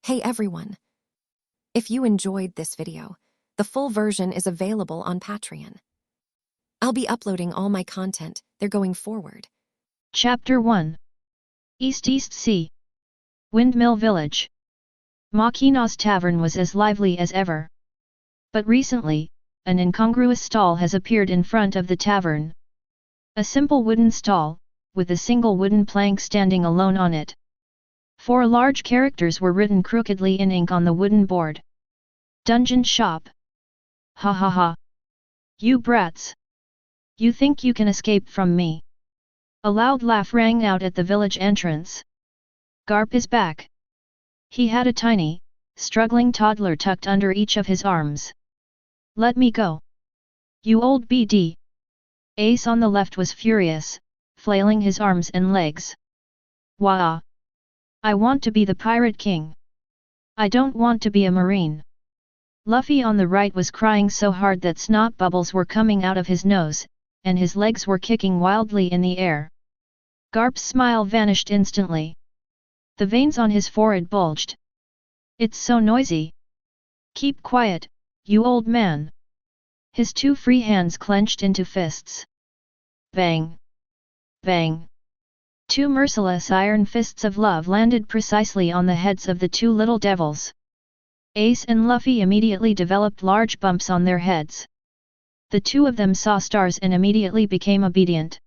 Hey everyone! If you enjoyed this video, the full version is available on Patreon. I'll be uploading all my content there going forward. Chapter 1 East Sea Windmill Village. Makina's tavern was as lively as ever. But recently, an incongruous stall has appeared in front of the tavern. A simple wooden stall, with a single wooden plank standing alone on it. 4 large characters were written crookedly in ink on the wooden board. Dungeon shop. Ha ha ha. You brats. You think you can escape from me? A loud laugh rang out at the village entrance. Garp is back. He had a tiny, struggling toddler tucked under each of his arms. Let me go. You old BD. Ace on the left was furious, flailing his arms and legs. Wah! I want to be the pirate king. I don't want to be a marine. Luffy on the right was crying so hard that snot bubbles were coming out of his nose, and his legs were kicking wildly in the air. Garp's smile vanished instantly. The veins on his forehead bulged. It's so noisy. Keep quiet, you old man. His 2 free hands clenched into fists. Bang! Bang! 2 merciless iron fists of love landed precisely on the heads of the 2 little devils. Ace and Luffy immediately developed large bumps on their heads. The 2 of them saw stars and immediately became obedient.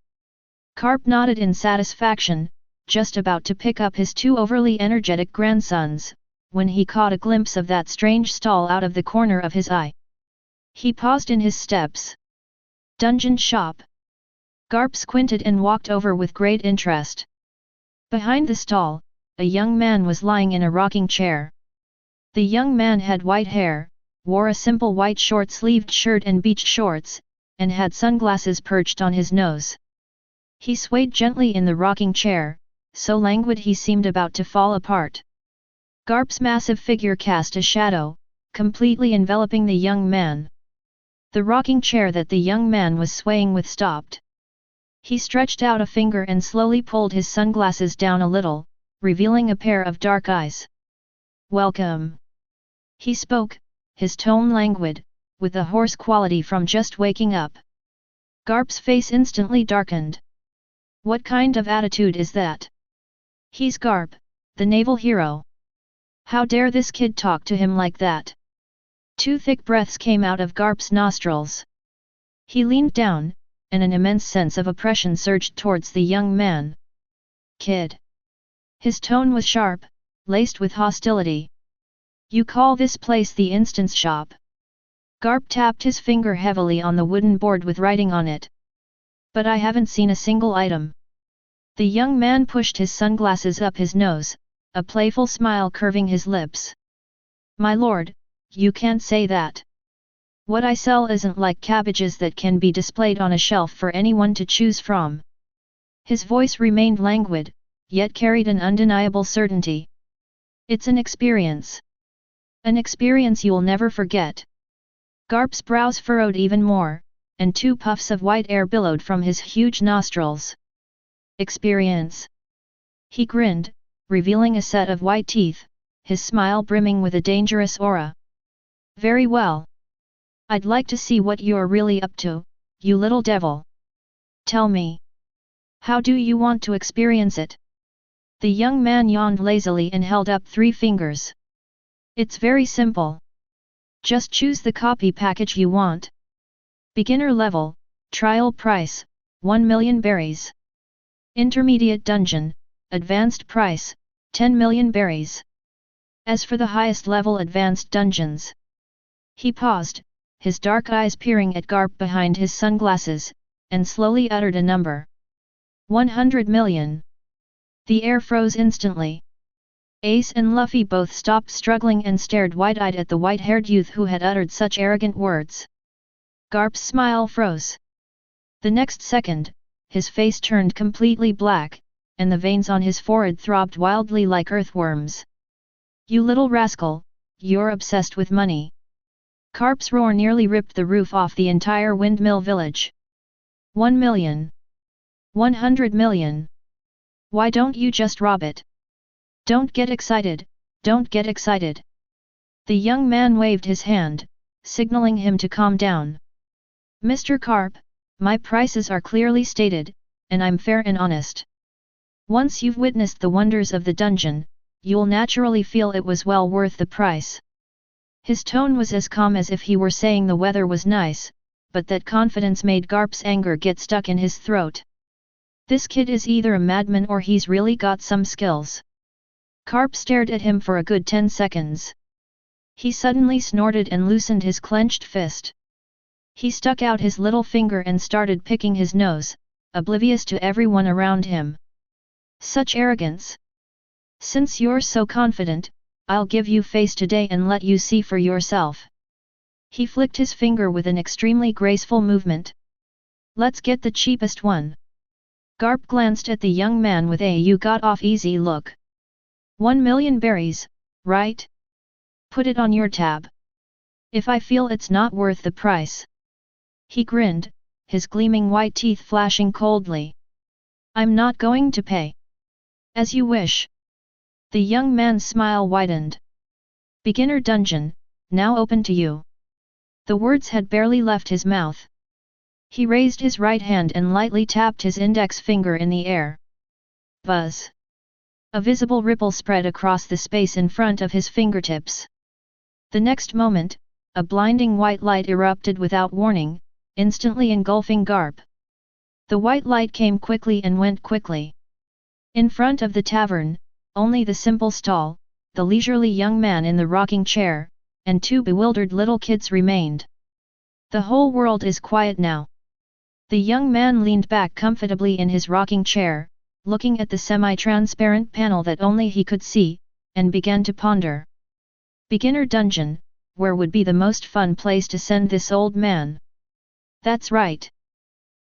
Garp nodded in satisfaction, just about to pick up his 2 overly energetic grandsons, when he caught a glimpse of that strange stall out of the corner of his eye. He paused in his steps. Dungeon shop. Garp squinted and walked over with great interest. Behind the stall, a young man was lying in a rocking chair. The young man had white hair, wore a simple white short-sleeved shirt and beach shorts, and had sunglasses perched on his nose. He swayed gently in the rocking chair, so languid he seemed about to fall apart. Garp's massive figure cast a shadow, completely enveloping the young man. The rocking chair that the young man was swaying with stopped. He stretched out a finger and slowly pulled his sunglasses down a little, revealing a pair of dark eyes. Welcome. He spoke, his tone languid, with a hoarse quality from just waking up. Garp's face instantly darkened. What kind of attitude is that? He's Garp, the naval hero. How dare this kid talk to him like that? 2 thick breaths came out of Garp's nostrils. He leaned down, and an immense sense of oppression surged towards the young man. Kid. His tone was sharp, laced with hostility. You call this place the instance shop? Garp tapped his finger heavily on the wooden board with writing on it. But I haven't seen a single item. The young man pushed his sunglasses up his nose, a playful smile curving his lips. My lord, you can't say that. What I sell isn't like cabbages that can be displayed on a shelf for anyone to choose from. His voice remained languid, yet carried an undeniable certainty. It's an experience. An experience you'll never forget. Garp's brows furrowed even more, and 2 puffs of white air billowed from his huge nostrils. Experience. He grinned, revealing a set of white teeth, his smile brimming with a dangerous aura. Very well. I'd like to see what you're really up to, you little devil. Tell me. How do you want to experience it? The young man yawned lazily and held up 3 fingers. It's very simple. Just choose the copy package you want. Beginner level, trial price, 1 million berries. Intermediate dungeon, advanced price, 10 million berries. As for the highest level advanced dungeons. He paused, his dark eyes peering at Garp behind his sunglasses, and slowly uttered a number. 100 million. The air froze instantly. Ace and Luffy both stopped struggling and stared wide-eyed at the white-haired youth who had uttered such arrogant words. Garp's smile froze. The next second, his face turned completely black, and the veins on his forehead throbbed wildly like earthworms. You little rascal, you're obsessed with money. Garp's roar nearly ripped the roof off the entire Windmill Village. 1 million. 100 million. Why don't you just rob it? Don't get excited, don't get excited. The young man waved his hand, signaling him to calm down. Mr. Garp, my prices are clearly stated, and I'm fair and honest. Once you've witnessed the wonders of the dungeon, you'll naturally feel it was well worth the price. His tone was as calm as if he were saying the weather was nice, but that confidence made Garp's anger get stuck in his throat. This kid is either a madman or he's really got some skills. Garp stared at him for a good 10 seconds. He suddenly snorted and loosened his clenched fist. He stuck out his little finger and started picking his nose, oblivious to everyone around him. Such arrogance! Since you're so confident, I'll give you face today and let you see for yourself. He flicked his finger with an extremely graceful movement. Let's get the cheapest one. Garp glanced at the young man with a "you got off easy" look. 1 million berries, right? Put it on your tab. If I feel it's not worth the price. He grinned, his gleaming white teeth flashing coldly. I'm not going to pay. As you wish. The young man's smile widened. Beginner dungeon, now open to you. The words had barely left his mouth. He raised his right hand and lightly tapped his index finger in the air. Buzz. A visible ripple spread across the space in front of his fingertips. The next moment, a blinding white light erupted without warning, instantly engulfing Garp. The white light came quickly and went quickly. In front of the tavern, only the simple stall, the leisurely young man in the rocking chair, and 2 bewildered little kids remained. The whole world is quiet now. The young man leaned back comfortably in his rocking chair, looking at the semi-transparent panel that only he could see, and began to ponder. Beginner dungeon, where would be the most fun place to send this old man? That's right.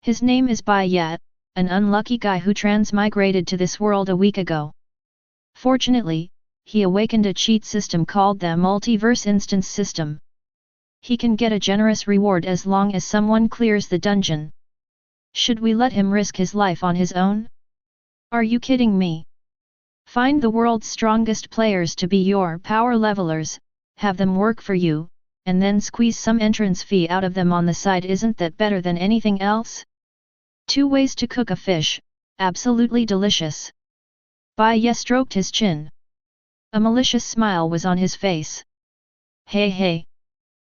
His name is Bai Ye, an unlucky guy who transmigrated to this world a week ago. Fortunately, he awakened a cheat system called the Multiverse Instance System. He can get a generous reward as long as someone clears the dungeon. Should we let him risk his life on his own? Are you kidding me? Find the world's strongest players to be your power levelers, have them work for you, and then squeeze some entrance fee out of them on the side. Isn't that better than anything else? 2 ways to cook a fish, absolutely delicious. Bai Ye stroked his chin. A malicious smile was on his face. Hey hey!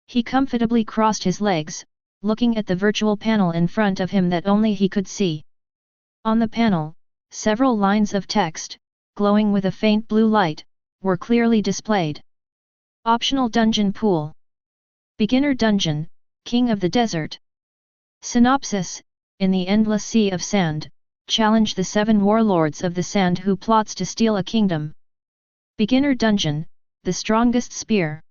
He comfortably crossed his legs, looking at the virtual panel in front of him that only he could see. On the panel, several lines of text, glowing with a faint blue light, were clearly displayed. Optional dungeon pool. Beginner dungeon, King of the Desert. Synopsis: in the endless sea of sand, challenge the 7 warlords of the sand who plots to steal a kingdom. Beginner dungeon, the strongest spear.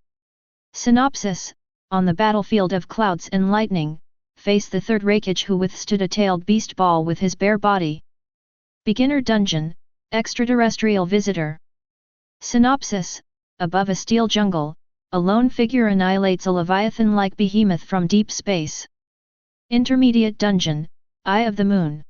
Synopsis: on the battlefield of clouds and lightning, face the Third Raikage who withstood a tailed beast ball with his bare body. Beginner dungeon, extraterrestrial visitor. Synopsis: above a steel jungle, a lone figure annihilates a leviathan-like behemoth from deep space. Intermediate dungeon, Eye of the Moon.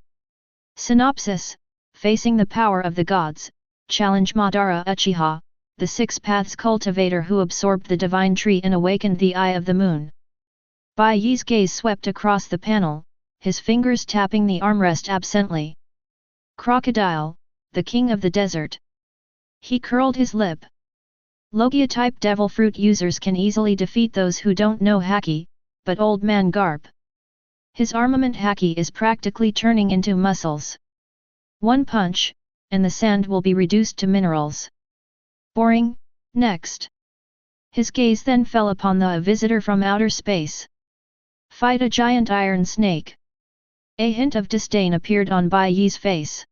Synopsis: facing the power of the gods, challenge Madara Uchiha, the 6 Paths cultivator who absorbed the divine tree and awakened the Eye of the Moon. Bai Ye's gaze swept across the panel, his fingers tapping the armrest absently. Crocodile, the king of the desert. He curled his lip. Logia-type devil fruit users can easily defeat those who don't know Haki, but old man Garp. His armament Haki is practically turning into muscles. 1 punch, and the sand will be reduced to minerals. Boring. Next. His gaze then fell upon the visitor from outer space. Fight a giant iron snake. A hint of disdain appeared on Bai Ye's face.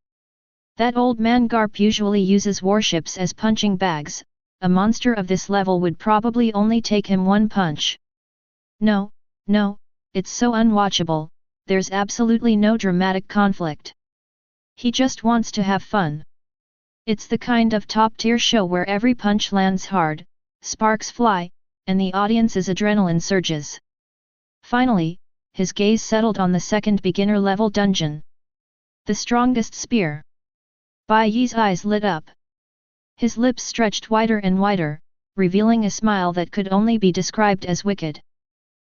That old man Garp usually uses warships as punching bags. A monster of this level would probably only take him 1 punch. No, it's so unwatchable, there's absolutely no dramatic conflict. He just wants to have fun. It's the kind of top-tier show where every punch lands hard, sparks fly, and the audience's adrenaline surges. Finally, his gaze settled on the 2nd beginner-level dungeon. The strongest spear. Bai Ye's eyes lit up. His lips stretched wider and wider, revealing a smile that could only be described as wicked.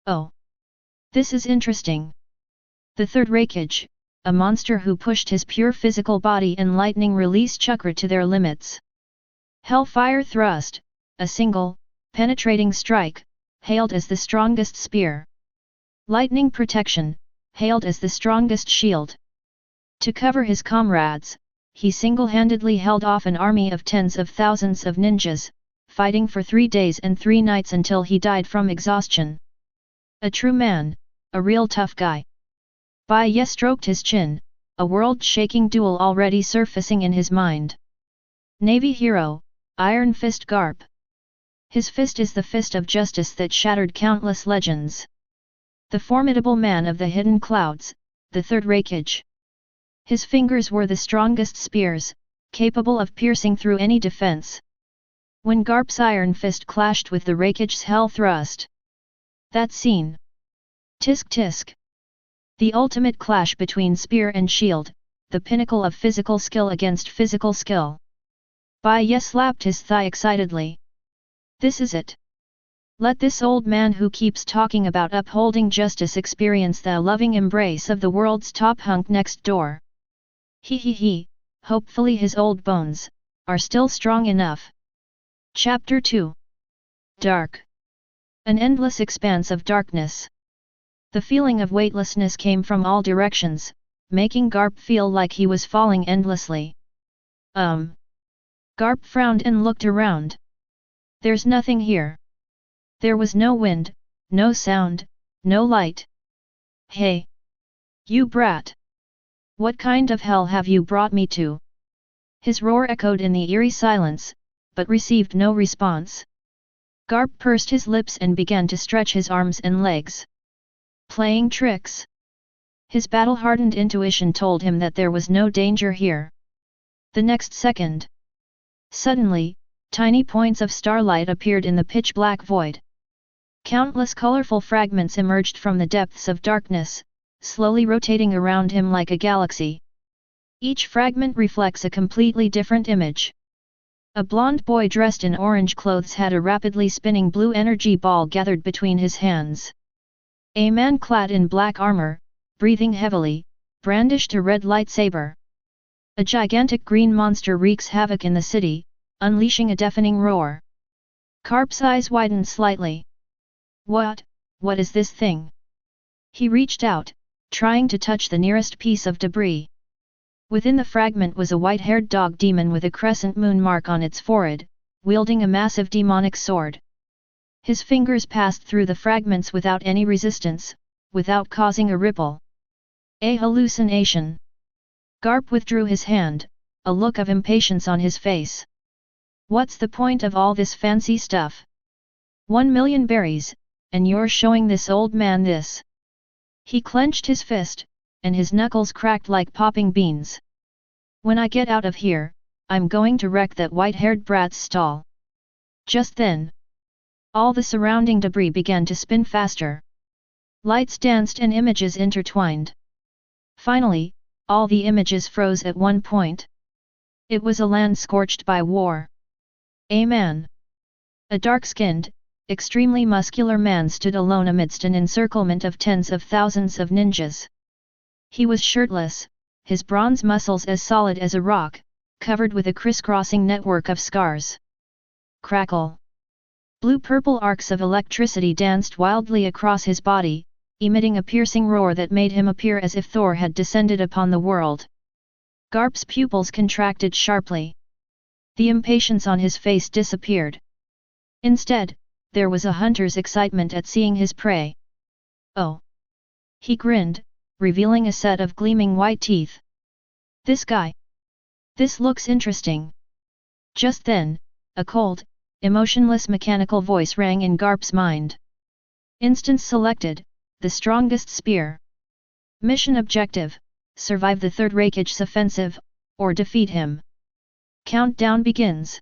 Oh! This is interesting. The Third Raikage, a monster who pushed his pure physical body and lightning release chakra to their limits. Hellfire Thrust, a single, penetrating strike, hailed as the strongest spear. Lightning Protection, hailed as the strongest shield. To cover his comrades, he single-handedly held off an army of tens of thousands of ninjas, fighting for 3 days and 3 nights until he died from exhaustion. A true man, a real tough guy. Bai Ye stroked his chin, a world-shaking duel already surfacing in his mind. Navy hero, Iron Fist Garp. His fist is the fist of justice that shattered countless legends. The formidable man of the hidden clouds, the Third Raikage. His fingers were the strongest spears, capable of piercing through any defense. When Garp's iron fist clashed with the Raikage's hell thrust. That scene. Tisk tisk. The ultimate clash between spear and shield, the pinnacle of physical skill against physical skill. Bai Ye slapped his thigh excitedly. This is it. Let this old man who keeps talking about upholding justice experience the loving embrace of the world's top hunk next door. He, hopefully his old bones are still strong enough. Chapter 2. Dark. An endless expanse of darkness. The feeling of weightlessness came from all directions, making Garp feel like he was falling endlessly. Garp frowned and looked around. There's nothing here. There was no wind, no sound, no light. Hey! You brat! What kind of hell have you brought me to? His roar echoed in the eerie silence, but received no response. Garp pursed his lips and began to stretch his arms and legs. Playing tricks? His battle-hardened intuition told him that there was no danger here. The next second. Suddenly, tiny points of starlight appeared in the pitch-black void. Countless colorful fragments emerged from the depths of darkness, slowly rotating around him like a galaxy. Each fragment reflects a completely different image. A blond boy dressed in orange clothes had a rapidly spinning blue energy ball gathered between his hands. A man clad in black armor, breathing heavily, brandished a red lightsaber. A gigantic green monster wreaks havoc in the city, unleashing a deafening roar. Garp's eyes widened slightly. What is this thing? He reached out, trying to touch the nearest piece of debris. Within the fragment was a white-haired dog demon with a crescent moon mark on its forehead, wielding a massive demonic sword. His fingers passed through the fragments without any resistance, without causing a ripple. A hallucination. Garp withdrew his hand, a look of impatience on his face. What's the point of all this fancy stuff? 1 million berries, and you're showing this old man this? He clenched his fist, and his knuckles cracked like popping beans. When I get out of here, I'm going to wreck that white-haired brat's stall. Just then, all the surrounding debris began to spin faster. Lights danced and images intertwined. Finally, all the images froze at one point. It was a land scorched by war. A man. A dark-skinned, extremely muscular man stood alone amidst an encirclement of tens of thousands of ninjas. He was shirtless, his bronze muscles as solid as a rock, covered with a crisscrossing network of scars. Crackle! Blue-purple arcs of electricity danced wildly across his body, emitting a piercing roar that made him appear as if Thor had descended upon the world. Garp's pupils contracted sharply. The impatience on his face disappeared. Instead, there was a hunter's excitement at seeing his prey. Oh! He grinned, revealing a set of gleaming white teeth. This guy! This looks interesting. Just then, a cold, emotionless mechanical voice rang in Garp's mind. Instance selected, the strongest spear. Mission objective, survive the Third Raikage's offensive, or defeat him. Countdown begins.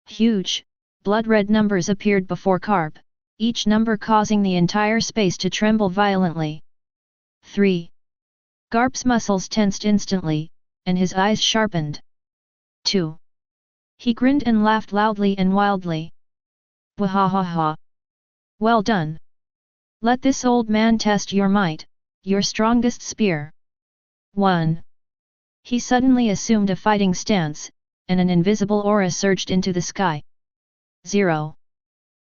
Huge, blood-red numbers appeared before Garp, each number causing the entire space to tremble violently. 3. Garp's muscles tensed instantly, and his eyes sharpened. 2. He grinned and laughed loudly and wildly. Wahahaha! Well done! Let this old man test your might, your strongest spear. 1. He suddenly assumed a fighting stance, and an invisible aura surged into the sky. 0.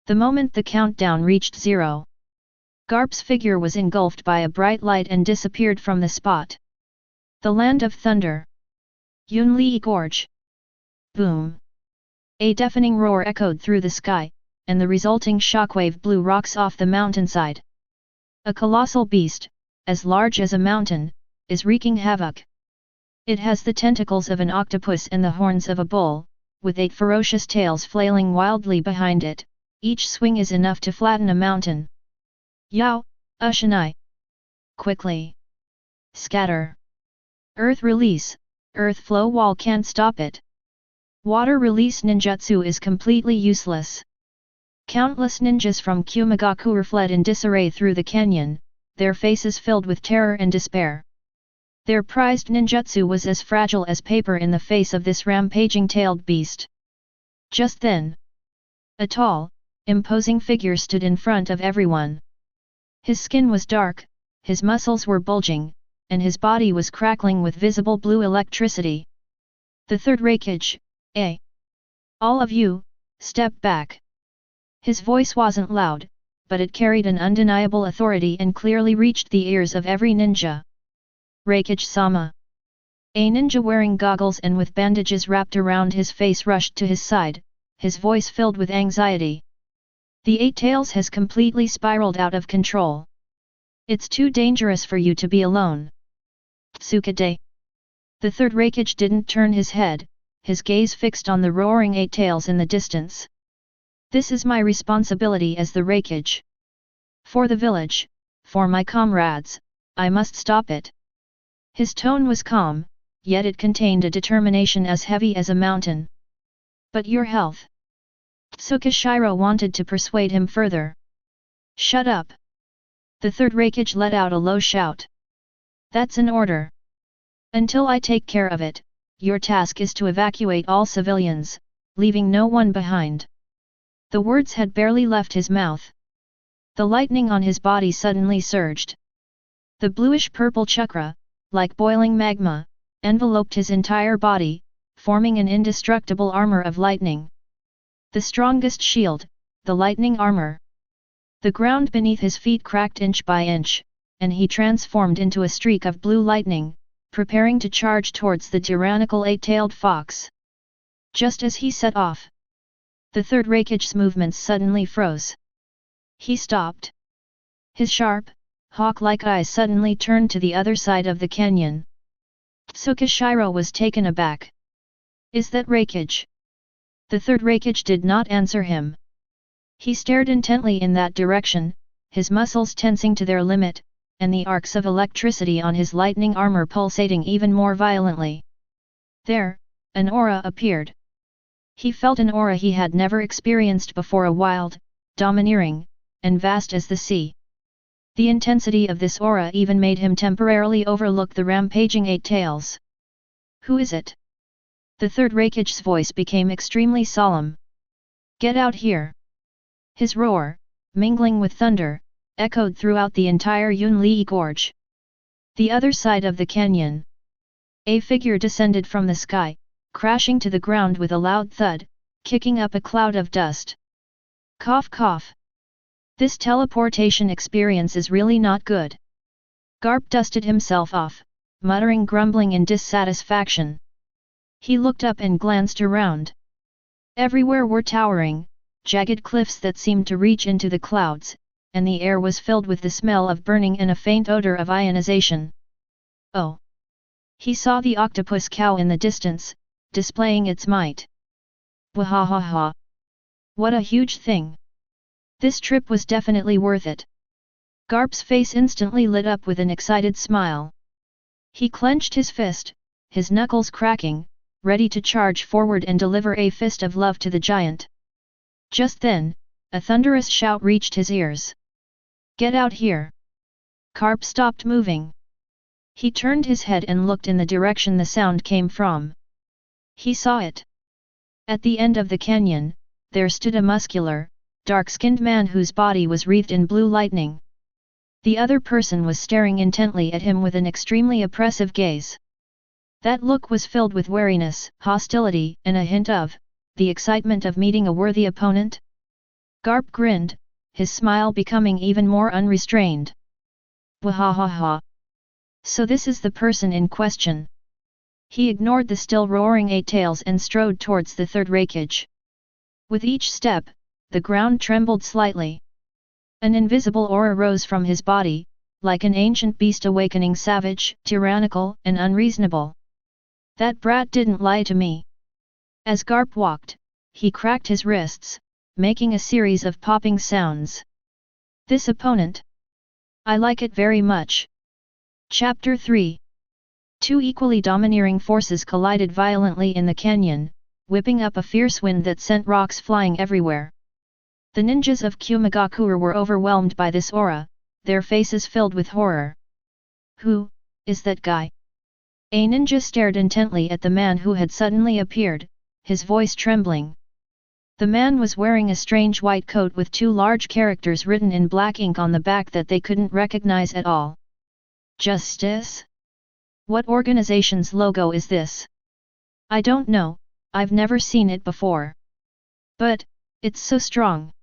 The moment the countdown reached 0, Garp's figure was engulfed by a bright light and disappeared from the spot. The Land of Thunder. Yunli Gorge. Boom! A deafening roar echoed through the sky, and the resulting shockwave blew rocks off the mountainside. A colossal beast, as large as a mountain, is wreaking havoc. It has the tentacles of an octopus and the horns of a bull, with 8 ferocious tails flailing wildly behind it. Each swing is enough to flatten a mountain. Yao, Ushinai! Quickly! Scatter! Earth release, earth flow wall can't stop it. Water release ninjutsu is completely useless. Countless ninjas from Kumagakure fled in disarray through the canyon, their faces filled with terror and despair. Their prized ninjutsu was as fragile as paper in the face of this rampaging tailed beast. Just then, a tall, imposing figure stood in front of everyone. His skin was dark, his muscles were bulging, and his body was crackling with visible blue electricity. The Third Raikage, A. All of you, step back. His voice wasn't loud, but it carried an undeniable authority and clearly reached the ears of every ninja. Raikage-sama. A ninja wearing goggles and with bandages wrapped around his face rushed to his side, his voice filled with anxiety. The 8 Tails has completely spiraled out of control. It's too dangerous for you to be alone. Tsukade. The Third Raikage didn't turn his head, his gaze fixed on the roaring 8 Tails in the distance. This is my responsibility as the Raikage. For the village, for my comrades, I must stop it. His tone was calm, yet it contained a determination as heavy as a mountain. But your health. Tsukishiro wanted to persuade him further. Shut up. The Third Raikage let out a low shout. That's an order. Until I take care of it, your task is to evacuate all civilians, leaving no one behind. The words had barely left his mouth. The lightning on his body suddenly surged. The bluish-purple chakra, like boiling magma, enveloped his entire body, forming an indestructible armor of lightning. The strongest shield, the lightning armor. The ground beneath his feet cracked inch by inch, and he transformed into a streak of blue lightning, preparing to charge towards the tyrannical 8-tailed fox. Just as he set off, the Third Raikage's movements suddenly froze. He stopped. His sharp, hawk-like eyes suddenly turned to the other side of the canyon. Tsukishiro was taken aback. Is that Raikage? The Third Raikage did not answer him. He stared intently in that direction, his muscles tensing to their limit, and the arcs of electricity on his lightning armor pulsating even more violently. There, an aura appeared. He felt an aura he had never experienced before, a wild, domineering, and vast as the sea. The intensity of this aura even made him temporarily overlook the rampaging 8 Tails. Who is it? The Third Raikage's voice became extremely solemn. Get out here! His roar, mingling with thunder, echoed throughout the entire Yunli Gorge. The other side of the canyon. A figure descended from the sky, crashing to the ground with a loud thud, kicking up a cloud of dust. Cough cough. This teleportation experience is really not good. Garp dusted himself off, muttering grumbling in dissatisfaction. He looked up and glanced around. Everywhere were towering, jagged cliffs that seemed to reach into the clouds, and the air was filled with the smell of burning and a faint odor of ionization. Oh! He saw the octopus cow in the distance, displaying its might. Wahahaha! What a huge thing! This trip was definitely worth it. Garp's face instantly lit up with an excited smile. He clenched his fist, his knuckles cracking, ready to charge forward and deliver a fist of love to the giant. Just then, a thunderous shout reached his ears. Get out here! Garp stopped moving. He turned his head and looked in the direction the sound came from. He saw it. At the end of the canyon, there stood a muscular, dark-skinned man whose body was wreathed in blue lightning. The other person was staring intently at him with an extremely oppressive gaze. That look was filled with wariness, hostility, and a hint of the excitement of meeting a worthy opponent. Garp grinned, his smile becoming even more unrestrained. Wahahaha. So this is the person in question. He ignored the still roaring eight tails and strode towards the Third Raikage. With each step, the ground trembled slightly. An invisible aura rose from his body, like an ancient beast awakening, savage, tyrannical, and unreasonable. That brat didn't lie to me. As Garp walked, he cracked his wrists, making a series of popping sounds. This opponent. I like it very much. Chapter 3. Two equally domineering forces collided violently in the canyon, whipping up a fierce wind that sent rocks flying everywhere. The ninjas of Kumagakure were overwhelmed by this aura, their faces filled with horror. Who is that guy? A ninja stared intently at the man who had suddenly appeared, his voice trembling. The man was wearing a strange white coat with two large characters written in black ink on the back that they couldn't recognize at all. Justice? What organization's logo is this? I don't know, I've never seen it before. But it's so strong.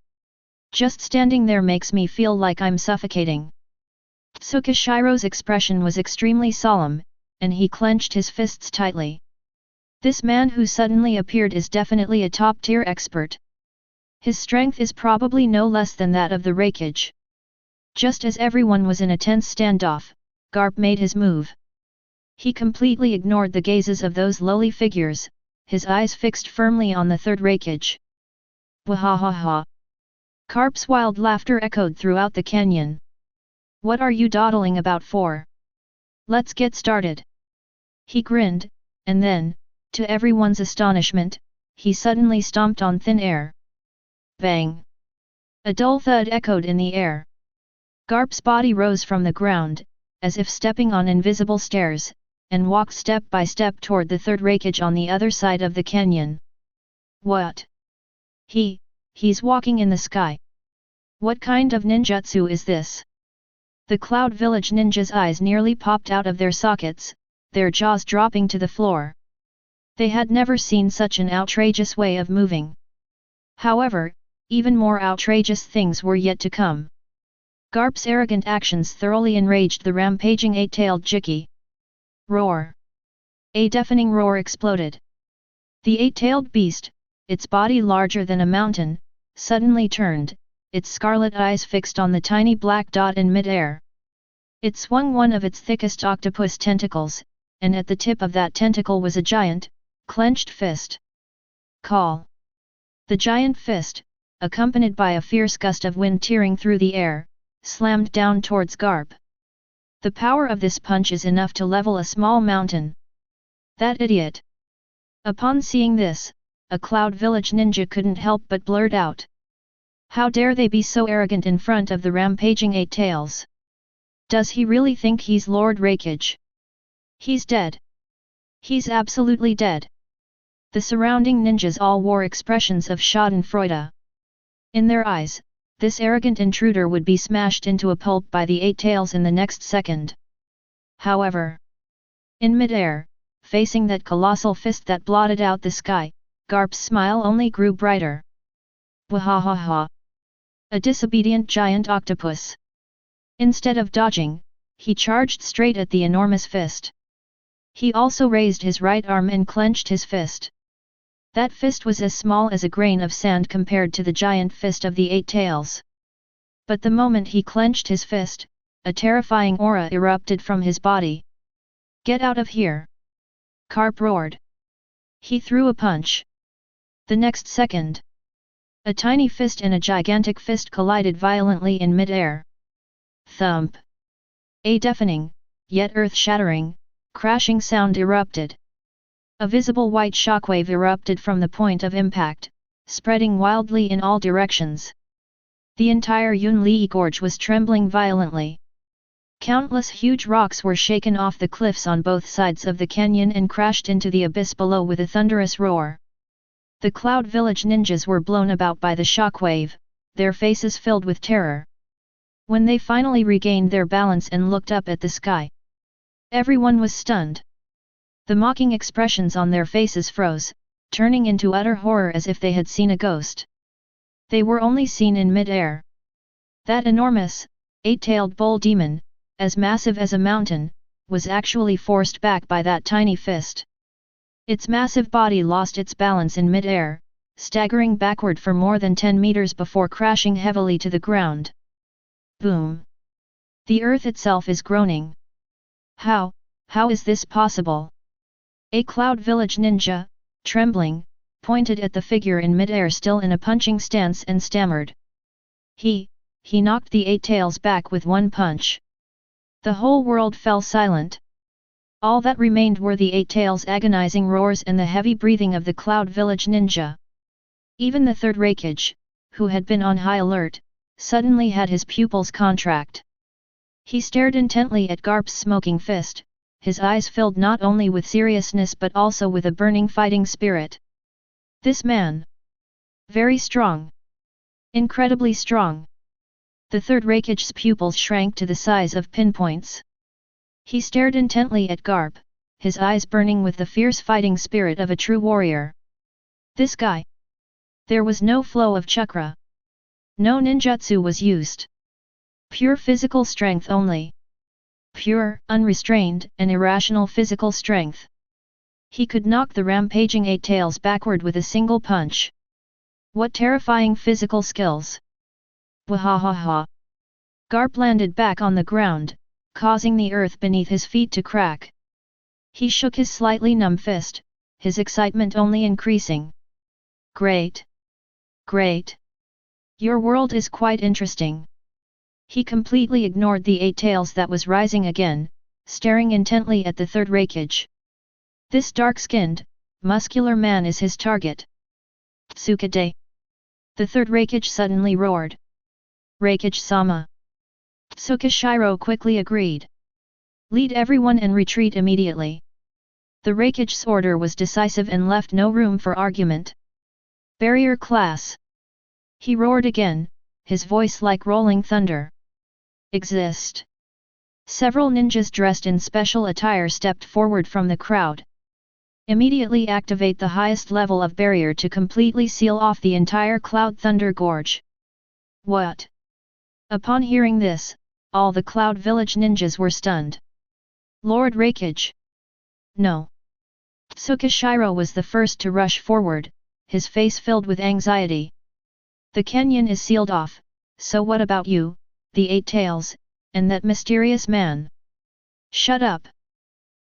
Just standing there makes me feel like I'm suffocating. Tsukishiro's expression was extremely solemn, and he clenched his fists tightly. This man who suddenly appeared is definitely a top-tier expert. His strength is probably no less than that of the Raikage. Just as everyone was in a tense standoff, Garp made his move. He completely ignored the gazes of those lowly figures, his eyes fixed firmly on the Third Raikage. Wahahaha. Garp's wild laughter echoed throughout the canyon. What are you dawdling about for? Let's get started. He grinned, and then, to everyone's astonishment, he suddenly stomped on thin air. Bang! A dull thud echoed in the air. Garp's body rose from the ground, as if stepping on invisible stairs, and walked step by step toward the Third Raikage on the other side of the canyon. What? He's walking in the sky. What kind of ninjutsu is this? The Cloud Village ninjas' eyes nearly popped out of their sockets, their jaws dropping to the floor. They had never seen such an outrageous way of moving. However, even more outrageous things were yet to come. Garp's arrogant actions thoroughly enraged the rampaging eight-tailed Jiki. Roar! A deafening roar exploded. The eight-tailed beast, its body larger than a mountain, suddenly turned, its scarlet eyes fixed on the tiny black dot in mid-air. It swung one of its thickest octopus tentacles, and at the tip of that tentacle was a giant, clenched fist. Call! The giant fist, accompanied by a fierce gust of wind tearing through the air, slammed down towards Garp. The power of this punch is enough to level a small mountain. That idiot! Upon seeing this, a Cloud Village ninja couldn't help but blurt out. How dare they be so arrogant in front of the rampaging eight tails? Does he really think he's Lord Raikage? He's dead. He's absolutely dead. The surrounding ninjas all wore expressions of schadenfreude. In their eyes, this arrogant intruder would be smashed into a pulp by the eight tails in the next second. However, in mid-air, facing that colossal fist that blotted out the sky, Garp's smile only grew brighter. Wahahaha! A disobedient giant octopus. Instead of dodging, he charged straight at the enormous fist. He also raised his right arm and clenched his fist. That fist was as small as a grain of sand compared to the giant fist of the eight tails. But the moment he clenched his fist, a terrifying aura erupted from his body. Get out of here! Garp roared. He threw a punch. The next second, a tiny fist and a gigantic fist collided violently in mid-air. Thump! A deafening, yet earth-shattering, crashing sound erupted. A visible white shockwave erupted from the point of impact, spreading wildly in all directions. The entire Yunli gorge was trembling violently. Countless huge rocks were shaken off the cliffs on both sides of the canyon and crashed into the abyss below with a thunderous roar. The Cloud Village ninjas were blown about by the shockwave, their faces filled with terror. When they finally regained their balance and looked up at the sky, everyone was stunned. The mocking expressions on their faces froze, turning into utter horror as if they had seen a ghost. They were only seen in mid-air. That enormous, eight-tailed bull demon, as massive as a mountain, was actually forced back by that tiny fist. Its massive body lost its balance in mid-air, staggering backward for more than 10 meters before crashing heavily to the ground. Boom! The earth itself is groaning. How is this possible? A Cloud Village ninja, trembling, pointed at the figure in mid-air still in a punching stance and stammered. He knocked the eight tails back with one punch. The whole world fell silent. All that remained were the eight tails' agonizing roars and the heavy breathing of the Cloud Village ninja. Even the Third Raikage, who had been on high alert, suddenly had his pupils contract. He stared intently at Garp's smoking fist, his eyes filled not only with seriousness but also with a burning fighting spirit. This man! Very strong! Incredibly strong! The Third Raikage's pupils shrank to the size of pinpoints. He stared intently at Garp, his eyes burning with the fierce fighting spirit of a true warrior. This guy! There was no flow of chakra. No ninjutsu was used. Pure physical strength only. Pure, unrestrained, and irrational physical strength. He could knock the rampaging eight tails backward with a single punch. What terrifying physical skills! Wahahaha! Garp landed back on the ground, causing the earth beneath his feet to crack. He shook his slightly numb fist, his excitement only increasing. Great! Great! Your world is quite interesting. He completely ignored the eight tails that was rising again, staring intently at the Third Raikage. This dark-skinned, muscular man is his target. Tsukade! The Third Raikage suddenly roared. Raikage-sama! Tsukashiro quickly agreed. Lead everyone and retreat immediately. The Raikage's order was decisive and left no room for argument. Barrier class! He roared again, his voice like rolling thunder. Exist! Several ninjas dressed in special attire stepped forward from the crowd. Immediately activate the highest level of barrier to completely seal off the entire Cloud Thunder Gorge. What? Upon hearing this, all the Cloud Village ninjas were stunned. Lord Raikage! No! Tsukashiro was the first to rush forward, his face filled with anxiety. The canyon is sealed off, so what about you, the eight tails, and that mysterious man? Shut up!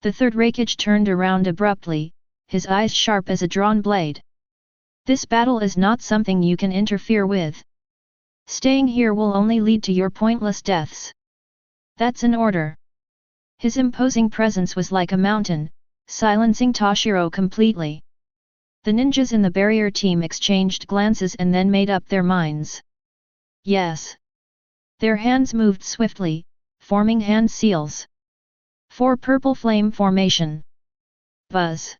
The Third Raikage turned around abruptly, his eyes sharp as a drawn blade. This battle is not something you can interfere with. Staying here will only lead to your pointless deaths. That's an order. His imposing presence was like a mountain, silencing Toshiro completely. The ninjas in the barrier team exchanged glances and then made up their minds. Yes. Their hands moved swiftly, forming hand seals. 4 purple flame formation. Buzz.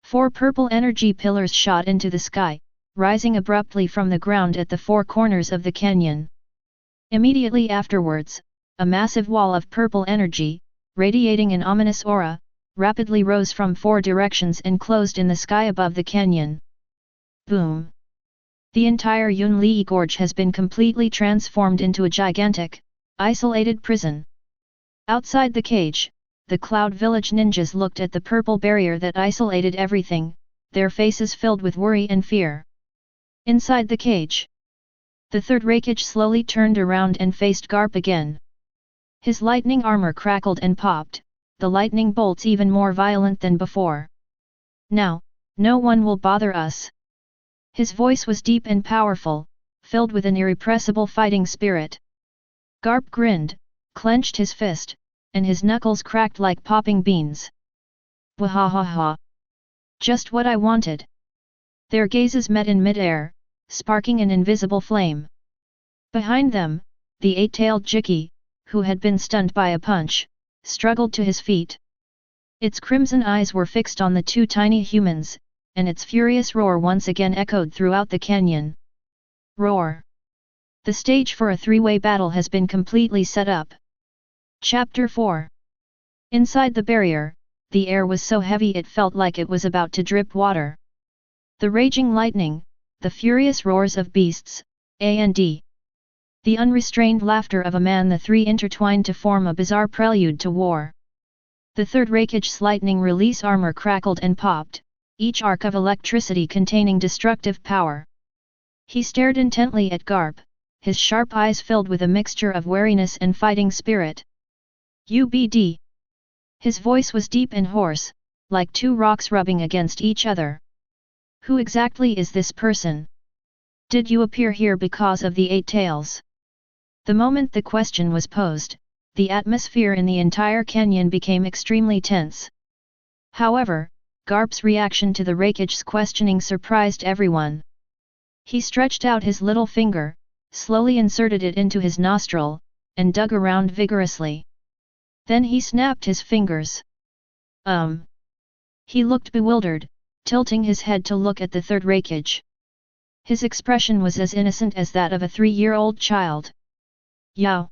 4 purple energy pillars shot into the sky, rising abruptly from the ground at the 4 corners of the canyon. Immediately afterwards, a massive wall of purple energy, radiating an ominous aura, rapidly rose from 4 directions and closed in the sky above the canyon. Boom! The entire Yunli Gorge has been completely transformed into a gigantic, isolated prison. Outside the cage, the Cloud Village ninjas looked at the purple barrier that isolated everything, their faces filled with worry and fear. Inside the cage, the Third Raikage slowly turned around and faced Garp again. His lightning armor crackled and popped, the lightning bolts even more violent than before. Now, no one will bother us. His voice was deep and powerful, filled with an irrepressible fighting spirit. Garp grinned, clenched his fist, and his knuckles cracked like popping beans. Wahahaha! Just what I wanted. Their gazes met in mid-air, sparking an invisible flame. Behind them, the eight-tailed Jiki, who had been stunned by a punch, struggled to his feet. Its crimson eyes were fixed on the 2 tiny humans, and its furious roar once again echoed throughout the canyon. Roar! The stage for a three-way battle has been completely set up. Chapter 4. Inside the barrier, the air was so heavy it felt like it was about to drip water. The raging lightning, the furious roars of beasts, and the unrestrained laughter of a man, the three intertwined to form a bizarre prelude to war. The Third Raikage's lightning release armor crackled and popped, each arc of electricity containing destructive power. He stared intently at Garp, his sharp eyes filled with a mixture of wariness and fighting spirit. UBD. His voice was deep and hoarse, like two rocks rubbing against each other. Who exactly is this person? Did you appear here because of the Eight Tails? The moment the question was posed, the atmosphere in the entire canyon became extremely tense. However, Garp's reaction to the Raikage's questioning surprised everyone. He stretched out his little finger, slowly inserted it into his nostril, and dug around vigorously. Then he snapped his fingers. He looked bewildered, tilting his head to look at the Third Raikage. His expression was as innocent as that of a 3-year-old child. Yow!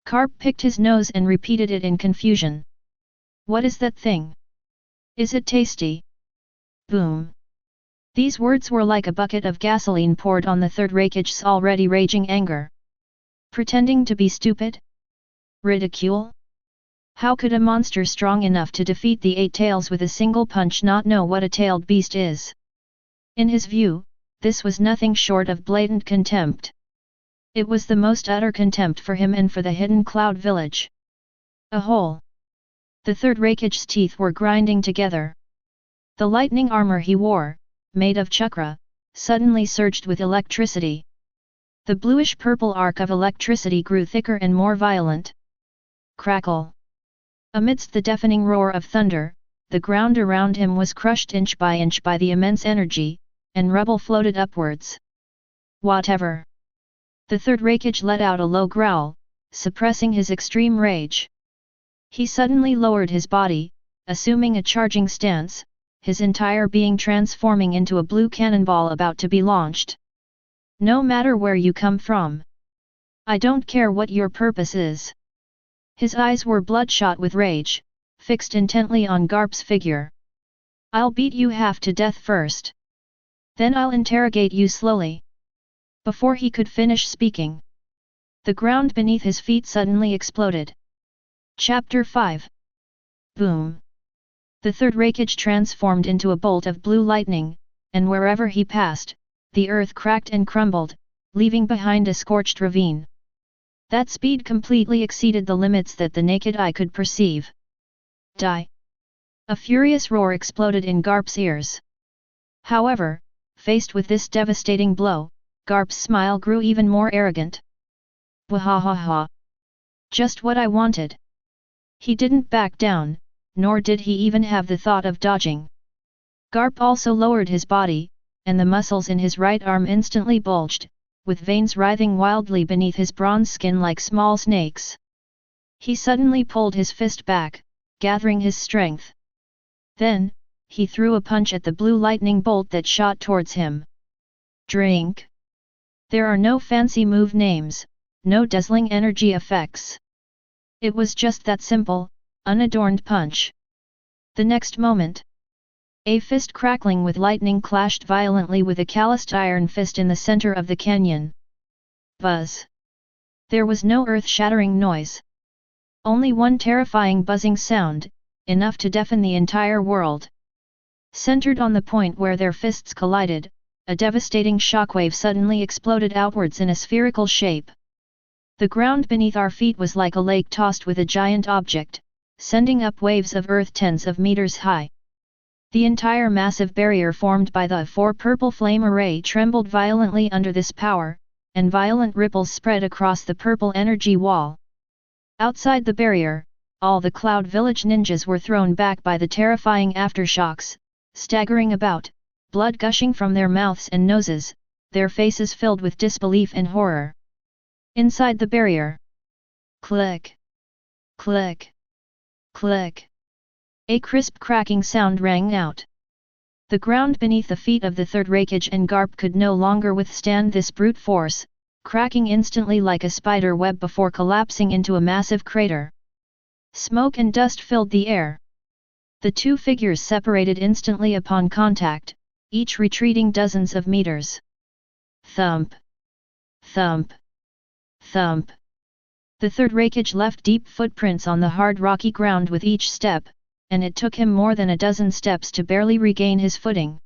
Garp picked his nose and repeated it in confusion. What is that thing? Is it tasty? Boom! These words were like a bucket of gasoline poured on the Third Raikage's already raging anger. Pretending to be stupid? Ridicule? How could a monster strong enough to defeat the Eight Tails with a single punch not know what a tailed beast is? In his view, this was nothing short of blatant contempt. It was the most utter contempt for him and for the hidden Cloud Village. A hole. The Third Raikage's teeth were grinding together. The lightning armor he wore, made of chakra, suddenly surged with electricity. The bluish-purple arc of electricity grew thicker and more violent. Crackle! Amidst the deafening roar of thunder, the ground around him was crushed inch by the immense energy, and rubble floated upwards. Whatever! The Third Raikage let out a low growl, suppressing his extreme rage. He suddenly lowered his body, assuming a charging stance, his entire being transforming into a blue cannonball about to be launched. No matter where you come from. I don't care what your purpose is. His eyes were bloodshot with rage, fixed intently on Garp's figure. I'll beat you half to death first. Then I'll interrogate you slowly. Before he could finish speaking, the ground beneath his feet suddenly exploded. Chapter 5. Boom! The Third Raikage transformed into a bolt of blue lightning, and wherever he passed, the earth cracked and crumbled, leaving behind a scorched ravine. That speed completely exceeded the limits that the naked eye could perceive. Die! A furious roar exploded in Garp's ears. However, faced with this devastating blow, Garp's smile grew even more arrogant. Wahahaha! Just what I wanted! He didn't back down, nor did he even have the thought of dodging. Garp also lowered his body, and the muscles in his right arm instantly bulged, with veins writhing wildly beneath his bronze skin like small snakes. He suddenly pulled his fist back, gathering his strength. Then, he threw a punch at the blue lightning bolt that shot towards him. Drink! There are no fancy move names, no dazzling energy effects. It was just that simple, unadorned punch. The next moment, a fist crackling with lightning clashed violently with a calloused iron fist in the center of the canyon. Buzz! There was no earth-shattering noise. Only one terrifying buzzing sound, enough to deafen the entire world. Centered on the point where their fists collided, a devastating shockwave suddenly exploded outwards in a spherical shape. The ground beneath our feet was like a lake tossed with a giant object, sending up waves of earth tens of meters high. The entire massive barrier formed by the 4 purple flame array trembled violently under this power, and violent ripples spread across the purple energy wall. Outside the barrier, all the Cloud Village ninjas were thrown back by the terrifying aftershocks, staggering about, blood gushing from their mouths and noses, their faces filled with disbelief and horror. Inside the barrier. Click! Click! Click! A crisp cracking sound rang out. The ground beneath the feet of the Third Raikage and Garp could no longer withstand this brute force, cracking instantly like a spider web before collapsing into a massive crater. Smoke and dust filled the air. The two figures separated instantly upon contact, each retreating dozens of meters. Thump! Thump! Thump! The Third Raikage left deep footprints on the hard rocky ground with each step, and it took him more than a dozen steps to barely regain his footing.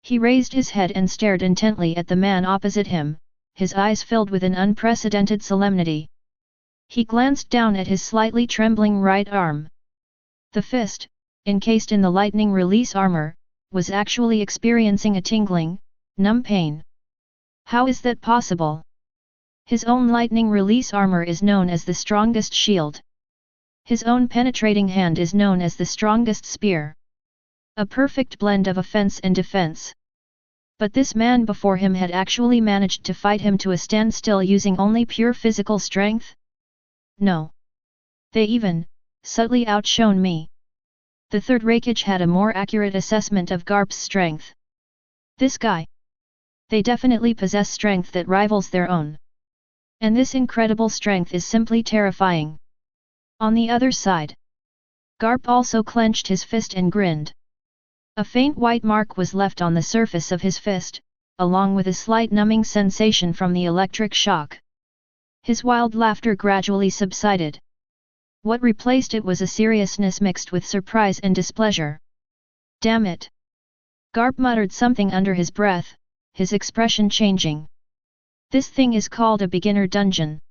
He raised his head and stared intently at the man opposite him, his eyes filled with an unprecedented solemnity. He glanced down at his slightly trembling right arm. The fist, encased in the lightning release armor, was actually experiencing a tingling, numb pain. How is that possible? His own lightning release armor is known as the strongest shield. His own penetrating hand is known as the strongest spear. A perfect blend of offense and defense. But this man before him had actually managed to fight him to a standstill using only pure physical strength? No. They even, subtly outshone me. The Third Raikage had a more accurate assessment of Garp's strength. This guy. They definitely possess strength that rivals their own. And this incredible strength is simply terrifying. On the other side, Garp also clenched his fist and grinned. A faint white mark was left on the surface of his fist, along with a slight numbing sensation from the electric shock. His wild laughter gradually subsided. What replaced it was a seriousness mixed with surprise and displeasure. Damn it! Garp muttered something under his breath, his expression changing. This thing is called a beginner dungeon.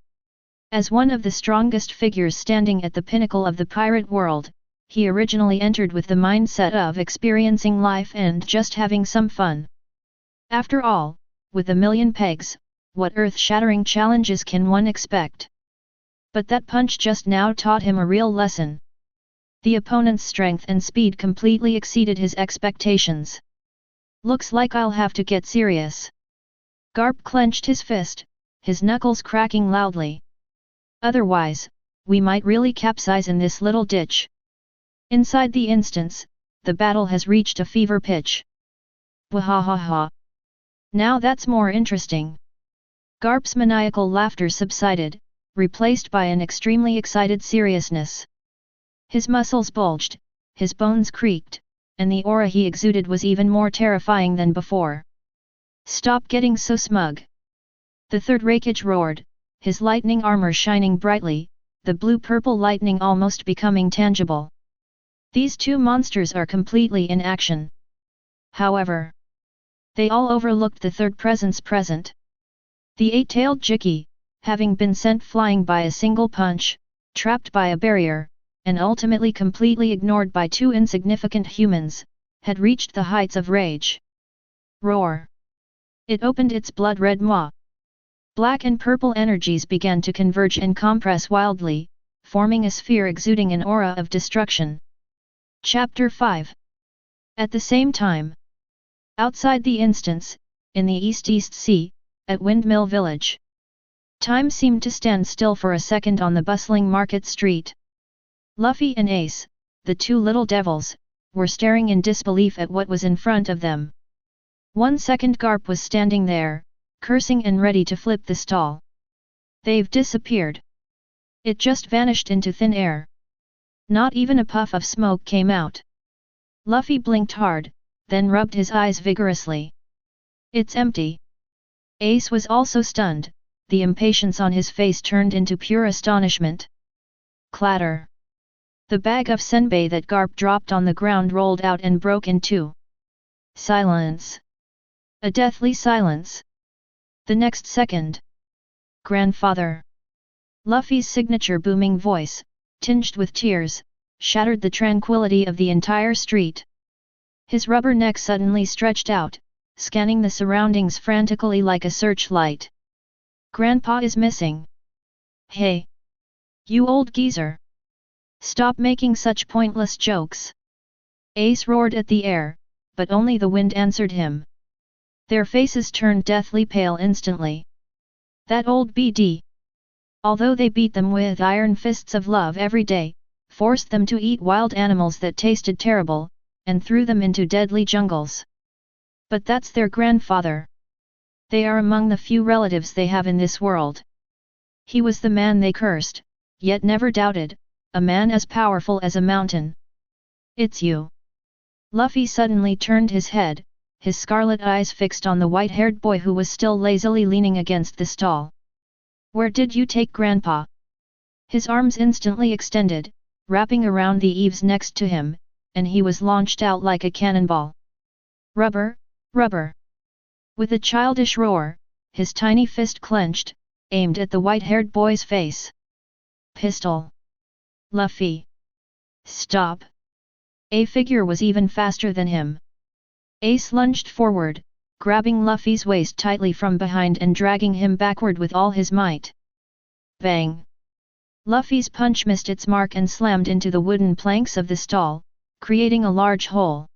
As one of the strongest figures standing at the pinnacle of the pirate world, he originally entered with the mindset of experiencing life and just having some fun. After all, with a million pegs, what earth-shattering challenges can one expect? But that punch just now taught him a real lesson. The opponent's strength and speed completely exceeded his expectations. Looks like I'll have to get serious. Garp clenched his fist, his knuckles cracking loudly. Otherwise, we might really capsize in this little ditch. Inside the instance, the battle has reached a fever pitch. Wahahaha. Now that's more interesting. Garp's maniacal laughter subsided, replaced by an extremely excited seriousness. His muscles bulged, his bones creaked, and the aura he exuded was even more terrifying than before. Stop getting so smug! The Third Raikage roared, his lightning armor shining brightly, the blue-purple lightning almost becoming tangible. These two monsters are completely in action. However, they all overlooked the third presence present. The eight-tailed Jiki, having been sent flying by a single punch, trapped by a barrier, and ultimately completely ignored by two insignificant humans, had reached the heights of rage. Roar! It opened its blood-red maw. Black and purple energies began to converge and compress wildly, forming a sphere exuding an aura of destruction. Chapter 5. At the same time, outside the instance, in the East Sea, at Windmill Village, time seemed to stand still for a second on the bustling market street. Luffy and Ace, the two little devils, were staring in disbelief at what was in front of them. 1 second Garp was standing there, cursing and ready to flip the stall. They've disappeared. It just vanished into thin air. Not even a puff of smoke came out. Luffy blinked hard, then rubbed his eyes vigorously. It's empty. Ace was also stunned, the impatience on his face turned into pure astonishment. Clatter. The bag of senbei that Garp dropped on the ground rolled out and broke in two. Silence. A deathly silence. The next second. Grandfather. Luffy's signature booming voice, tinged with tears, shattered the tranquility of the entire street. His rubber neck suddenly stretched out, scanning the surroundings frantically like a searchlight. Grandpa is missing. Hey! You old geezer! Stop making such pointless jokes! Ace roared at the air, but only the wind answered him. Their faces turned deathly pale instantly. That old BD! Although they beat them with iron fists of love every day, forced them to eat wild animals that tasted terrible, and threw them into deadly jungles. But that's their grandfather. They are among the few relatives they have in this world. He was the man they cursed, yet never doubted, a man as powerful as a mountain. It's you. Luffy suddenly turned his head, his scarlet eyes fixed on the white-haired boy who was still lazily leaning against the stall. Where did you take Grandpa? His arms instantly extended, wrapping around the eaves next to him, and he was launched out like a cannonball. Rubber, rubber! With a childish roar, his tiny fist clenched, aimed at the white-haired boy's face. Pistol! Luffy! Stop! A figure was even faster than him. Ace lunged forward, grabbing Luffy's waist tightly from behind and dragging him backward with all his might. Bang! Luffy's punch missed its mark and slammed into the wooden planks of the stall, creating a large hole.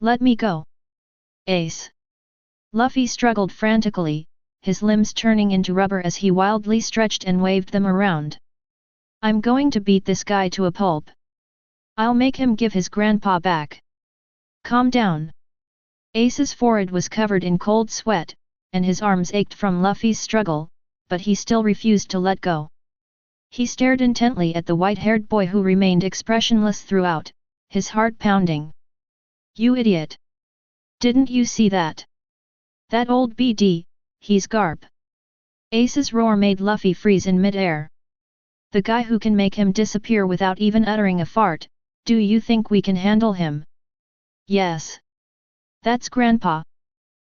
Let me go! Ace! Luffy struggled frantically, his limbs turning into rubber as he wildly stretched and waved them around. I'm going to beat this guy to a pulp. I'll make him give his grandpa back. Calm down. Ace's forehead was covered in cold sweat, and his arms ached from Luffy's struggle, but he still refused to let go. He stared intently at the white-haired boy who remained expressionless throughout, his heart pounding. You idiot! Didn't you see that? That old BD, he's Garp. Ace's roar made Luffy freeze in mid-air. The guy who can make him disappear without even uttering a fart, do you think we can handle him? Yes. That's Grandpa.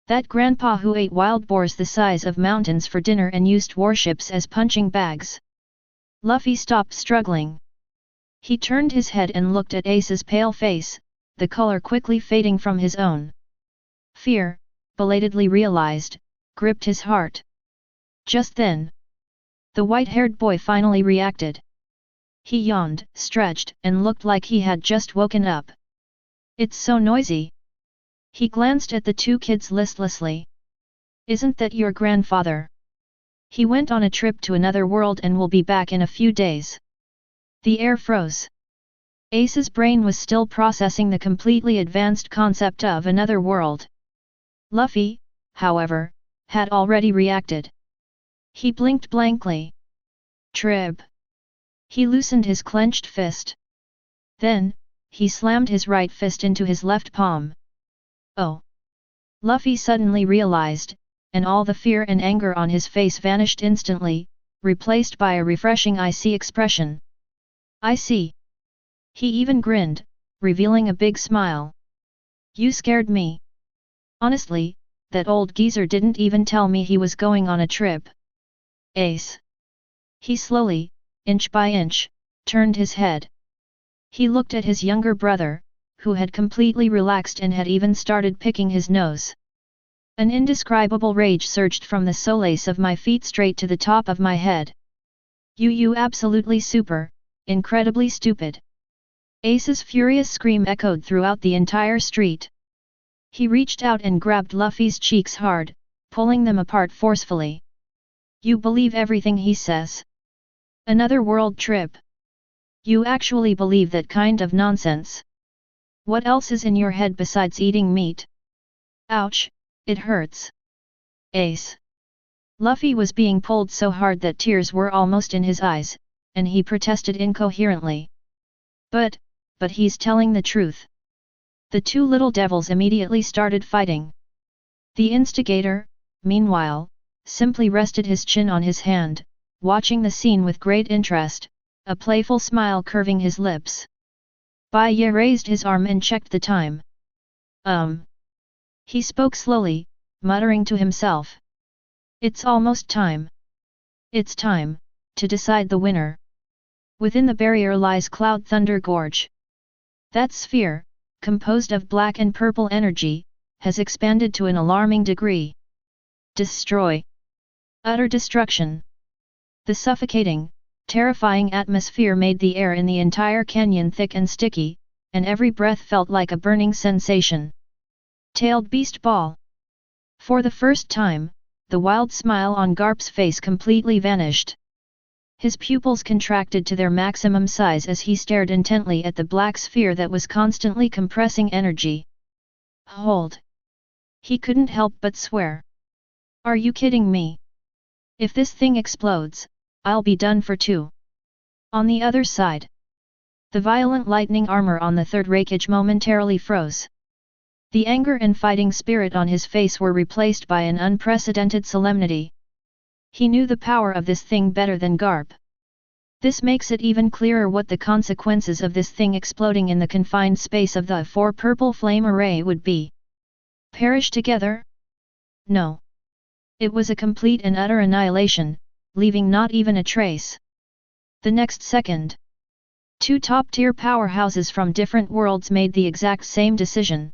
That Grandpa who ate wild boars the size of mountains for dinner and used warships as punching bags. Luffy stopped struggling. He turned his head and looked at Ace's pale face, the color quickly fading from his own. Fear, belatedly realized, gripped his heart. Just then, the white-haired boy finally reacted. He yawned, stretched, and looked like he had just woken up. It's so noisy. He glanced at the two kids listlessly. Isn't that your grandfather? He went on a trip to another world and will be back in a few days. The air froze. Ace's brain was still processing the completely advanced concept of another world. Luffy, however, had already reacted. He blinked blankly. Trib. He loosened his clenched fist. Then, he slammed his right fist into his left palm. Oh! Luffy suddenly realized, and all the fear and anger on his face vanished instantly, replaced by a refreshing icy expression. I see. He even grinned, revealing a big smile. You scared me. Honestly, that old geezer didn't even tell me he was going on a trip. Ace. He slowly, inch by inch, turned his head. He looked at his younger brother, who had completely relaxed and had even started picking his nose. An indescribable rage surged from the solace of my feet straight to the top of my head. You absolutely super, incredibly stupid. Ace's furious scream echoed throughout the entire street. He reached out and grabbed Luffy's cheeks hard, pulling them apart forcefully. You believe everything he says? Another world trip? You actually believe that kind of nonsense? What else is in your head besides eating meat? Ouch, it hurts. Ace. Luffy was being pulled so hard that tears were almost in his eyes, and he protested incoherently. But he's telling the truth. The two little devils immediately started fighting. The instigator, meanwhile, simply rested his chin on his hand, watching the scene with great interest, a playful smile curving his lips. Bai Ye raised his arm and checked the time. He spoke slowly, muttering to himself. It's almost time. It's time, to decide the winner. Within the barrier lies Cloud Thunder Gorge. That sphere, composed of black and purple energy, has expanded to an alarming degree. Destroy. Utter destruction. The suffocating, terrifying atmosphere made the air in the entire canyon thick and sticky, and every breath felt like a burning sensation. Tailed Beast Ball. For the first time, the wild smile on Garp's face completely vanished. His pupils contracted to their maximum size as he stared intently at the black sphere that was constantly compressing energy. Hold! He couldn't help but swear. Are you kidding me? If this thing explodes, I'll be done for too. On the other side, the violent lightning armor on the Third Raikage momentarily froze. The anger and fighting spirit on his face were replaced by an unprecedented solemnity. He knew the power of this thing better than Garp. This makes it even clearer what the consequences of this thing exploding in the confined space of the 4 purple flame array would be. Perish together? No. It was a complete and utter annihilation, leaving not even a trace. The next second, 2 top-tier powerhouses from different worlds made the exact same decision.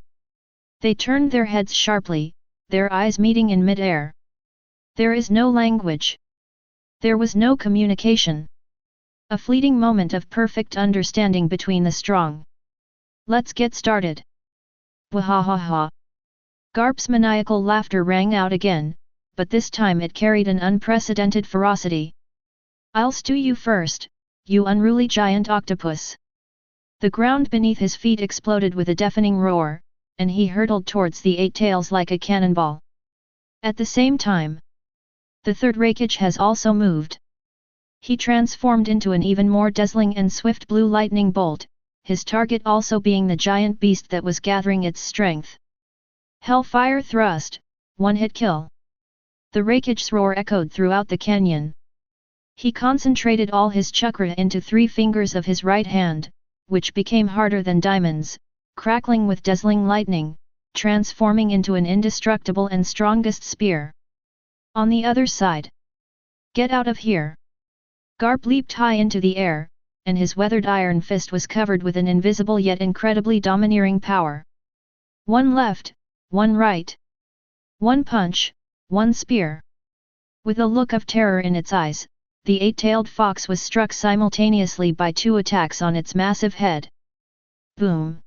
They turned their heads sharply, their eyes meeting in mid-air. There is no language. There was no communication. A fleeting moment of perfect understanding between the strong. Let's get started. Wahahaha. Garp's maniacal laughter rang out again, but this time it carried an unprecedented ferocity. I'll stew you first, you unruly giant octopus. The ground beneath his feet exploded with a deafening roar, and he hurtled towards the 8 tails like a cannonball. At the same time, the Third Raikage has also moved. He transformed into an even more dazzling and swift blue lightning bolt, his target also being the giant beast that was gathering its strength. Hellfire thrust, one-hit kill. The Raikage's roar echoed throughout the canyon. He concentrated all his chakra into 3 fingers of his right hand, which became harder than diamonds, crackling with dazzling lightning, transforming into an indestructible and strongest spear. On the other side. Get out of here! Garp leaped high into the air, and his weathered iron fist was covered with an invisible yet incredibly domineering power. 1 left, 1 right. 1 punch, 1 spear. With a look of terror in its eyes, the 8-tailed fox was struck simultaneously by 2 attacks on its massive head. Boom!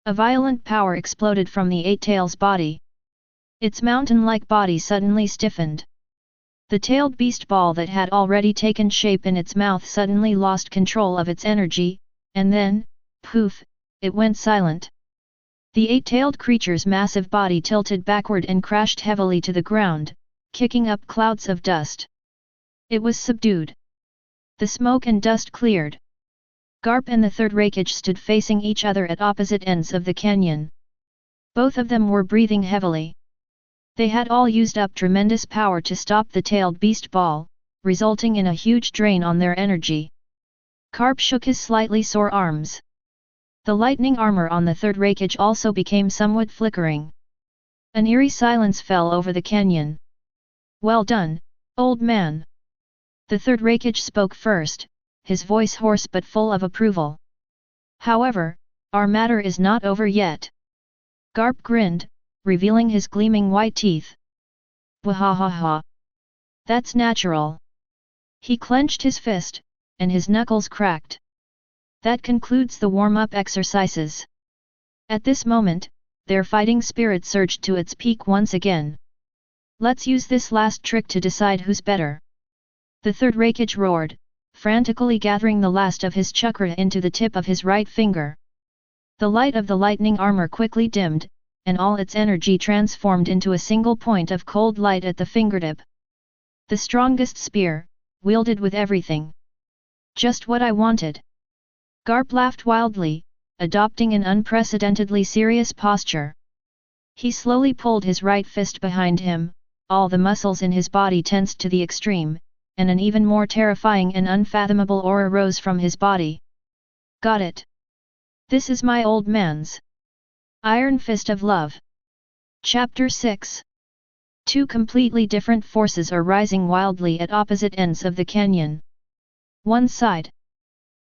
A violent power exploded from the 8-tail's body. Its mountain-like body suddenly stiffened. The tailed beast ball that had already taken shape in its mouth suddenly lost control of its energy, and then, poof, it went silent. The 8-tailed creature's massive body tilted backward and crashed heavily to the ground, kicking up clouds of dust. It was subdued. The smoke and dust cleared. Garp and the Third Raikage stood facing each other at opposite ends of the canyon. Both of them were breathing heavily. They had all used up tremendous power to stop the tailed beast ball, resulting in a huge drain on their energy. Garp shook his slightly sore arms. The lightning armor on the Third Raikage also became somewhat flickering. An eerie silence fell over the canyon. Well done, old man. The Third Raikage spoke first, his voice hoarse but full of approval. However, our matter is not over yet. Garp grinned, revealing his gleaming white teeth. Wahahaha. That's natural. He clenched his fist, and his knuckles cracked. That concludes the warm-up exercises. At this moment, their fighting spirit surged to its peak once again. Let's use this last trick to decide who's better. The Third Raikage roared, frantically gathering the last of his chakra into the tip of his right finger. The light of the lightning armor quickly dimmed, and all its energy transformed into a single point of cold light at the fingertip. The strongest spear, wielded with everything. Just what I wanted. Garp laughed wildly, adopting an unprecedentedly serious posture. He slowly pulled his right fist behind him, all the muscles in his body tensed to the extreme, and an even more terrifying and unfathomable aura rose from his body. Got it. This is my old man's Iron Fist of Love. Chapter 6. 2 completely different forces are rising wildly at opposite ends of the canyon. One side.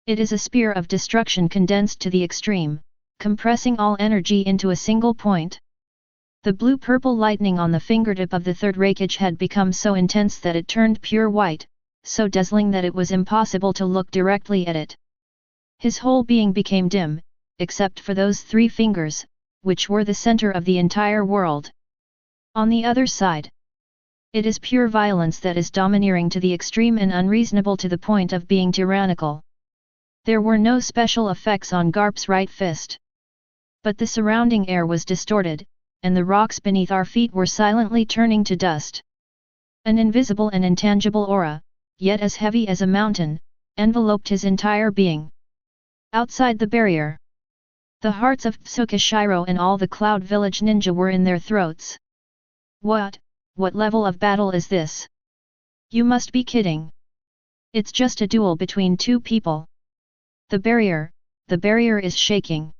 It is a spear of destruction condensed to the extreme, compressing all energy into a single point. The blue-purple lightning on the fingertip of the Third Raikage had become so intense that it turned pure white, so dazzling that it was impossible to look directly at it. His whole being became dim, except for those 3 fingers, which were the center of the entire world. On the other side, It is pure violence that is domineering to the extreme and unreasonable to the point of being tyrannical. There were no special effects on Garp's right fist. But the surrounding air was distorted, and the rocks beneath our feet were silently turning to dust. An invisible and intangible aura, yet as heavy as a mountain, enveloped his entire being. Outside the barrier, the hearts of Tsukishiro and all the Cloud Village ninja were in their throats. What level of battle is this? You must be kidding. It's just a duel between two people. The barrier is shaking.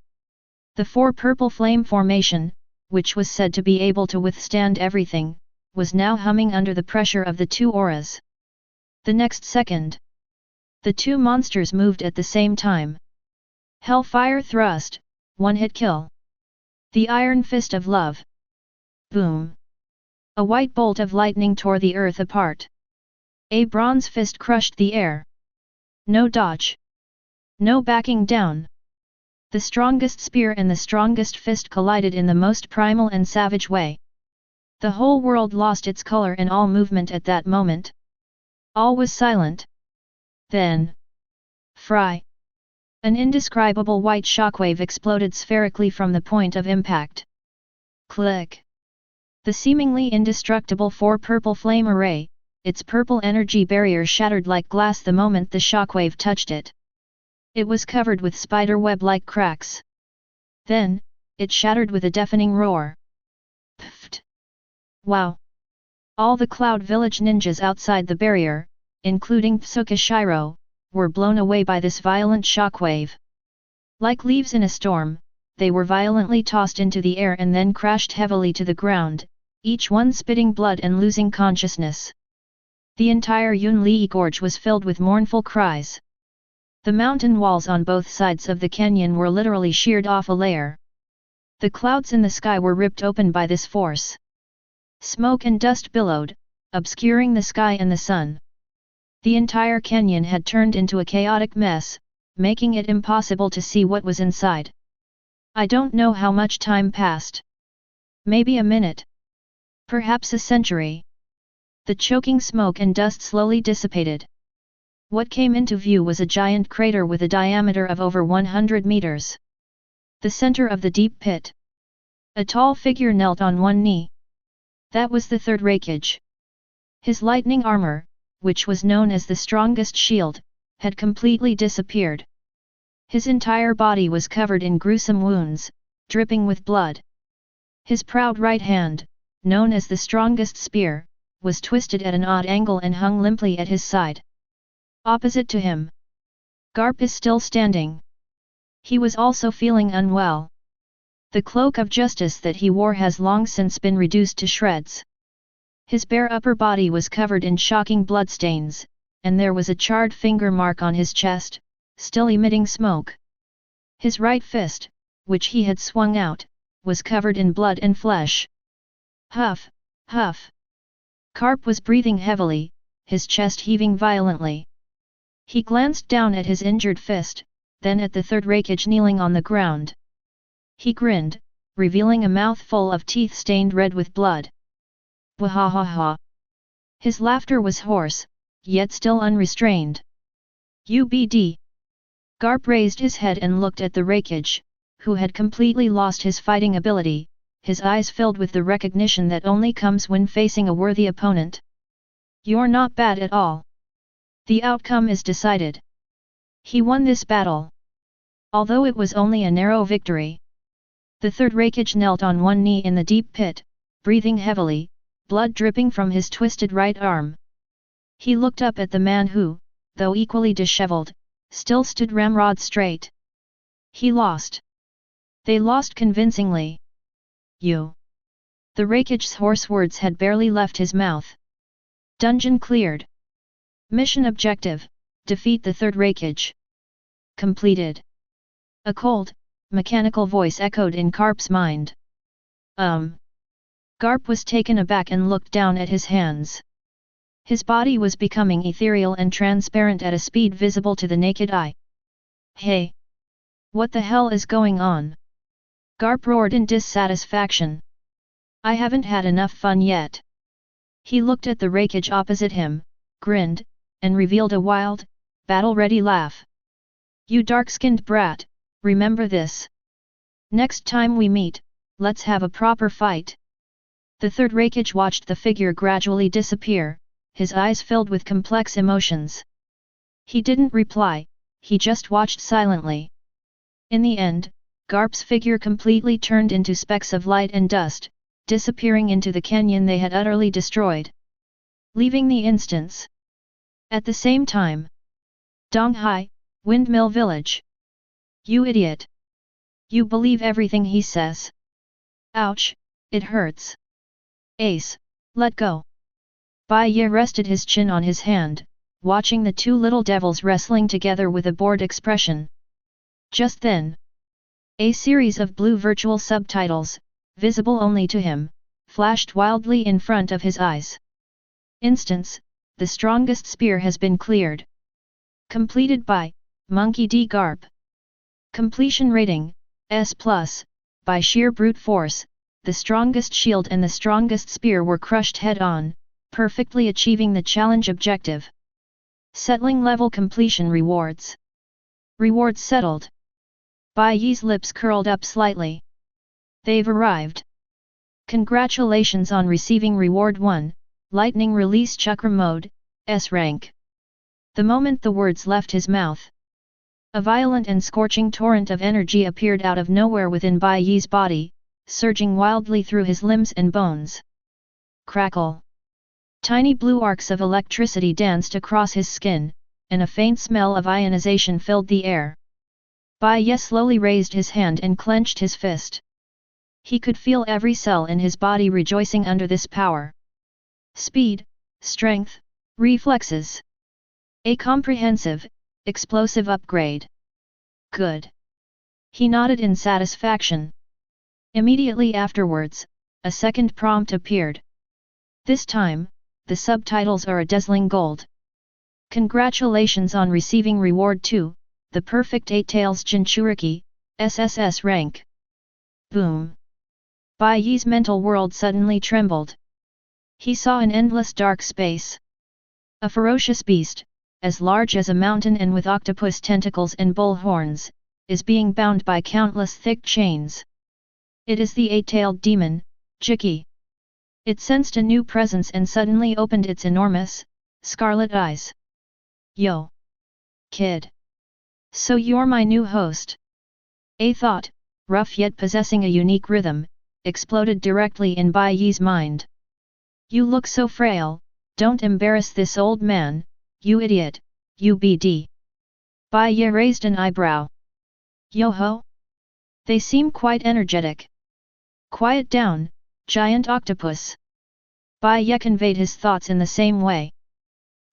The four purple flame formation, which was said to be able to withstand everything, was now humming under the pressure of the two auras. The next second, the two monsters moved at the same time. Hellfire thrust, one-hit kill. The Iron Fist of Love. Boom. A white bolt of lightning tore the earth apart. A bronze fist crushed the air. No dodge. No backing down. The strongest spear and the strongest fist collided in the most primal and savage way. The whole world lost its color and all movement at that moment. All was silent. Then, fry! An indescribable white shockwave exploded spherically from the point of impact. Click! The seemingly indestructible four purple flame array, its purple energy barrier shattered like glass the moment the shockwave touched it. It was covered with spiderweb-like cracks. Then, it shattered with a deafening roar. Pfft! Wow! All the Cloud Village ninjas outside the barrier, including Tsukishiro, were blown away by this violent shockwave. Like leaves in a storm, they were violently tossed into the air and then crashed heavily to the ground, each one spitting blood and losing consciousness. The entire Yunli gorge was filled with mournful cries. The mountain walls on both sides of the canyon were literally sheared off a layer. The clouds in the sky were ripped open by this force. Smoke and dust billowed, obscuring the sky and the sun. The entire canyon had turned into a chaotic mess, making it impossible to see what was inside. I don't know how much time passed. Maybe a minute. Perhaps a century. The choking smoke and dust slowly dissipated. What came into view was a giant crater with a diameter of over 100 meters. The center of the deep pit. A tall figure knelt on one knee. That was the Third Raikage. His lightning armor, which was known as the strongest shield, had completely disappeared. His entire body was covered in gruesome wounds, dripping with blood. His proud right hand, known as the strongest spear, was twisted at an odd angle and hung limply at his side. Opposite to him, Garp is still standing. He was also feeling unwell. The cloak of justice that he wore has long since been reduced to shreds. His bare upper body was covered in shocking bloodstains, and there was a charred finger mark on his chest, still emitting smoke. His right fist, which he had swung out, was covered in blood and flesh. Huff, huff. Garp was breathing heavily, his chest heaving violently. He glanced down at his injured fist, then at the Third Raikage kneeling on the ground. He grinned, revealing a mouth full of teeth stained red with blood. Wahahaha. His laughter was hoarse, yet still unrestrained. UBD. Garp raised his head and looked at the Raikage, who had completely lost his fighting ability, his eyes filled with the recognition that only comes when facing a worthy opponent. You're not bad at all. The outcome is decided. He won this battle. Although it was only a narrow victory. The Third Raikage knelt on one knee in the deep pit, breathing heavily, blood dripping from his twisted right arm. He looked up at the man who, though equally disheveled, still stood ramrod straight. He lost. They lost convincingly. You. The Raikage's hoarse words had barely left his mouth. Dungeon cleared. Mission objective, defeat the Third Raikage. Completed. A cold, mechanical voice echoed in Garp's mind. Garp was taken aback and looked down at his hands. His body was becoming ethereal and transparent at a speed visible to the naked eye. Hey! What the hell is going on? Garp roared in dissatisfaction. I haven't had enough fun yet. He looked at the Raikage opposite him, grinned, and revealed a wild, battle-ready laugh. You dark-skinned brat, remember this. Next time we meet, let's have a proper fight. The Third Raikage watched the figure gradually disappear, his eyes filled with complex emotions. He didn't reply, he just watched silently. In the end, Garp's figure completely turned into specks of light and dust, disappearing into the canyon they had utterly destroyed. Leaving the instance. At the same time. Donghai, Windmill Village. You idiot. You believe everything he says. Ouch, it hurts. Ace, let go. Bai Ye rested his chin on his hand, watching the two little devils wrestling together with a bored expression. Just then, a series of blue virtual subtitles, visible only to him, flashed wildly in front of his eyes. Instance, the strongest spear has been cleared. Completed by Monkey D. Garp. Completion rating, S+, by sheer brute force, the strongest shield and the strongest spear were crushed head-on, perfectly achieving the challenge objective. Settling level completion rewards. Rewards settled. Bai Ye's lips curled up slightly. They've arrived. Congratulations on receiving Reward 1, Lightning Release Chakra Mode, S-rank. The moment the words left his mouth, a violent and scorching torrent of energy appeared out of nowhere within Bai Ye's body, surging wildly through his limbs and bones. Crackle! Tiny blue arcs of electricity danced across his skin, and a faint smell of ionization filled the air. Bai Ye slowly raised his hand and clenched his fist. He could feel every cell in his body rejoicing under this power. Speed, strength, reflexes. A comprehensive, explosive upgrade. Good. He nodded in satisfaction. Immediately afterwards, a second prompt appeared. This time, the subtitles are a dazzling gold. Congratulations on receiving Reward 2, the Perfect Jinchuriki, SSS-rank. Boom! Bai Ye's mental world suddenly trembled. He saw an endless dark space. A ferocious beast, as large as a mountain and with octopus tentacles and bull horns, is being bound by countless thick chains. It is the eight-tailed demon, Jiki. It sensed a new presence and suddenly opened its enormous, scarlet eyes. Yo! Kid! So you're my new host? A thought, rough yet possessing a unique rhythm, exploded directly in Bai Ye's mind. You look so frail, don't embarrass this old man, you idiot, you BD. Bai Ye raised an eyebrow. Yo-ho? They seem quite energetic. Quiet down, giant octopus. Bai Ye conveyed his thoughts in the same way.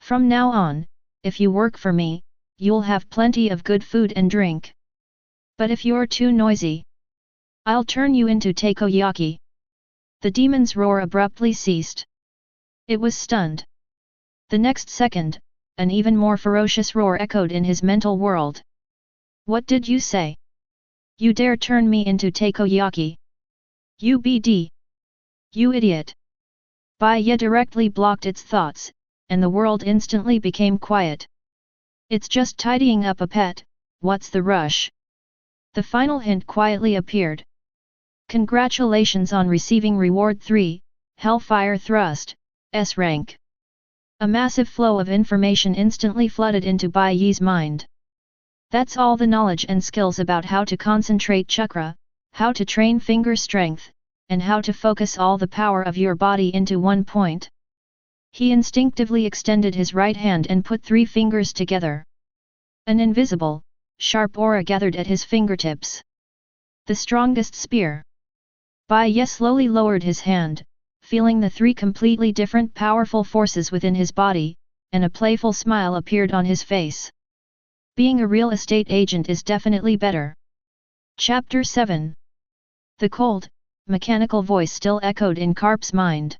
From now on, if you work for me, you'll have plenty of good food and drink. But if you're too noisy, I'll turn you into takoyaki. The demon's roar abruptly ceased. It was stunned. The next second, an even more ferocious roar echoed in his mental world. What did you say? You dare turn me into takoyaki? You BD! You idiot! Bai Ye directly blocked its thoughts, and the world instantly became quiet. It's just tidying up a pet, what's the rush? The final hint quietly appeared. Congratulations on receiving Reward 3, Hellfire Thrust, S-rank. A massive flow of information instantly flooded into Bai Ye's mind. That's all the knowledge and skills about how to concentrate chakra, how to train finger strength, and how to focus all the power of your body into one point. He instinctively extended his right hand and put 3 fingers together. An invisible, sharp aura gathered at his fingertips. The strongest spear. Bai Ye slowly lowered his hand, feeling the 3 completely different powerful forces within his body, and a playful smile appeared on his face. Being a real estate agent is definitely better. Chapter 7. The cold, mechanical voice still echoed in Garp's mind.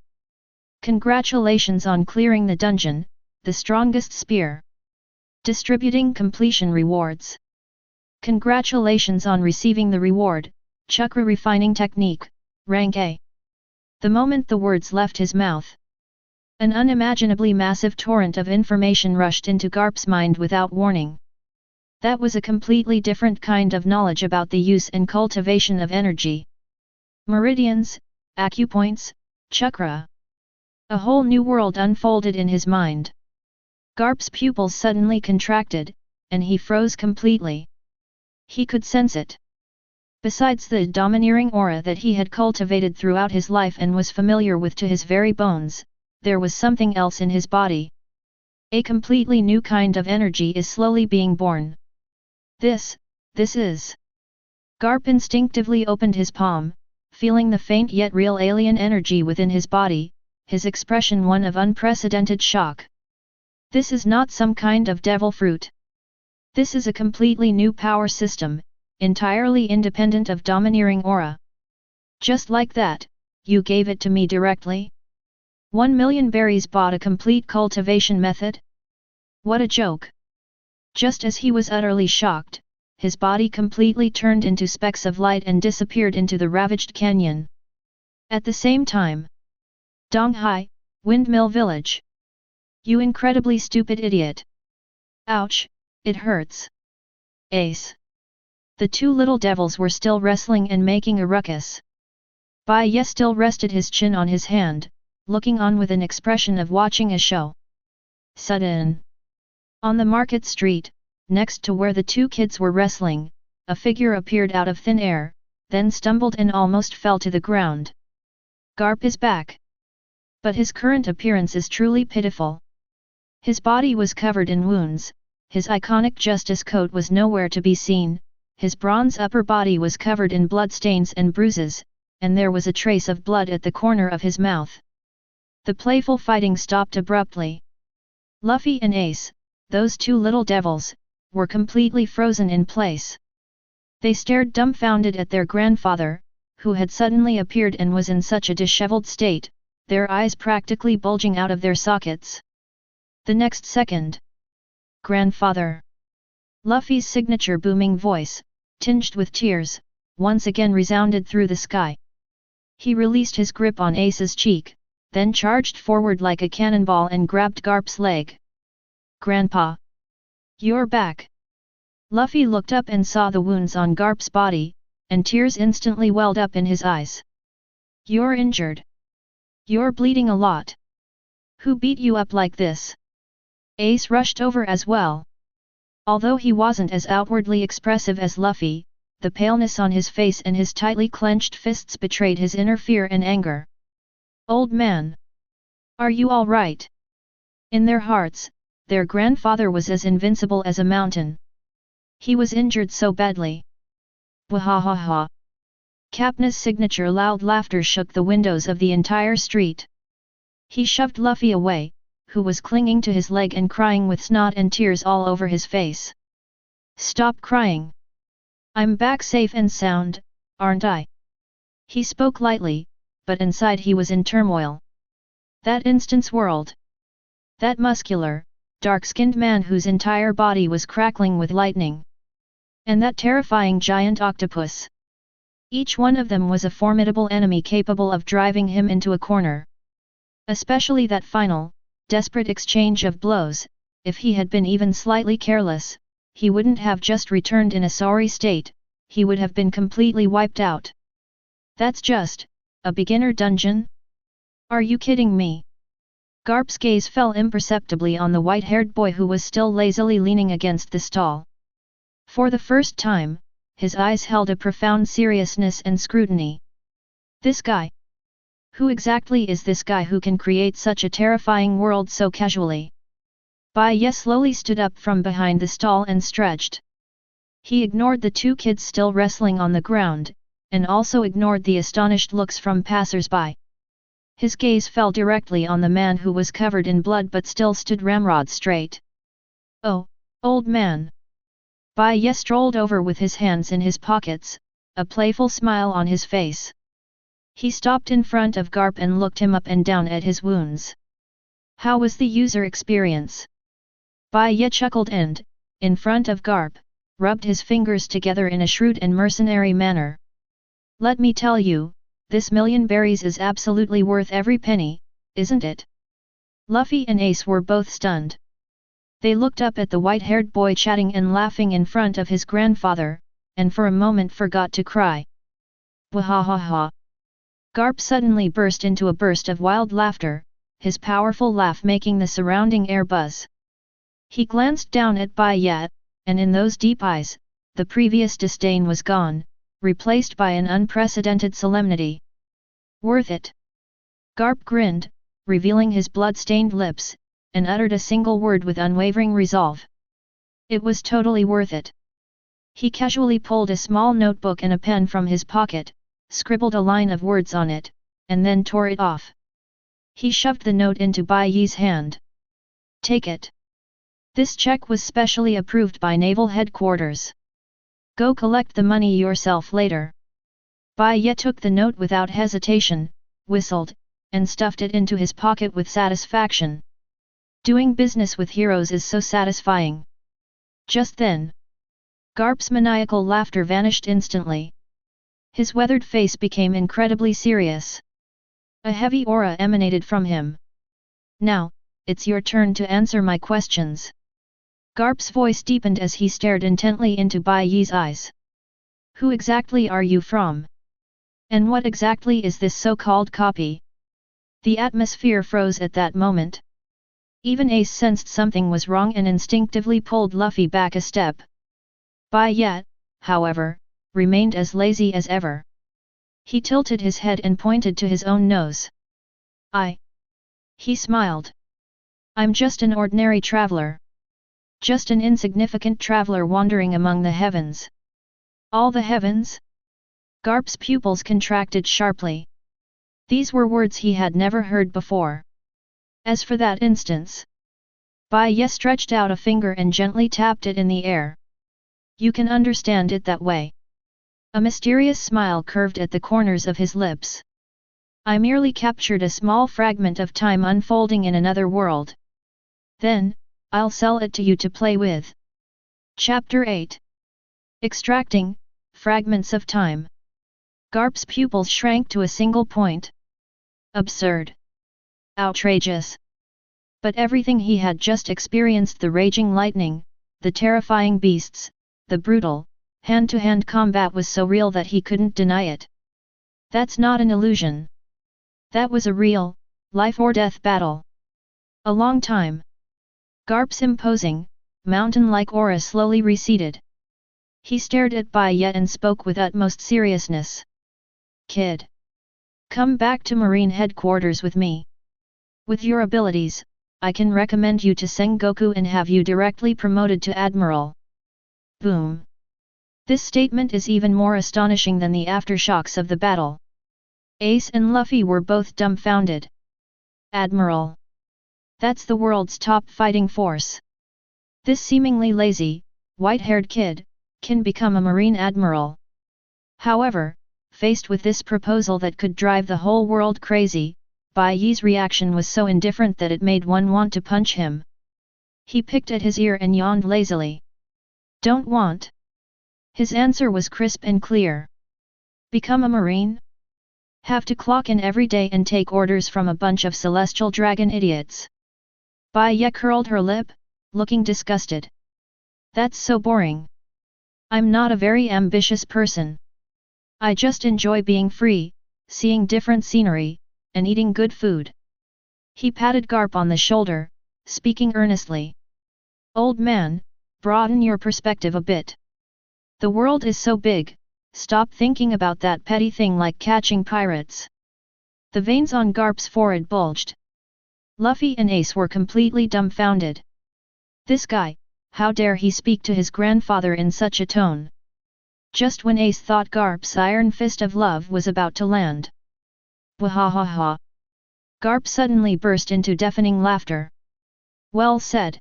Congratulations on clearing the dungeon, the strongest spear. Distributing completion rewards. Congratulations on receiving the reward, Chakra Refining Technique, Rank A. The moment the words left his mouth, An unimaginably massive torrent of information rushed into Garp's mind without warning. That was a completely different kind of knowledge about the use and cultivation of energy. Meridians, acupoints, chakra. A whole new world unfolded in his mind. Garp's pupils suddenly contracted, and he froze completely. He could sense it. Besides the domineering aura that he had cultivated throughout his life and was familiar with to his very bones, there was something else in his body. A completely new kind of energy is slowly being born. This is. Garp instinctively opened his palm, feeling the faint yet real alien energy within his body, his expression one of unprecedented shock. This is not some kind of devil fruit. This is a completely new power system, entirely independent of domineering aura. Just like that, you gave it to me directly? 1,000,000 berries bought a complete cultivation method? What a joke! Just as he was utterly shocked, his body completely turned into specks of light and disappeared into the ravaged canyon. At the same time, Donghai, Windmill Village. You incredibly stupid idiot! Ouch, it hurts. Ace. The two little devils were still wrestling and making a ruckus. Bai Ye still rested his chin on his hand, looking on with an expression of watching a show. Sudden. On the market street, next to where the two kids were wrestling, a figure appeared out of thin air, then stumbled and almost fell to the ground. Garp is back. But his current appearance is truly pitiful. His body was covered in wounds, his iconic justice coat was nowhere to be seen, his bronze upper body was covered in bloodstains and bruises, and there was a trace of blood at the corner of his mouth. The playful fighting stopped abruptly. Luffy and Ace, those two little devils, were completely frozen in place. They stared dumbfounded at their grandfather, who had suddenly appeared and was in such a disheveled state, their eyes practically bulging out of their sockets. The next second, "Grandfather!" Luffy's signature booming voice, tinged with tears, once again resounded through the sky. He released his grip on Ace's cheek, then charged forward like a cannonball and grabbed Garp's leg. "Grandpa! You're back!" Luffy looked up and saw the wounds on Garp's body, and tears instantly welled up in his eyes. "You're injured. You're bleeding a lot. Who beat you up like this?" Ace rushed over as well. Although he wasn't as outwardly expressive as Luffy, the paleness on his face and his tightly clenched fists betrayed his inner fear and anger. "Old man! Are you all right?" In their hearts, their grandfather was as invincible as a mountain. He was injured so badly. Wahahaha! Kapna's signature loud laughter shook the windows of the entire street. He shoved Luffy away, who was clinging to his leg and crying with snot and tears all over his face. "Stop crying! I'm back safe and sound, aren't I?" He spoke lightly, but inside he was in turmoil. That instant's world. That muscular, dark-skinned man whose entire body was crackling with lightning. And that terrifying giant octopus. Each one of them was a formidable enemy capable of driving him into a corner. Especially that final, desperate exchange of blows. If he had been even slightly careless, he wouldn't have just returned in a sorry state, he would have been completely wiped out. That's just a beginner dungeon? Are you kidding me? Garp's gaze fell imperceptibly on the white-haired boy who was still lazily leaning against the stall. For the first time, his eyes held a profound seriousness and scrutiny. This guy? Who exactly is this guy who can create such a terrifying world so casually? Bai Ye slowly stood up from behind the stall and stretched. He ignored the two kids still wrestling on the ground, and also ignored the astonished looks from passers-by. His gaze fell directly on the man who was covered in blood but still stood ramrod straight. "Oh, old man!" Bai Ye strolled over with his hands in his pockets, a playful smile on his face. He stopped in front of Garp and looked him up and down at his wounds. "How was the user experience?" Bai Ye chuckled and, in front of Garp, rubbed his fingers together in a shrewd and mercenary manner. "Let me tell you, this 1,000,000 berries is absolutely worth every penny, isn't it?" Luffy and Ace were both stunned. They looked up at the white-haired boy chatting and laughing in front of his grandfather, and for a moment forgot to cry. Wahahaha! Garp suddenly burst into a burst of wild laughter, his powerful laugh making the surrounding air buzz. He glanced down at Bai Ye, and in those deep eyes, the previous disdain was gone, replaced by an unprecedented solemnity. Worth it! Garp grinned, revealing his blood-stained lips, and uttered a single word with unwavering resolve. It was totally worth it. He casually pulled a small notebook and a pen from his pocket, scribbled a line of words on it, and then tore it off. He shoved the note into Bai Ye's hand. Take it. This check was specially approved by Naval Headquarters. Go collect the money yourself later. Bai Ye took the note without hesitation, whistled, and stuffed it into his pocket with satisfaction. Doing business with heroes is so satisfying. Just then, Garp's maniacal laughter vanished instantly. His weathered face became incredibly serious. A heavy aura emanated from him. Now, it's your turn to answer my questions. Garp's voice deepened as he stared intently into Bai Ye's eyes. Who exactly are you from? And what exactly is this so-called copy? The atmosphere froze at that moment. Even Ace sensed something was wrong and instinctively pulled Luffy back a step. Bai Ye, however, remained as lazy as ever. He tilted his head and pointed to his own nose. He smiled. I'm just an ordinary traveler. Just an insignificant traveler wandering among the heavens. All the heavens? Garp's pupils contracted sharply. These were words he had never heard before. As for that instance, Bai Ye stretched out a finger and gently tapped it in the air. You can understand it that way. A mysterious smile curved at the corners of his lips. I merely captured a small fragment of time unfolding in another world. Then, I'll sell it to you to play with. Chapter 8. Extracting fragments of time. Garp's pupils shrank to a single point. Absurd. Outrageous. But everything he had just experienced, the raging lightning, the terrifying beasts, the brutal, hand-to-hand combat, was so real that he couldn't deny it. That's not an illusion. That was a real, life-or-death battle. A long time. Garp's imposing, mountain-like aura slowly receded. He stared at Bai Ye and spoke with utmost seriousness. Kid. Come back to Marine Headquarters with me. With your abilities, I can recommend you to Sengoku and have you directly promoted to Admiral. Boom. This statement is even more astonishing than the aftershocks of the battle. Ace and Luffy were both dumbfounded. Admiral. That's the world's top fighting force. This seemingly lazy, white-haired kid can become a Marine Admiral. However, faced with this proposal that could drive the whole world crazy, Bai Ye's reaction was so indifferent that it made one want to punch him. He picked at his ear and yawned lazily. Don't want. His answer was crisp and clear. Become a Marine? Have to clock in every day and take orders from a bunch of celestial dragon idiots. Bai Ye curled her lip, looking disgusted. That's so boring. I'm not a very ambitious person. I just enjoy being free, seeing different scenery, and eating good food. He patted Garp on the shoulder, speaking earnestly. Old man, broaden your perspective a bit. The world is so big, stop thinking about that petty thing like catching pirates. The veins on Garp's forehead bulged. Luffy and Ace were completely dumbfounded. This guy, how dare he speak to his grandfather in such a tone? Just when Ace thought Garp's iron fist of love was about to land. Wahahaha! Garp suddenly burst into deafening laughter. Well said.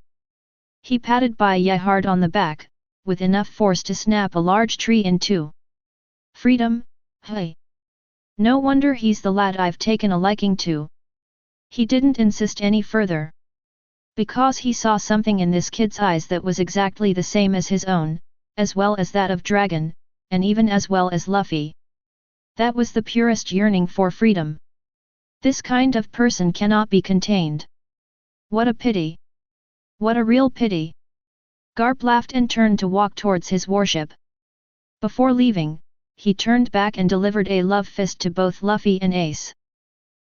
He patted Bai Ye hard on the back, with enough force to snap a large tree in two. Freedom, hey! No wonder he's the lad I've taken a liking to. He didn't insist any further. Because he saw something in this kid's eyes that was exactly the same as his own, as well as that of Dragon, and even as well as Luffy. That was the purest yearning for freedom. This kind of person cannot be contained. What a pity! What a real pity! Garp laughed and turned to walk towards his warship. Before leaving, he turned back and delivered a love fist to both Luffy and Ace.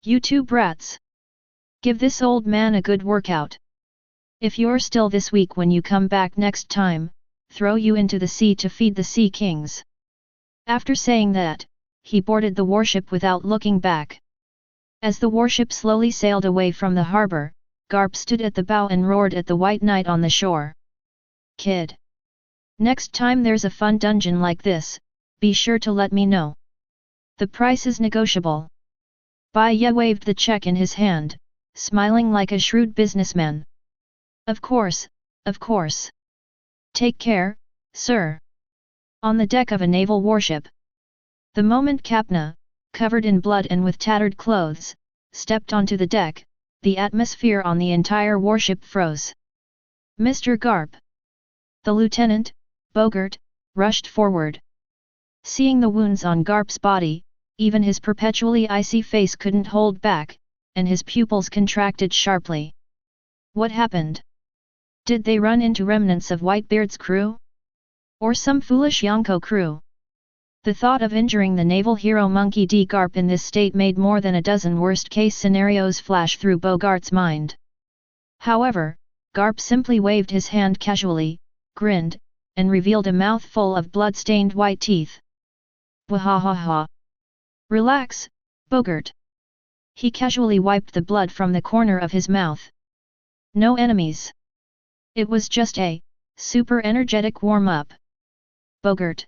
You two brats! Give this old man a good workout. If you're still this weak when you come back next time, throw you into the sea to feed the sea kings. After saying that, he boarded the warship without looking back. As the warship slowly sailed away from the harbor, Garp stood at the bow and roared at the White Knight on the shore. Kid! Next time there's a fun dungeon like this, be sure to let me know. The price is negotiable. Bai Ye waved the check in his hand, smiling like a shrewd businessman. Of course, of course. Take care, sir. On the deck of a naval warship. The moment Kapna, covered in blood and with tattered clothes, stepped onto the deck, the atmosphere on the entire warship froze. Mr. Garp! The lieutenant, Bogart, rushed forward. Seeing the wounds on Garp's body, even his perpetually icy face couldn't hold back, and his pupils contracted sharply. What happened? Did they run into remnants of Whitebeard's crew? Or some foolish Yonko crew? The thought of injuring the naval hero Monkey D. Garp in this state made more than a dozen worst-case scenarios flash through Bogart's mind. However, Garp simply waved his hand casually, grinned, and revealed a mouthful of blood-stained white teeth. Wahahaha! Relax, Bogart. He casually wiped the blood from the corner of his mouth. No enemies. It was just a super energetic warm-up. Bogart.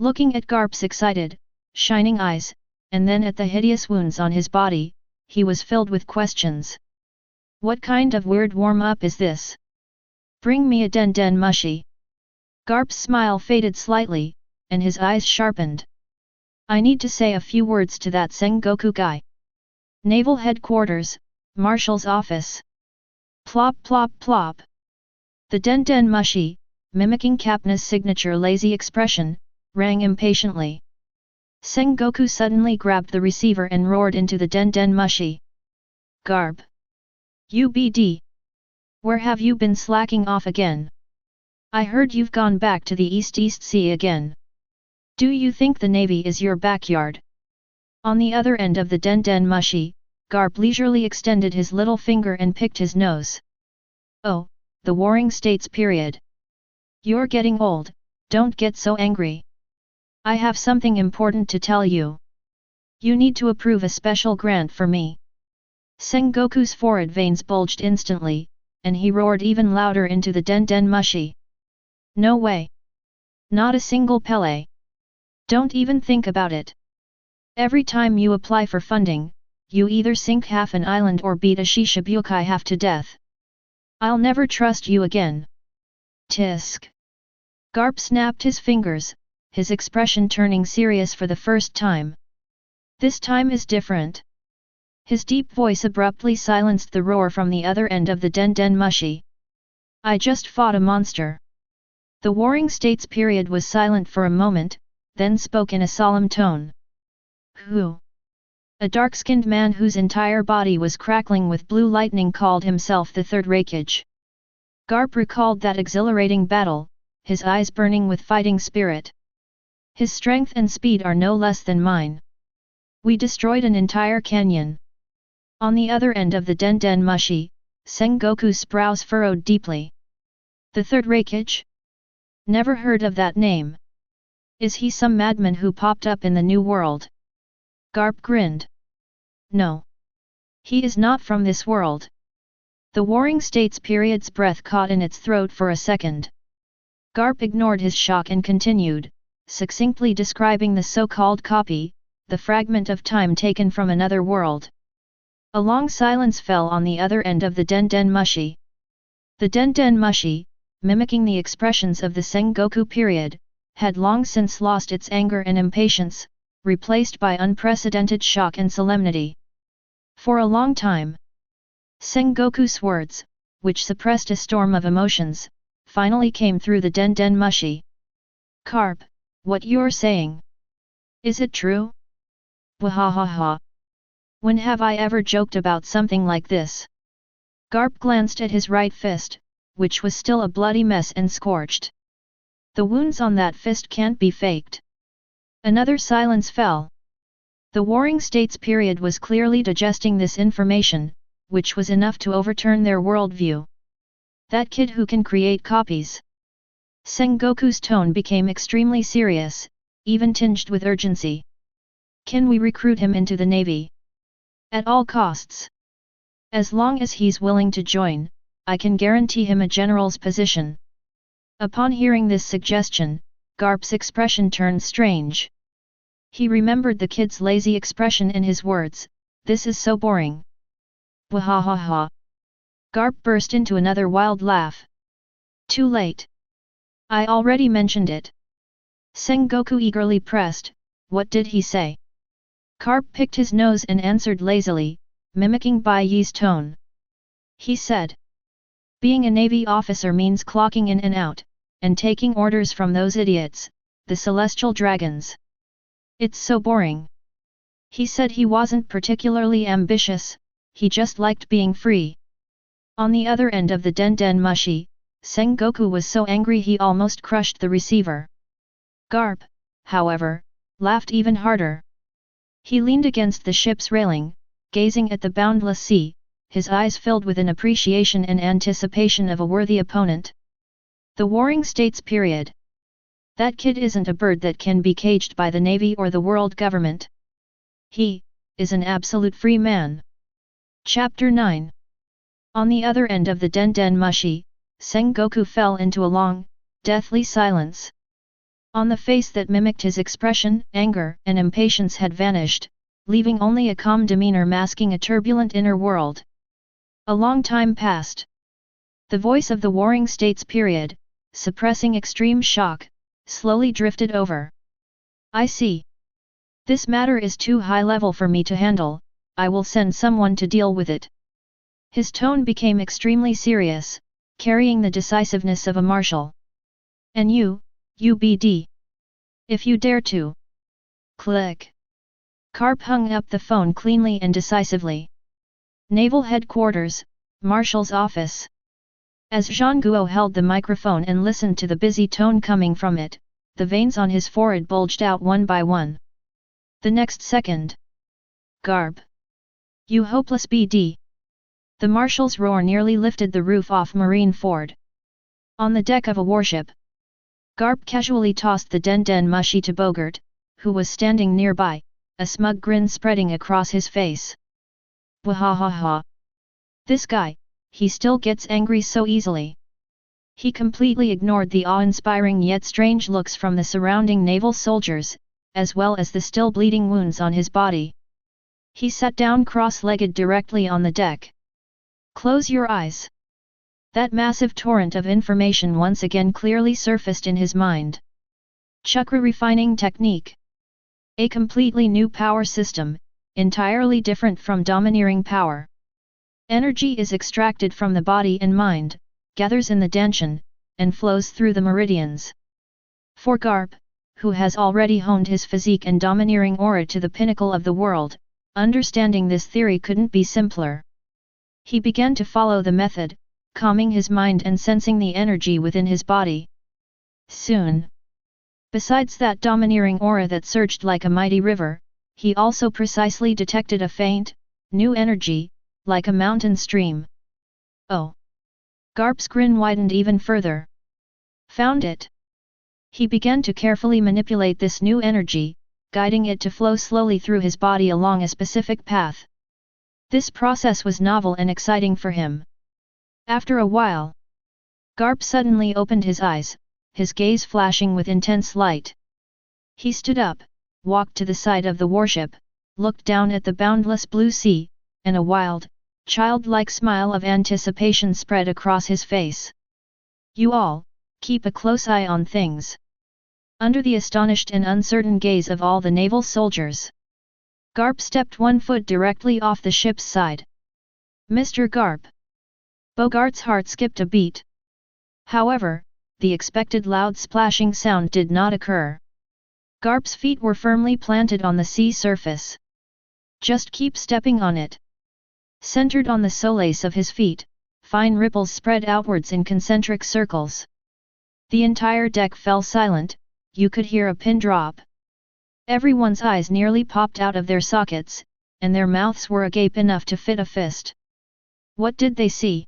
Looking at Garp's excited, shining eyes, and then at the hideous wounds on his body, he was filled with questions. What kind of weird warm-up is this? Bring me a den mushi. Garp's smile faded slightly, and his eyes sharpened. I need to say a few words to that Sengoku guy. Naval Headquarters, Marshal's office. Plop plop plop. The den mushi, mimicking Kapna's signature lazy expression, rang impatiently. Sengoku suddenly grabbed the receiver and roared into the den mushi. Garp! UBD! Where have you been slacking off again? I heard you've gone back to the East Sea again. Do you think the Navy is your backyard? On the other end of the den mushi, Garp leisurely extended his little finger and picked his nose. Oh, the Warring States period. You're getting old, don't get so angry. I have something important to tell you. You need to approve a special grant for me. Sengoku's forehead veins bulged instantly, and he roared even louder into the den mushi. No way. Not a single Pele. Don't even think about it. Every time you apply for funding, you either sink half an island or beat a Shishibukai half to death. I'll never trust you again. Tisk. Garp snapped his fingers, his expression turning serious for the first time. This time is different. His deep voice abruptly silenced the roar from the other end of the den mushi. I just fought a monster. The Warring States period was silent for a moment, then spoke in a solemn tone. Who? A dark-skinned man whose entire body was crackling with blue lightning called himself the Third Raikage. Garp recalled that exhilarating battle, his eyes burning with fighting spirit. His strength and speed are no less than mine. We destroyed an entire canyon. On the other end of the den mushi, Sengoku's brows furrowed deeply. The Third Raikage? Never heard of that name. Is he some madman who popped up in the New World? Garp grinned. No. He is not from this world. The Warring States period's breath caught in its throat for a second. Garp ignored his shock and continued, succinctly describing the so-called copy, the fragment of time taken from another world. A long silence fell on the other end of the den mushi. The den mushi, mimicking the expressions of the Sengoku period, had long since lost its anger and impatience, replaced by unprecedented shock and solemnity. For a long time, Sengoku's words, which suppressed a storm of emotions, finally came through the den mushi. Garp, what you're saying? Is it true? Wahahaha. When have I ever joked about something like this? Garp glanced at his right fist, which was still a bloody mess and scorched. The wounds on that fist can't be faked. Another silence fell. The Warring States period was clearly digesting this information, which was enough to overturn their worldview. That kid who can create copies. Sengoku's tone became extremely serious, even tinged with urgency. Can we recruit him into the navy? At all costs. As long as he's willing to join, I can guarantee him a general's position. Upon hearing this suggestion, Garp's expression turned strange. He remembered the kid's lazy expression in his words, "This is so boring." Wahahaha. Garp burst into another wild laugh. Too late. I already mentioned it. Sengoku eagerly pressed, what did he say? Garp picked his nose and answered lazily, mimicking Bai Ye's tone. He said, being a navy officer means clocking in and out, and taking orders from those idiots, the celestial dragons. It's so boring. He said he wasn't particularly ambitious, he just liked being free. On the other end of the den mushi, Sengoku was so angry he almost crushed the receiver. Garp, however, laughed even harder. He leaned against the ship's railing, gazing at the boundless sea, his eyes filled with an appreciation and anticipation of a worthy opponent. The Warring States period. That kid isn't a bird that can be caged by the navy or the world government. He is an absolute free man. Chapter 9. On the other end of the den mushi, Sengoku fell into a long, deathly silence. On the face that mimicked his expression, anger and impatience had vanished, leaving only a calm demeanor masking a turbulent inner world. A long time passed. The voice of the Warring States period, suppressing extreme shock, slowly drifted over. I see. This matter is too high level for me to handle, I will send someone to deal with it. His tone became extremely serious, carrying the decisiveness of a marshal. And you, UBD. If you dare to. Click. Garp hung up the phone cleanly and decisively. Naval Headquarters, Marshal's Office. As Zhang Guo held the microphone and listened to the busy tone coming from it, the veins on his forehead bulged out one by one. The next second. Garp. You hopeless BD. The marshal's roar nearly lifted the roof off Marine Ford. On the deck of a warship, Garp casually tossed the den mushi to Bogart, who was standing nearby, a smug grin spreading across his face. Wahahaha. This guy, he still gets angry so easily. He completely ignored the awe-inspiring yet strange looks from the surrounding naval soldiers, as well as the still bleeding wounds on his body. He sat down cross-legged directly on the deck. Close your eyes. That massive torrent of information once again clearly surfaced in his mind. Chakra refining technique. A completely new power system, entirely different from domineering power. Energy is extracted from the body and mind, gathers in the danshan, and flows through the meridians. For Garp, who has already honed his physique and domineering aura to the pinnacle of the world, understanding this theory couldn't be simpler. He began to follow the method, calming his mind and sensing the energy within his body. Soon. Besides that domineering aura that surged like a mighty river, he also precisely detected a faint, new energy, like a mountain stream. Oh! Garp's grin widened even further. Found it! He began to carefully manipulate this new energy, guiding it to flow slowly through his body along a specific path. This process was novel and exciting for him. After a while, Garp suddenly opened his eyes, his gaze flashing with intense light. He stood up, walked to the side of the warship, looked down at the boundless blue sea, and a wild, childlike smile of anticipation spread across his face. You all, keep a close eye on things. Under the astonished and uncertain gaze of all the naval soldiers, Garp stepped one foot directly off the ship's side. Mr. Garp. Bogart's heart skipped a beat. However, the expected loud splashing sound did not occur. Garp's feet were firmly planted on the sea surface. Just keep stepping on it. Centered on the solace of his feet, fine ripples spread outwards in concentric circles. The entire deck fell silent, you could hear a pin drop. Everyone's eyes nearly popped out of their sockets, and their mouths were agape enough to fit a fist. What did they see?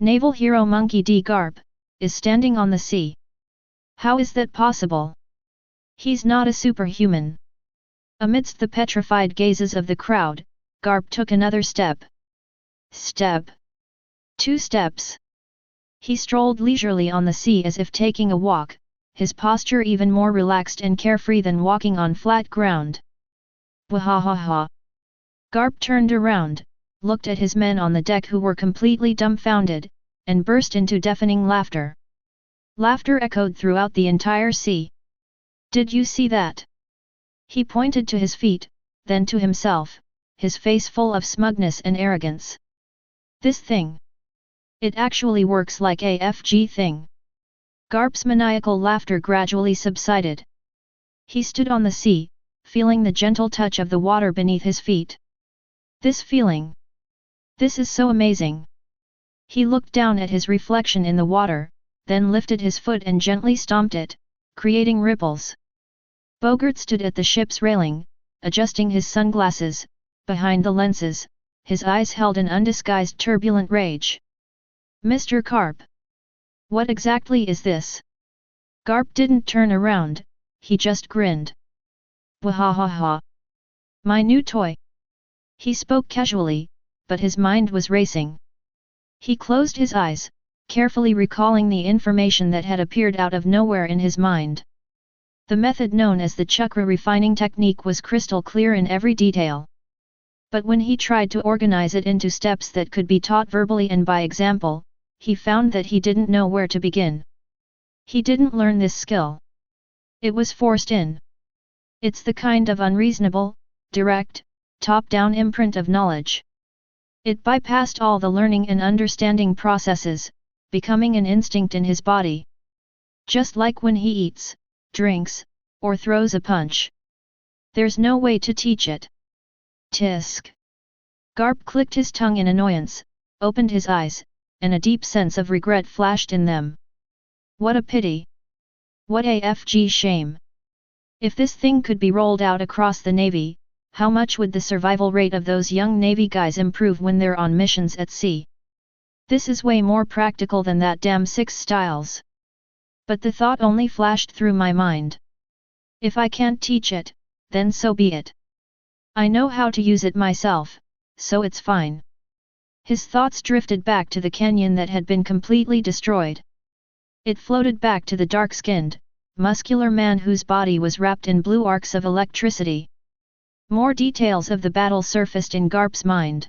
Naval hero Monkey D. Garp is standing on the sea. How is that possible? He's not a superhuman. Amidst the petrified gazes of the crowd, Garp took another step. Step. 2 steps. He strolled leisurely on the sea as if taking a walk, his posture even more relaxed and carefree than walking on flat ground. Wahahaha. Garp turned around, looked at his men on the deck who were completely dumbfounded, and burst into deafening laughter. Laughter echoed throughout the entire sea. Did you see that? He pointed to his feet, then to himself, his face full of smugness and arrogance. This thing. It actually works like a FG thing. Garp's maniacal laughter gradually subsided. He stood on the sea, feeling the gentle touch of the water beneath his feet. This feeling. This is so amazing. He looked down at his reflection in the water, then lifted his foot and gently stomped it, creating ripples. Bogart stood at the ship's railing, adjusting his sunglasses. Behind the lenses, his eyes held an undisguised turbulent rage. Mr. Garp. What exactly is this? Garp didn't turn around, he just grinned. Wahahaha. My new toy. He spoke casually, but his mind was racing. He closed his eyes, carefully recalling the information that had appeared out of nowhere in his mind. The method known as the chakra refining technique was crystal clear in every detail. But when he tried to organize it into steps that could be taught verbally and by example, he found that he didn't know where to begin. He didn't learn this skill. It was forced in. It's the kind of unreasonable, direct, top-down imprint of knowledge. It bypassed all the learning and understanding processes, becoming an instinct in his body. Just like when he eats, drinks, or throws a punch. There's no way to teach it. Tisk. Garp clicked his tongue in annoyance, opened his eyes, and a deep sense of regret flashed in them. What a pity. What a FG shame. If this thing could be rolled out across the Navy, how much would the survival rate of those young Navy guys improve when they're on missions at sea? This is way more practical than that damn 6 styles. But the thought only flashed through my mind. If I can't teach it, then so be it. I know how to use it myself, so it's fine. His thoughts drifted back to the canyon that had been completely destroyed. It floated back to the dark-skinned, muscular man whose body was wrapped in blue arcs of electricity. More details of the battle surfaced in Garp's mind.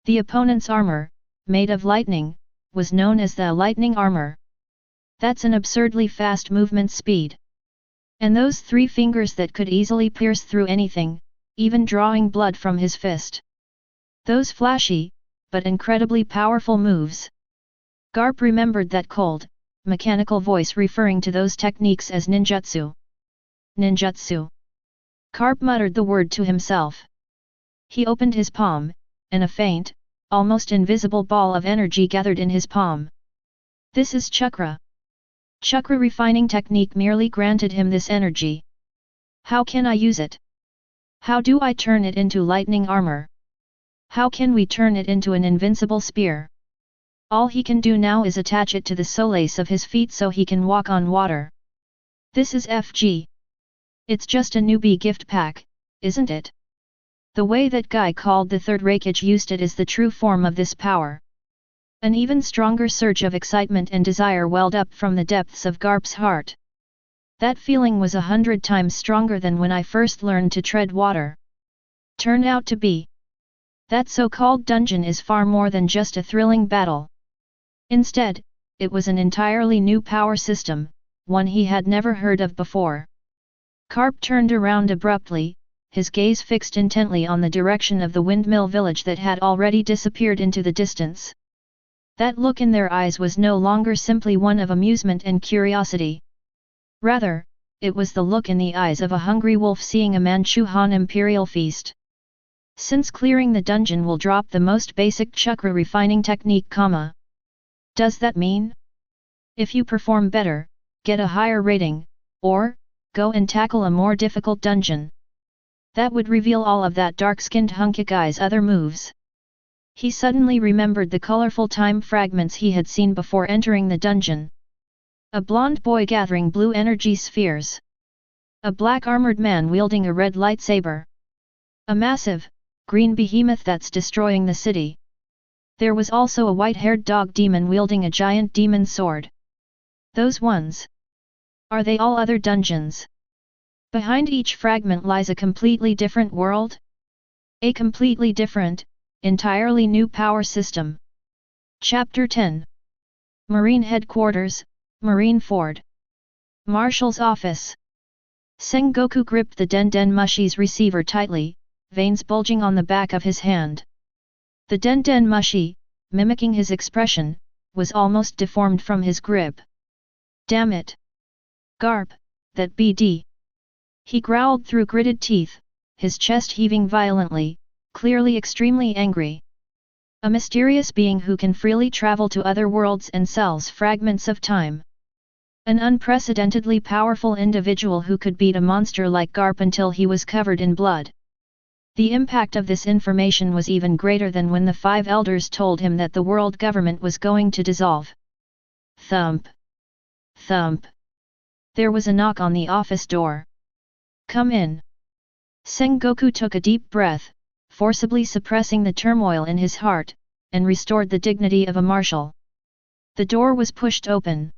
The opponent's armor, made of lightning, was known as the lightning armor. That's an absurdly fast movement speed. And those 3 fingers that could easily pierce through anything, even drawing blood from his fist. Those flashy, but incredibly powerful moves. Garp remembered that cold, mechanical voice referring to those techniques as ninjutsu. Ninjutsu. Garp muttered the word to himself. He opened his palm, and a faint, almost invisible ball of energy gathered in his palm. This is chakra. Chakra refining technique merely granted him this energy. How can I use it? How do I turn it into lightning armor? How can we turn it into an invincible spear? All he can do now is attach it to the solace of his feet so he can walk on water. This is FG. It's just a newbie gift pack, isn't it? The way that guy called the Third Raikage used it is the true form of this power. An even stronger surge of excitement and desire welled up from the depths of Garp's heart. That feeling was 100 times stronger than when I first learned to tread water. Turned out to be. That so-called dungeon is far more than just a thrilling battle. Instead, it was an entirely new power system, one he had never heard of before. Garp turned around abruptly, his gaze fixed intently on the direction of the Windmill Village that had already disappeared into the distance. That look in their eyes was no longer simply one of amusement and curiosity. Rather, it was the look in the eyes of a hungry wolf seeing a Manchu Han imperial feast. Since clearing the dungeon will drop the most basic chakra refining technique, does that mean? If you perform better, get a higher rating, or go and tackle a more difficult dungeon. That would reveal all of that dark-skinned hunky guy's other moves. He suddenly remembered the colorful time fragments he had seen before entering the dungeon. A blonde boy gathering blue energy spheres. A black armored man wielding a red lightsaber. A massive, green behemoth that's destroying the city. There was also a white-haired dog demon wielding a giant demon sword. Those ones. Are they all other dungeons? Behind each fragment lies a completely different world? A completely different, entirely new power system. Chapter 10. Marine Headquarters, Marine Ford. Marshal's Office. Sengoku gripped the Den Mushi's receiver tightly, veins bulging on the back of his hand. The Den Mushi, mimicking his expression, was almost deformed from his grip. Damn it! Garp, that BD! He growled through gritted teeth, his chest heaving violently, clearly extremely angry. A mysterious being who can freely travel to other worlds and sells fragments of time. An unprecedentedly powerful individual who could beat a monster like Garp until he was covered in blood. The impact of this information was even greater than when the 5 elders told him that the world government was going to dissolve. Thump. Thump. There was a knock on the office door. Come in. Sengoku took a deep breath, forcibly suppressing the turmoil in his heart, and restored the dignity of a marshal. The door was pushed open.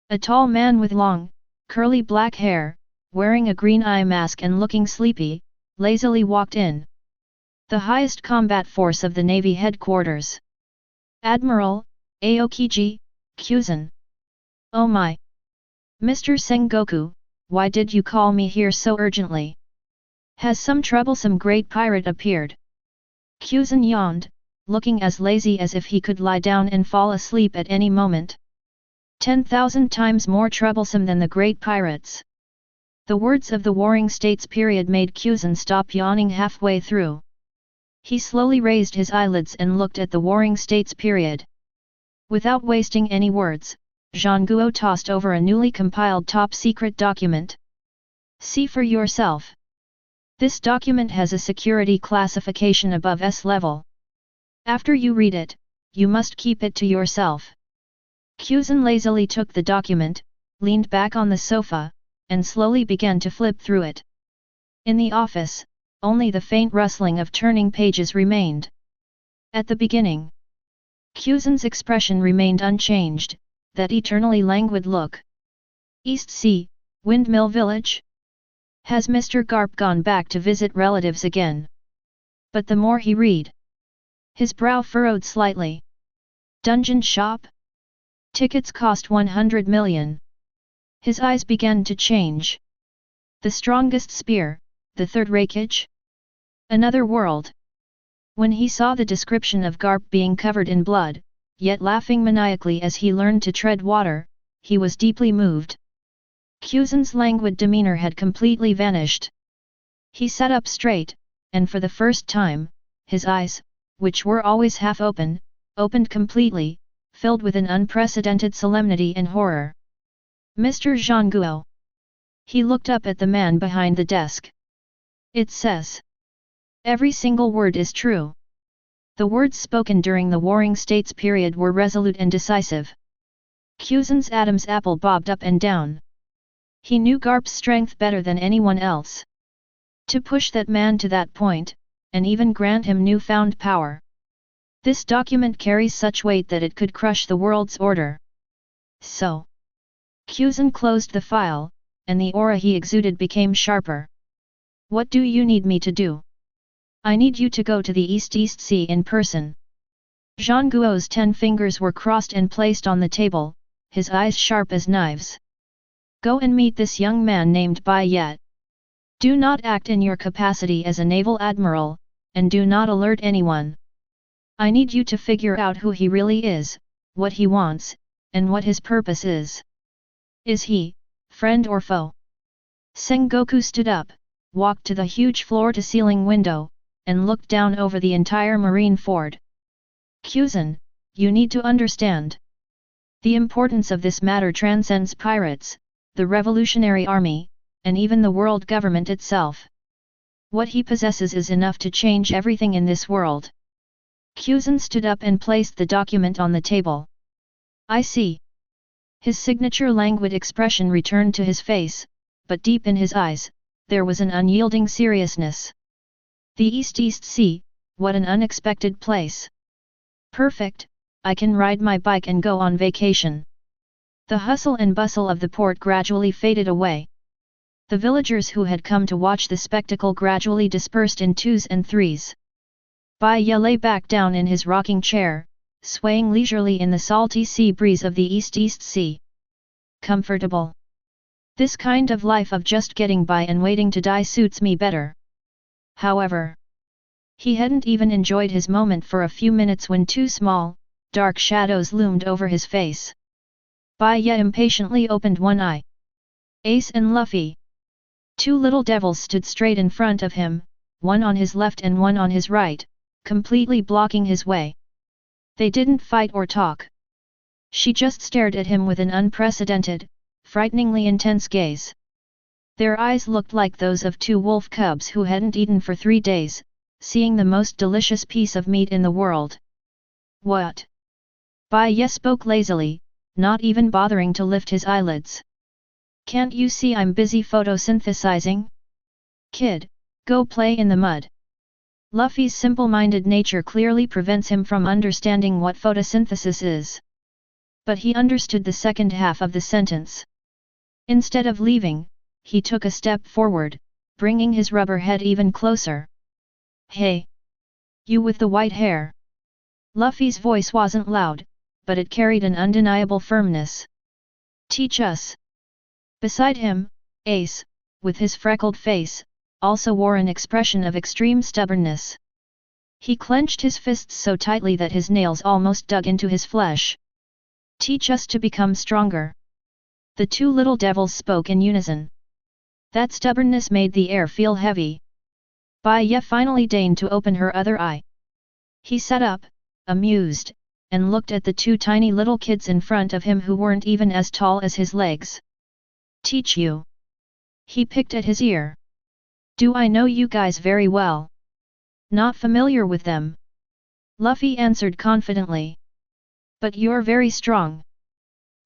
A tall man with long, curly black hair, wearing a green eye mask and looking sleepy, lazily walked in. The highest combat force of the Navy headquarters. Admiral, Aokiji, Kyuzan. Oh my! Mr. Sengoku, why did you call me here so urgently? Has some troublesome great pirate appeared? Kyuzan yawned, looking as lazy as if he could lie down and fall asleep at any moment. 10,000 times more troublesome than the great pirates. The words of the Warring States period made Kyuzan stop yawning halfway through. He slowly raised his eyelids and looked at the Warring States period. Without wasting any words, Zhangguo tossed over a newly compiled top-secret document. See for yourself. This document has a security classification above S level. After you read it, you must keep it to yourself. Kyuzan lazily took the document, leaned back on the sofa, and slowly began to flip through it. In the office, only the faint rustling of turning pages remained. At the beginning, Kyuzan's expression remained unchanged, that eternally languid look. East Sea, Windmill Village? Has Mr. Garp gone back to visit relatives again? But the more he read, his brow furrowed slightly. Dungeon shop? Tickets cost 100 million. His eyes began to change. The strongest spear, the Third Raikage? Another world. When he saw the description of Garp being covered in blood, yet laughing maniacally as he learned to tread water, he was deeply moved. Kyuzan's languid demeanor had completely vanished. He sat up straight, and for the first time, his eyes, which were always half open, opened completely, filled with an unprecedented solemnity and horror. Mr. Zhangguo. He looked up at the man behind the desk. It says. Every single word is true. The words spoken during the Warring States period were resolute and decisive. Kyuzan's Adam's apple bobbed up and down. He knew Garp's strength better than anyone else. To push that man to that point, and even grant him newfound power. This document carries such weight that it could crush the world's order. So. Kyuzan closed the file, and the aura he exuded became sharper. What do you need me to do? I need you to go to the East Sea in person. Zhangguo's 10 fingers were crossed and placed on the table, his eyes sharp as knives. Go and meet this young man named Bai Ye. Do not act in your capacity as a naval admiral, and do not alert anyone. I need you to figure out who he really is, what he wants, and what his purpose is. Is he, friend or foe? Sengoku stood up, walked to the huge floor-to-ceiling window, and looked down over the entire marine fort. Kyuzan, you need to understand. The importance of this matter transcends pirates, the revolutionary army, and even the world government itself. What he possesses is enough to change everything in this world. Kyuzan stood up and placed the document on the table. I see. His signature languid expression returned to his face, but deep in his eyes, there was an unyielding seriousness. The East Sea, what an unexpected place. Perfect, I can ride my bike and go on vacation. The hustle and bustle of the port gradually faded away. The villagers who had come to watch the spectacle gradually dispersed in twos and threes. Bai Ye lay back down in his rocking chair, swaying leisurely in the salty sea breeze of the East Sea. Comfortable. This kind of life of just getting by and waiting to die suits me better. However, he hadn't even enjoyed his moment for a few minutes when two small, dark shadows loomed over his face. Bai Ye impatiently opened one eye. Ace and Luffy. Two little devils stood straight in front of him, one on his left and one on his right, completely blocking his way. They didn't fight or talk. She just stared at him with an unprecedented, frighteningly intense gaze. Their eyes looked like those of two wolf cubs who hadn't eaten for 3 days, seeing the most delicious piece of meat in the world. What? Bai Ye spoke lazily, not even bothering to lift his eyelids. Can't you see I'm busy photosynthesizing? Kid, go play in the mud. Luffy's simple-minded nature clearly prevents him from understanding what photosynthesis is. But he understood the second half of the sentence. Instead of leaving, he took a step forward, bringing his rubber head even closer. Hey! You with the white hair! Luffy's voice wasn't loud, but it carried an undeniable firmness. Teach us! Beside him, Ace, with his freckled face, also wore an expression of extreme stubbornness. He clenched his fists so tightly that his nails almost dug into his flesh. Teach us to become stronger. The two little devils spoke in unison. That stubbornness made the air feel heavy. Bai Ye finally deigned to open her other eye. He sat up, amused, and looked at the two tiny little kids in front of him who weren't even as tall as his legs. Teach you? He picked at his ear. Do I know you guys very well? Not familiar with them. Luffy answered confidently. But you're very strong.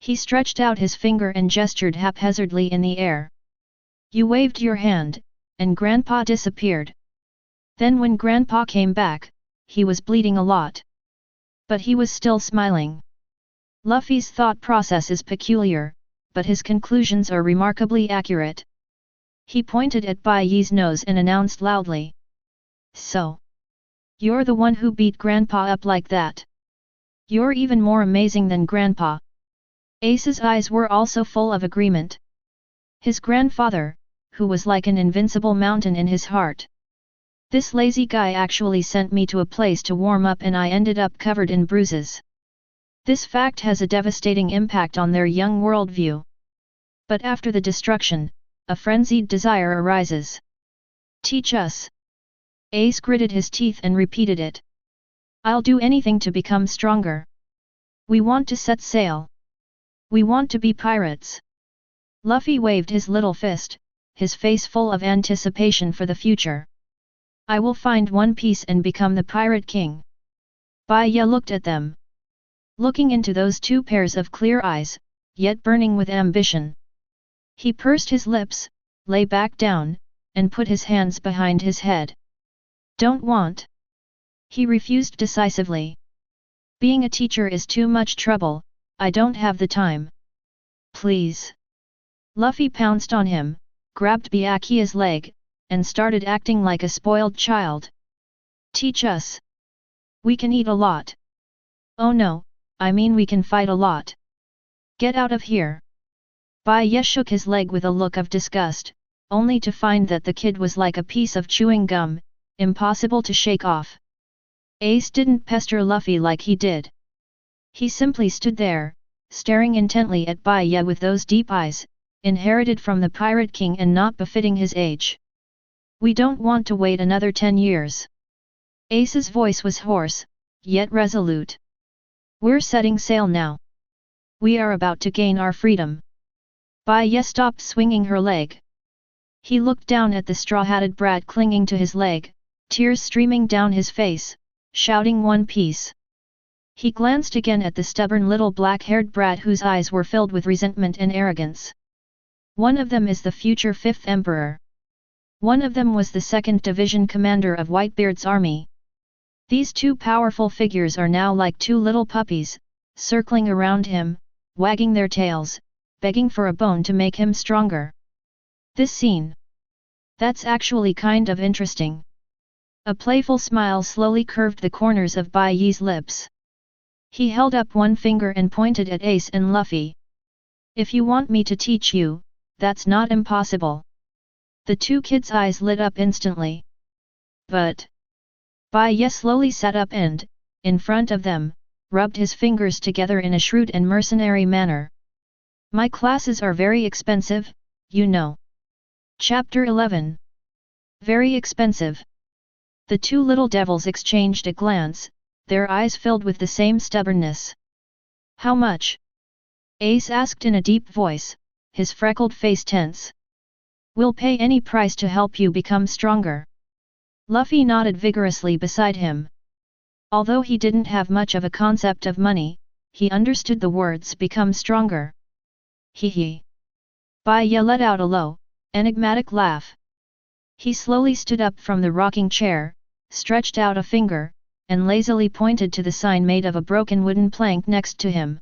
He stretched out his finger and gestured haphazardly in the air. You waved your hand, and Grandpa disappeared. Then when Grandpa came back, he was bleeding a lot. But he was still smiling. Luffy's thought process is peculiar, but his conclusions are remarkably accurate. He pointed at Bai Ye's nose and announced loudly. So? You're the one who beat Grandpa up like that? You're even more amazing than Grandpa. Ace's eyes were also full of agreement. His grandfather, who was like an invincible mountain in his heart. This lazy guy actually sent me to a place to warm up and I ended up covered in bruises. This fact has a devastating impact on their young worldview. But after the destruction, a frenzied desire arises. Teach us. Ace gritted his teeth and repeated it. I'll do anything to become stronger. We want to set sail. We want to be pirates. Luffy waved his little fist, his face full of anticipation for the future. I will find One Piece and become the Pirate King. Bai Ye looked at them. Looking into those two pairs of clear eyes, yet burning with ambition. He pursed his lips, lay back down, and put his hands behind his head. Don't want. He refused decisively. Being a teacher is too much trouble, I don't have the time. Please. Luffy pounced on him, grabbed Byakuya's leg, and started acting like a spoiled child. Teach us. We can eat a lot. Oh no, I mean we can fight a lot. Get out of here. Bai Ye shook his leg with a look of disgust, only to find that the kid was like a piece of chewing gum, impossible to shake off. Ace didn't pester Luffy like he did. He simply stood there, staring intently at Bai Ye with those deep eyes, inherited from the Pirate King and not befitting his age. We don't want to wait another 10 years. Ace's voice was hoarse, yet resolute. We're setting sail now. We are about to gain our freedom. Bai Ye stopped swinging her leg. He looked down at the straw-hatted brat clinging to his leg, tears streaming down his face, shouting one piece. He glanced again at the stubborn little black-haired brat whose eyes were filled with resentment and arrogance. One of them is the future 5th Emperor. One of them was the 2nd Division commander of Whitebeard's army. These two powerful figures are now like two little puppies, circling around him, wagging their tails, begging for a bone to make him stronger. This scene. That's actually kind of interesting. A playful smile slowly curved the corners of Bai Ye's lips. He held up one finger and pointed at Ace and Luffy. If you want me to teach you, that's not impossible. The two kids' eyes lit up instantly. But Bai Ye slowly sat up and, in front of them, rubbed his fingers together in a shrewd and mercenary manner. My classes are very expensive, you know. Chapter 11. Very expensive. The two little devils exchanged a glance, their eyes filled with the same stubbornness. How much? Ace asked in a deep voice, his freckled face tense. We'll pay any price to help you become stronger. Luffy nodded vigorously beside him. Although he didn't have much of a concept of money, he understood the words become stronger. Hee hee. Bai Ye let out a low, enigmatic laugh. He slowly stood up from the rocking chair, stretched out a finger, and lazily pointed to the sign made of a broken wooden plank next to him.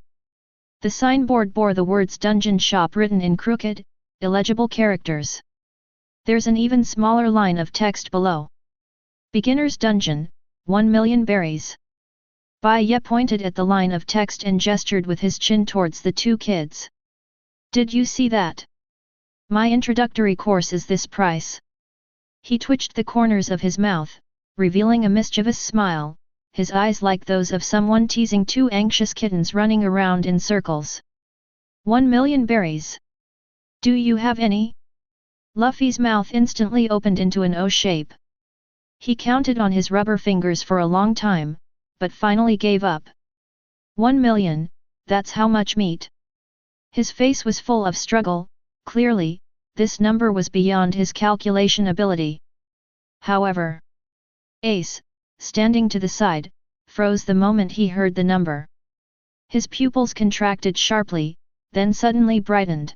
The signboard bore the words Dungeon Shop written in crooked, illegible characters. There's an even smaller line of text below. Beginner's Dungeon, 1 million berries. Bai Ye pointed at the line of text and gestured with his chin towards the two kids. Did you see that? My introductory course is this price. He twitched the corners of his mouth, revealing a mischievous smile, his eyes like those of someone teasing two anxious kittens running around in circles. 1 million berries. Do you have any? Luffy's mouth instantly opened into an O shape. He counted on his rubber fingers for a long time, but finally gave up. 1 million, that's how much meat. His face was full of struggle, clearly, this number was beyond his calculation ability. However, Ace, standing to the side, froze the moment he heard the number. His pupils contracted sharply, then suddenly brightened.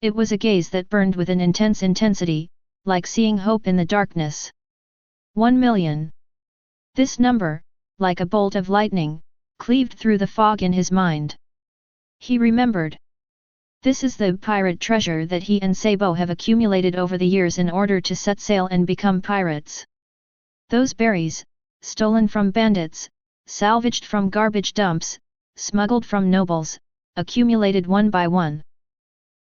It was a gaze that burned with an intense intensity, like seeing hope in the darkness. 1 million. This number, like a bolt of lightning, cleaved through the fog in his mind. He remembered. This is the pirate treasure that he and Sabo have accumulated over the years in order to set sail and become pirates. Those berries, stolen from bandits, salvaged from garbage dumps, smuggled from nobles, accumulated one by one.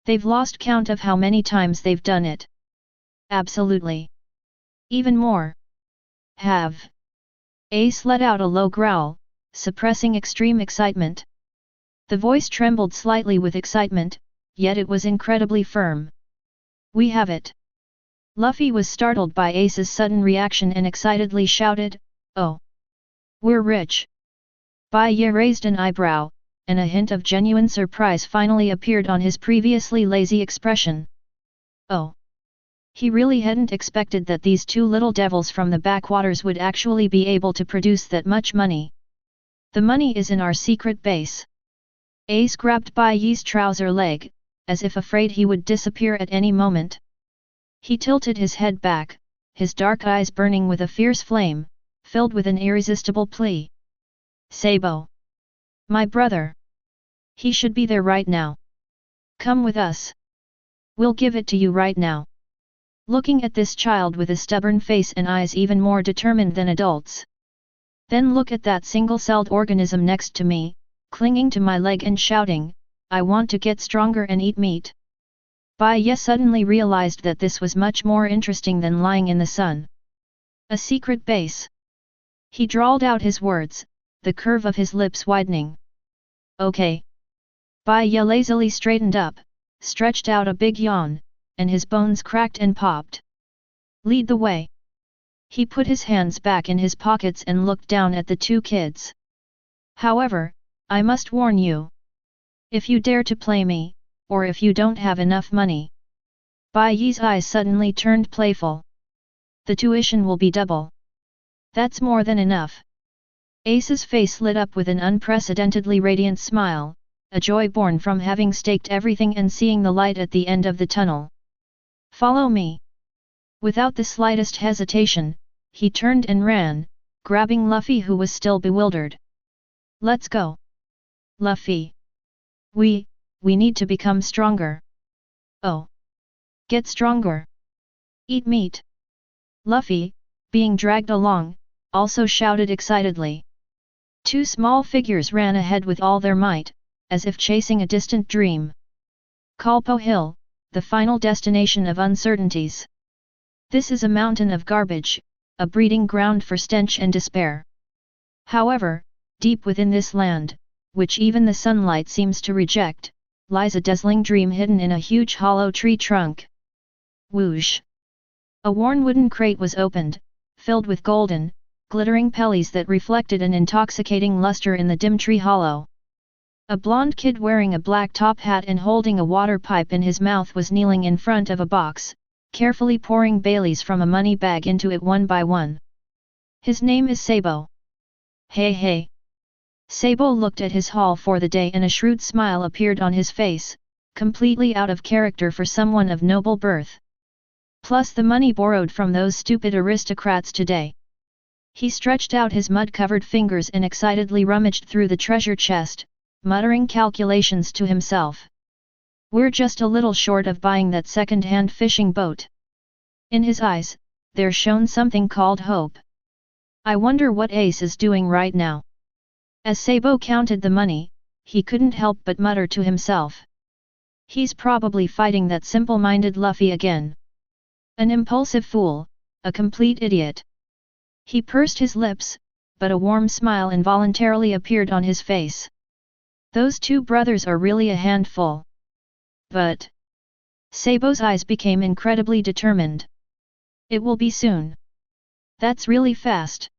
They've lost count of how many times they've done it. Absolutely. Even more. Have. Ace let out a low growl, suppressing extreme excitement. The voice trembled slightly with excitement, yet it was incredibly firm. We have it. Luffy was startled by Ace's sudden reaction and excitedly shouted, Oh! We're rich! Bai Ye raised an eyebrow, and a hint of genuine surprise finally appeared on his previously lazy expression. Oh! He really hadn't expected that these two little devils from the backwaters would actually be able to produce that much money. The money is in our secret base. Ace grabbed Bai Ye's trouser leg, as if afraid he would disappear at any moment. He tilted his head back, his dark eyes burning with a fierce flame, filled with an irresistible plea. Sabo! My brother! He should be there right now. Come with us. We'll give it to you right now. Looking at this child with a stubborn face and eyes even more determined than adults. Then look at that single-celled organism next to me, clinging to my leg and shouting, I want to get stronger and eat meat. Bai Ye suddenly realized that this was much more interesting than lying in the sun. A secret base. He drawled out his words, the curve of his lips widening. Okay. Bai Ye lazily straightened up, stretched out a big yawn, and his bones cracked and popped. Lead the way. He put his hands back in his pockets and looked down at the two kids. However, I must warn you. If you dare to play me, or if you don't have enough money. Bai Ye's eyes suddenly turned playful. The tuition will be double. That's more than enough. Ace's face lit up with an unprecedentedly radiant smile, a joy born from having staked everything and seeing the light at the end of the tunnel. Follow me. Without the slightest hesitation, he turned and ran, grabbing Luffy who was still bewildered. Let's go. Luffy. We need to become stronger. Oh. Get stronger. Eat meat. Luffy, being dragged along, also shouted excitedly. Two small figures ran ahead with all their might, as if chasing a distant dream. Kalpo Hill, the final destination of uncertainties. This is a mountain of garbage, a breeding ground for stench and despair. However, deep within this land, which even the sunlight seems to reject, lies a dazzling dream hidden in a huge hollow tree trunk. Whoosh! A worn wooden crate was opened, filled with golden, glittering pellies that reflected an intoxicating luster in the dim tree hollow. A blonde kid wearing a black top hat and holding a water pipe in his mouth was kneeling in front of a box, carefully pouring Baileys from a money bag into it one by one. His name is Sabo. Hey hey! Sabo looked at his haul for the day and a shrewd smile appeared on his face, completely out of character for someone of noble birth. Plus the money borrowed from those stupid aristocrats today. He stretched out his mud-covered fingers and excitedly rummaged through the treasure chest, muttering calculations to himself. We're just a little short of buying that second-hand fishing boat. In his eyes, there shone something called hope. I wonder what Ace is doing right now. As Sabo counted the money, he couldn't help but mutter to himself. He's probably fighting that simple-minded Luffy again. An impulsive fool, a complete idiot. He pursed his lips, but a warm smile involuntarily appeared on his face. Those two brothers are really a handful. But Sabo's eyes became incredibly determined. It will be soon. That's really fast.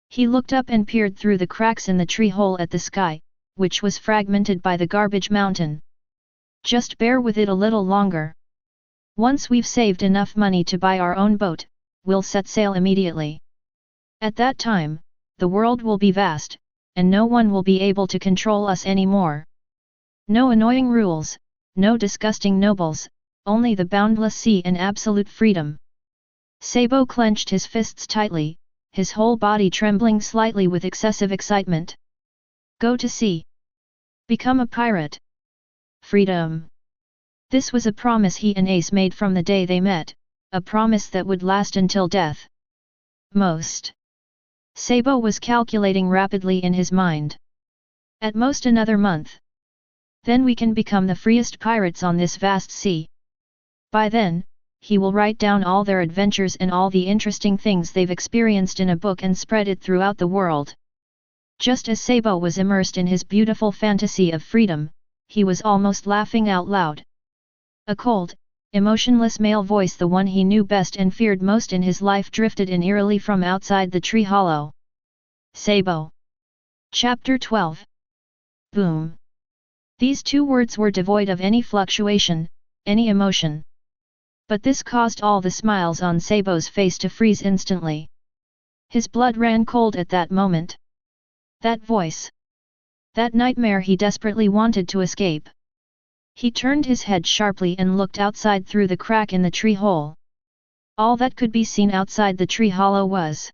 He looked up and peered through the cracks in the tree hole at the sky, which was fragmented by the garbage mountain. Just bear with it a little longer. Once we've saved enough money to buy our own boat, we'll set sail immediately. At that time, the world will be vast, and no one will be able to control us anymore. No annoying rules, no disgusting nobles, only the boundless sea and absolute freedom. Sabo clenched his fists tightly, his whole body trembling slightly with excessive excitement. Go to sea. Become a pirate. Freedom. This was a promise he and Ace made from the day they met, a promise that would last until death. Sabo was calculating rapidly in his mind. At most another month. Then we can become the freest pirates on this vast sea. By then, he will write down all their adventures and all the interesting things they've experienced in a book and spread it throughout the world. Just as Sabo was immersed in his beautiful fantasy of freedom, he was almost laughing out loud. A cold, emotionless male voice, the one he knew best and feared most in his life, drifted in eerily from outside the tree hollow. Sabo. Chapter 12. Boom. These two words were devoid of any fluctuation, any emotion. But this caused all the smiles on Sabo's face to freeze instantly. His blood ran cold at that moment. That voice. That nightmare he desperately wanted to escape. He turned his head sharply and looked outside through the crack in the tree hole. All that could be seen outside the tree hollow was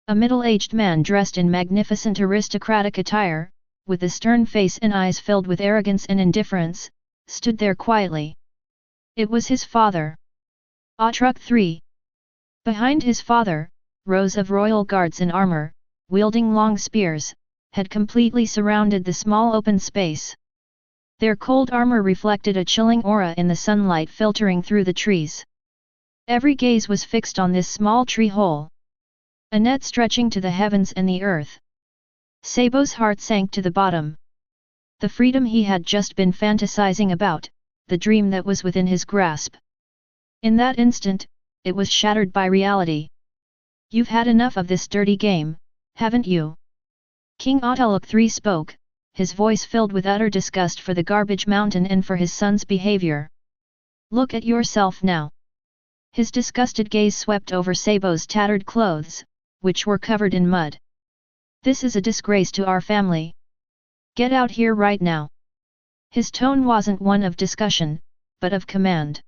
a middle-aged man dressed in magnificent aristocratic attire, with a stern face and eyes filled with arrogance and indifference, stood there quietly. It was his father. Truck 3. Behind his father, rows of royal guards in armor, wielding long spears, had completely surrounded the small open space. Their cold armor reflected a chilling aura in the sunlight filtering through the trees. Every gaze was fixed on this small tree hole. A net stretching to the heavens and the earth. Sabo's heart sank to the bottom. The freedom he had just been fantasizing about, the dream that was within his grasp. In that instant, it was shattered by reality. You've had enough of this dirty game, haven't you? King Ataluk III spoke, his voice filled with utter disgust for the garbage mountain and for his son's behavior. Look at yourself now. His disgusted gaze swept over Sabo's tattered clothes, which were covered in mud. This is a disgrace to our family. Get out here right now. His tone wasn't one of discussion, but of command.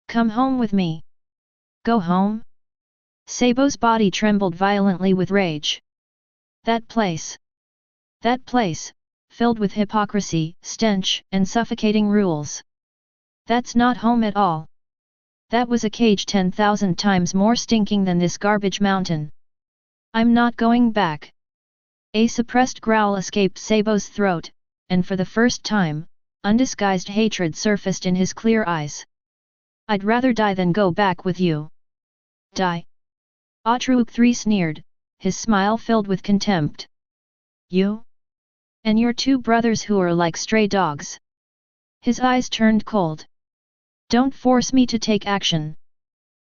Come home with me. Go home? Sabo's body trembled violently with rage. That place, filled with hypocrisy, stench, and suffocating rules. That's not home at all. That was a cage 10,000 times more stinking than this garbage mountain. I'm not going back. A suppressed growl escaped Sabo's throat, and for the first time, undisguised hatred surfaced in his clear eyes. I'd rather die than go back with you. Die. Ataluk III sneered, his smile filled with contempt. You? And your two brothers who are like stray dogs. His eyes turned cold. Don't force me to take action.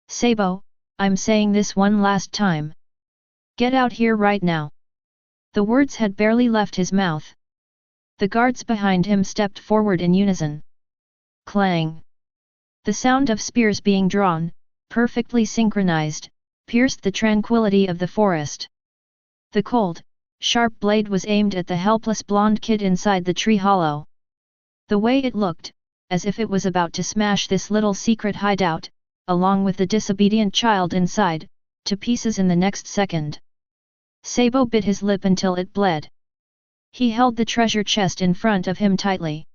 Sabo, I'm saying this one last time. Get out here right now. The words had barely left his mouth. The guards behind him stepped forward in unison. Clang! The sound of spears being drawn, perfectly synchronized, pierced the tranquility of the forest. The cold, sharp blade was aimed at the helpless blonde kid inside the tree hollow. The way it looked, as if it was about to smash this little secret hideout, along with the disobedient child inside, to pieces in the next second. Sabo bit his lip until it bled. He held the treasure chest in front of him tightly.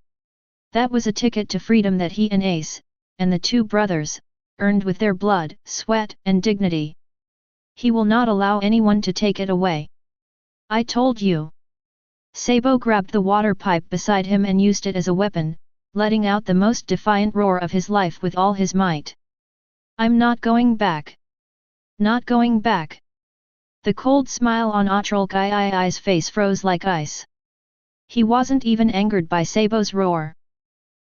That was a ticket to freedom that he and Ace, and the two brothers, earned with their blood, sweat, and dignity. He will not allow anyone to take it away. I told you. Sabo grabbed the water pipe beside him and used it as a weapon, letting out the most defiant roar of his life with all his might. I'm not going back. Not going back. The cold smile on Ataluk III's face froze like ice. He wasn't even angered by Sabo's roar.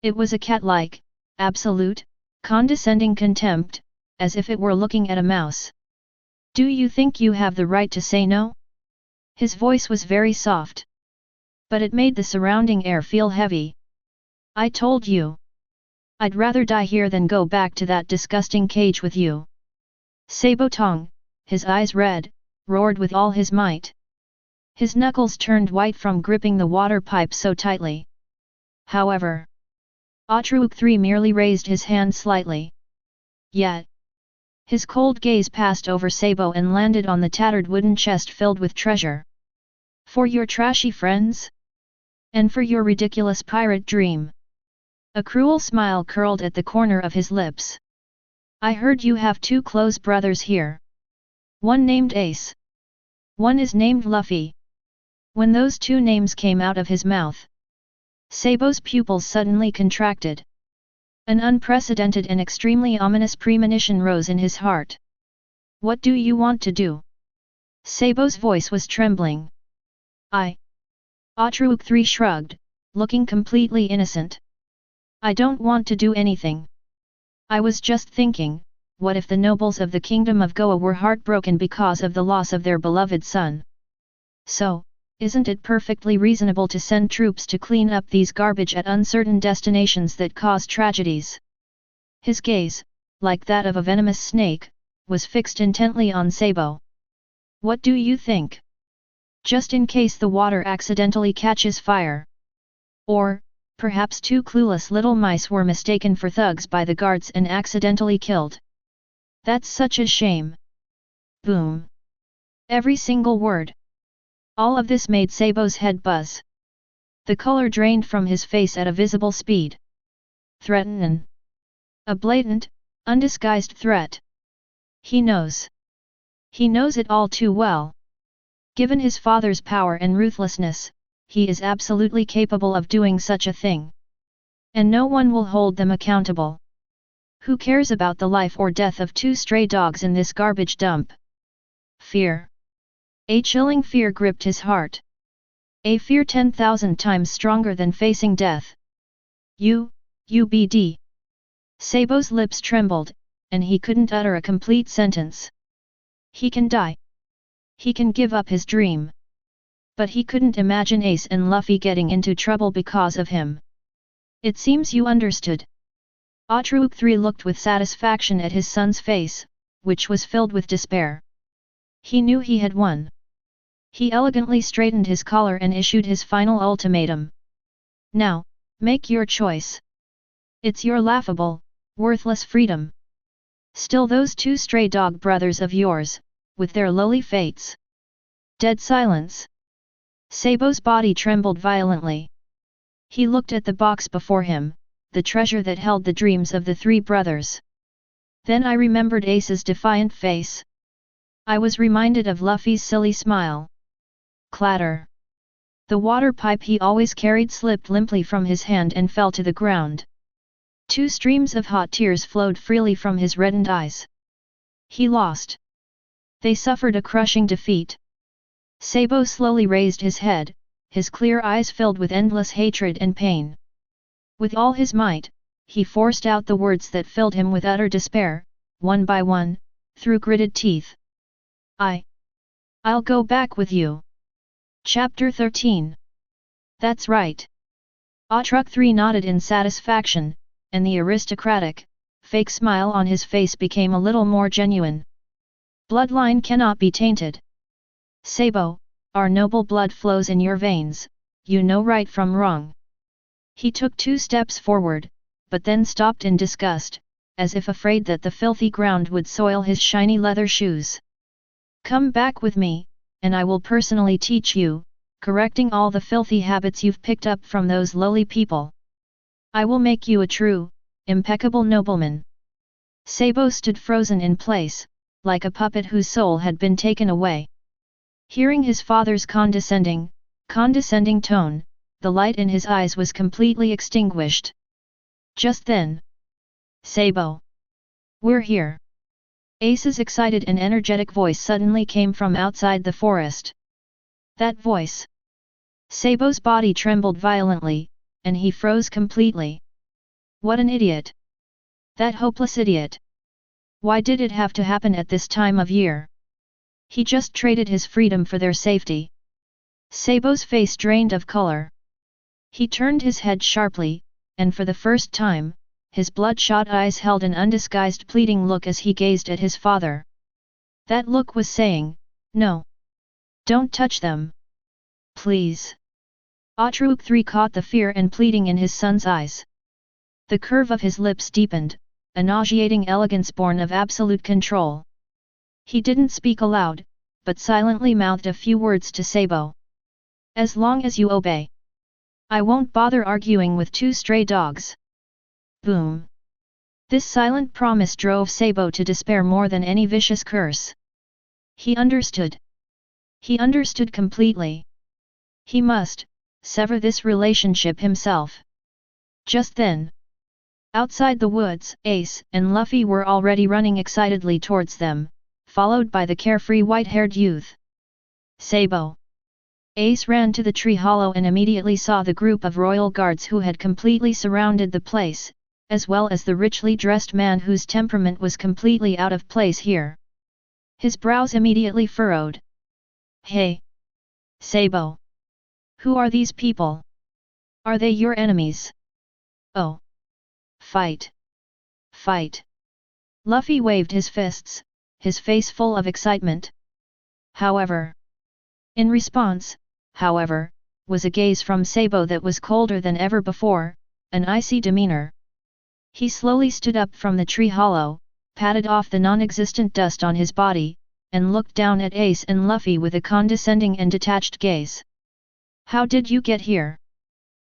It was a cat-like, absolute, condescending contempt, as if it were looking at a mouse. Do you think you have the right to say no? His voice was very soft. But it made the surrounding air feel heavy. I told you. I'd rather die here than go back to that disgusting cage with you. Sabo Tong, his eyes red, roared with all his might. His knuckles turned white from gripping the water pipe so tightly. However, Ataluk III merely raised his hand slightly. Yet, his cold gaze passed over Sabo and landed on the tattered wooden chest filled with treasure. For your trashy friends? And for your ridiculous pirate dream? A cruel smile curled at the corner of his lips. I heard you have two close brothers here. One named Ace. One is named Luffy. When those two names came out of his mouth, Sabo's pupils suddenly contracted. An unprecedented and extremely ominous premonition rose in his heart. What do you want to do? Sabo's voice was trembling. Ataluk III shrugged, looking completely innocent. I don't want to do anything. I was just thinking, what if the nobles of the kingdom of Goa were heartbroken because of the loss of their beloved son? So, isn't it perfectly reasonable to send troops to clean up these garbage at uncertain destinations that cause tragedies? His gaze, like that of a venomous snake, was fixed intently on Sabo. What do you think? Just in case the water accidentally catches fire. Or, perhaps two clueless little mice were mistaken for thugs by the guards and accidentally killed. That's such a shame. Boom. Every single word. All of this made Sabo's head buzz. The color drained from his face at a visible speed. Threatenin'. A blatant, undisguised threat. He knows. He knows it all too well. Given his father's power and ruthlessness, he is absolutely capable of doing such a thing. And no one will hold them accountable. Who cares about the life or death of two stray dogs in this garbage dump? Fear. A chilling fear gripped his heart. A fear 10,000 times stronger than facing death. UBD. Sabo's lips trembled, and he couldn't utter a complete sentence. He can die. He can give up his dream. But he couldn't imagine Ace and Luffy getting into trouble because of him. It seems you understood. Atruk III looked with satisfaction at his son's face, which was filled with despair. He knew he had won. He elegantly straightened his collar and issued his final ultimatum. Now, make your choice. It's your laughable, worthless freedom. Still those two stray dog brothers of yours, with their lowly fates. Dead silence. Sabo's body trembled violently. He looked at the box before him, the treasure that held the dreams of the three brothers. Then I remembered Ace's defiant face. I was reminded of Luffy's silly smile. Clatter. The water pipe he always carried slipped limply from his hand and fell to the ground. Two streams of hot tears flowed freely from his reddened eyes. He lost. They suffered a crushing defeat. Sabo slowly raised his head, his clear eyes filled with endless hatred and pain. With all his might, he forced out the words that filled him with utter despair, one by one, through gritted teeth. I'll go back with you. Chapter 13. That's right. Atruk III nodded in satisfaction, and the aristocratic, fake smile on his face became a little more genuine. Bloodline cannot be tainted. Sabo, our noble blood flows in your veins, you know right from wrong. He took 2 steps forward, but then stopped in disgust, as if afraid that the filthy ground would soil his shiny leather shoes. Come back with me, and I will personally teach you, correcting all the filthy habits you've picked up from those lowly people. I will make you a true, impeccable nobleman. Sabo stood frozen in place, like a puppet whose soul had been taken away. Hearing his father's condescending tone, the light in his eyes was completely extinguished. Just then. Sabo. We're here. Ace's excited and energetic voice suddenly came from outside the forest. That voice. Sabo's body trembled violently, and he froze completely. What an idiot! That hopeless idiot! Why did it have to happen at this time of year? He just traded his freedom for their safety. Sabo's face drained of color. He turned his head sharply, and for the first time, his bloodshot eyes held an undisguised pleading look as he gazed at his father. That look was saying, no. Don't touch them. Please. Atruk III caught the fear and pleading in his son's eyes. The curve of his lips deepened, a nauseating elegance born of absolute control. He didn't speak aloud, but silently mouthed a few words to Sabo. As long as you obey. I won't bother arguing with 2 stray dogs. Boom. This silent promise drove Sabo to despair more than any vicious curse. He understood. He understood completely. He must sever this relationship himself. Just then. Outside the woods, Ace and Luffy were already running excitedly towards them, followed by the carefree white-haired youth. Sabo. Ace ran to the tree hollow and immediately saw the group of royal guards who had completely surrounded the place, as well as the richly dressed man whose temperament was completely out of place here. His brows immediately furrowed. Hey! Sabo! Who are these people? Are they your enemies? Oh! Fight! Fight! Luffy waved his fists, his face full of excitement. However, in response, was a gaze from Sabo that was colder than ever before, an icy demeanor. He slowly stood up from the tree hollow, patted off the non-existent dust on his body, and looked down at Ace and Luffy with a condescending and detached gaze. How did you get here?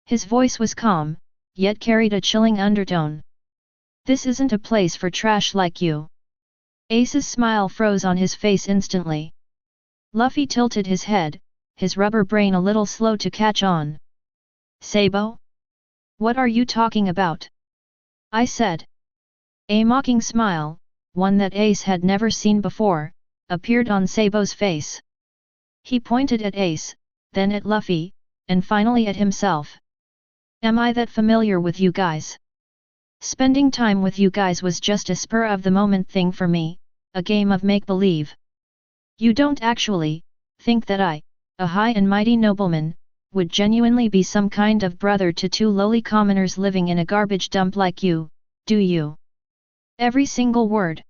His voice was calm, yet carried a chilling undertone. This isn't a place for trash like you. Ace's smile froze on his face instantly. Luffy tilted his head, his rubber brain a little slow to catch on. Sabo? What are you talking about? I said. A mocking smile, one that Ace had never seen before, appeared on Sabo's face. He pointed at Ace, then at Luffy, and finally at himself. Am I that familiar with you guys? Spending time with you guys was just a spur-of-the-moment thing for me, a game of make-believe. You don't actually think that I, a high and mighty nobleman, would genuinely be some kind of brother to two lowly commoners living in a garbage dump like you, do you? Every single word.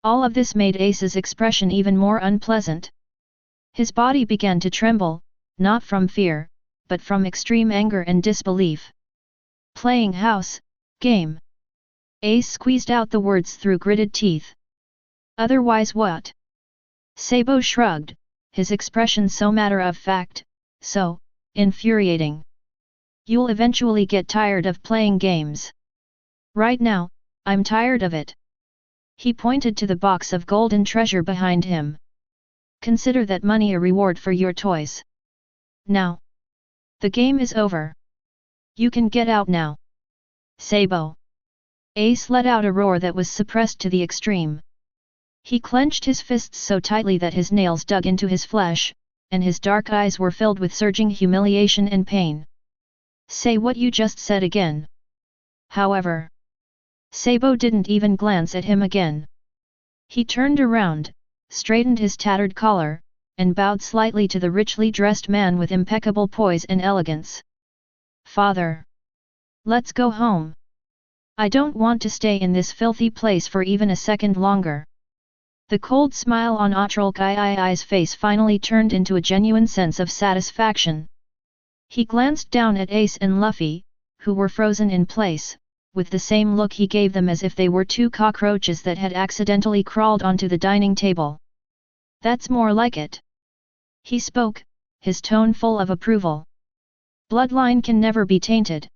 All of this made Ace's expression even more unpleasant. His body began to tremble, not from fear, but from extreme anger and disbelief. Playing house, game. Ace squeezed out the words through gritted teeth. Otherwise what? Sabo shrugged, his expression so matter-of-fact, so infuriating. You'll eventually get tired of playing games. Right now, I'm tired of it. He pointed to the box of golden treasure behind him. Consider that money a reward for your toys. Now. The game is over. You can get out now. Sabo. Ace let out a roar that was suppressed to the extreme. He clenched his fists so tightly that his nails dug into his flesh, and his dark eyes were filled with surging humiliation and pain. Say what you just said again. However, Sabo didn't even glance at him again. He turned around, straightened his tattered collar, and bowed slightly to the richly dressed man with impeccable poise and elegance. Father! Let's go home. I don't want to stay in this filthy place for even a second longer. The cold smile on Atrolkai's face finally turned into a genuine sense of satisfaction. He glanced down at Ace and Luffy, who were frozen in place, with the same look he gave them as if they were two cockroaches that had accidentally crawled onto the dining table. That's more like it. He spoke, his tone full of approval. Bloodline can never be tainted.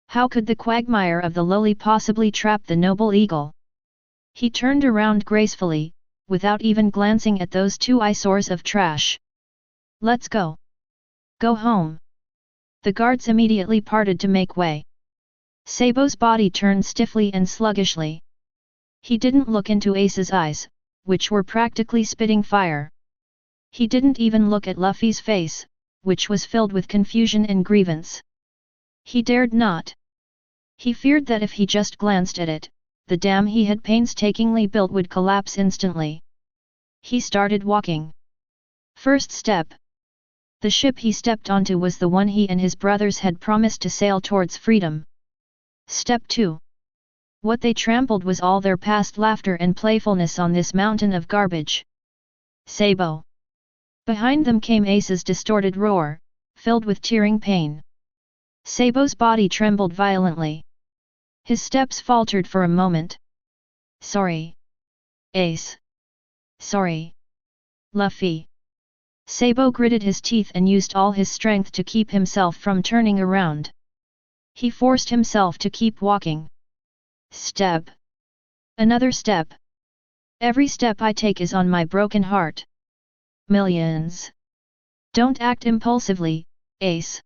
How could the quagmire of the lowly possibly trap the noble eagle? He turned around gracefully, without even glancing at those two eyesores of trash. Let's go. Go home. The guards immediately parted to make way. Sabo's body turned stiffly and sluggishly. He didn't look into Ace's eyes, which were practically spitting fire. He didn't even look at Luffy's face, which was filled with confusion and grievance. He dared not. He feared that if he just glanced at it, the dam he had painstakingly built would collapse instantly. He started walking. First step. The ship he stepped onto was the one he and his brothers had promised to sail towards freedom. Step 2. What they trampled was all their past laughter and playfulness on this mountain of garbage. Sabo. Behind them came Ace's distorted roar, filled with tearing pain. Sabo's body trembled violently. His steps faltered for a moment. Sorry. Ace. Sorry. Luffy. Sabo gritted his teeth and used all his strength to keep himself from turning around. He forced himself to keep walking. Step. Another step. Every step I take is on my broken heart. Millions. Don't act impulsively, Ace.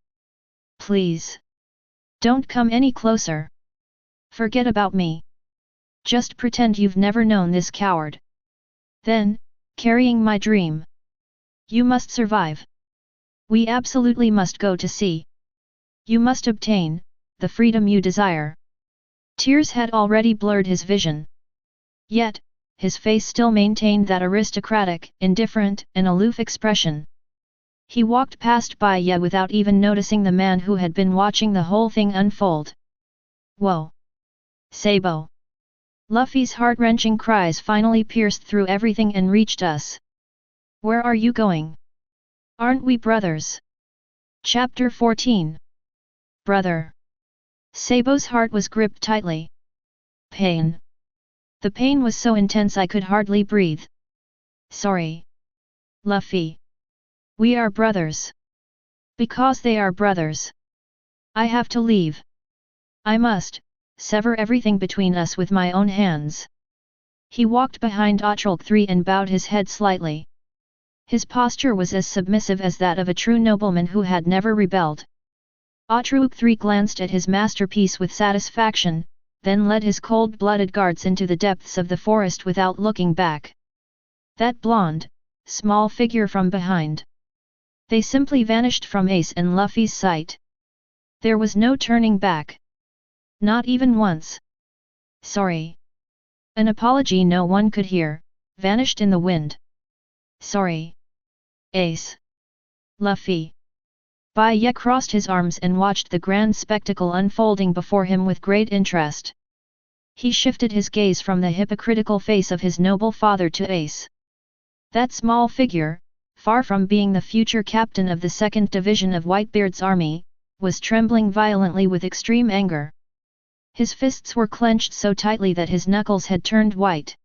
Please. Don't come any closer. Forget about me. Just pretend you've never known this coward. Then, carrying my dream. You must survive. We absolutely must go to sea. You must obtain the freedom you desire. Tears had already blurred his vision. Yet, his face still maintained that aristocratic, indifferent, and aloof expression. He walked past Bai Ye without even noticing the man who had been watching the whole thing unfold. Whoa! Sabo! Luffy's heart-wrenching cries finally pierced through everything and reached us. Where are you going? Aren't we brothers? Chapter 14. Brother. Sabo's heart was gripped tightly. Pain. The pain was so intense I could hardly breathe. Sorry. Luffy. We are brothers. Because they are brothers. I have to leave. I must sever everything between us with my own hands. He walked behind Atrolk 3 and bowed his head slightly. His posture was as submissive as that of a true nobleman who had never rebelled. Atrolk 3 glanced at his masterpiece with satisfaction, then led his cold-blooded guards into the depths of the forest without looking back. That blonde, small figure from behind. They simply vanished from Ace and Luffy's sight. There was no turning back. Not even once. Sorry. An apology no one could hear, vanished in the wind. Sorry. Ace. Luffy. Bai Ye crossed his arms and watched the grand spectacle unfolding before him with great interest. He shifted his gaze from the hypocritical face of his noble father to Ace. That small figure, far from being the future captain of the 2nd Division of Whitebeard's army, was trembling violently with extreme anger. His fists were clenched so tightly that his knuckles had turned white.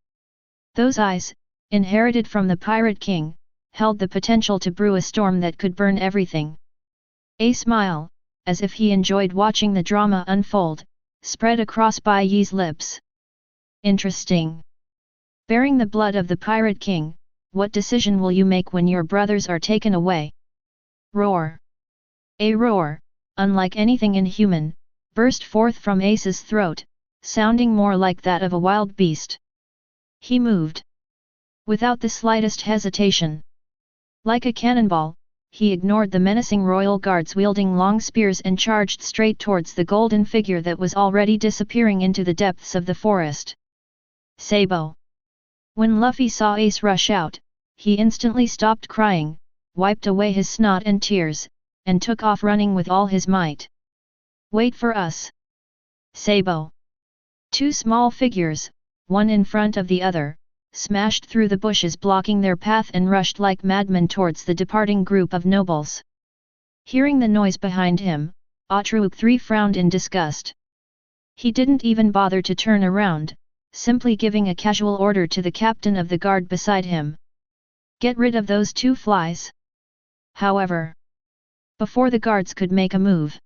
Those eyes, inherited from the Pirate King, held the potential to brew a storm that could burn everything. A smile, as if he enjoyed watching the drama unfold, spread across Bai Ye's lips. Interesting. Bearing the blood of the Pirate King, what decision will you make when your brothers are taken away? Roar. A roar, unlike anything inhuman, burst forth from Ace's throat, sounding more like that of a wild beast. He moved. Without the slightest hesitation. Like a cannonball, he ignored the menacing royal guards wielding long spears and charged straight towards the golden figure that was already disappearing into the depths of the forest. Sabo. When Luffy saw Ace rush out, he instantly stopped crying, wiped away his snot and tears, and took off running with all his might. Wait for us. Sabo. Two small figures, one in front of the other, smashed through the bushes blocking their path and rushed like madmen towards the departing group of nobles. Hearing the noise behind him, Atruk III frowned in disgust. He didn't even bother to turn around, simply giving a casual order to the captain of the guard beside him. Get rid of those two flies. However, before the guards could make a move,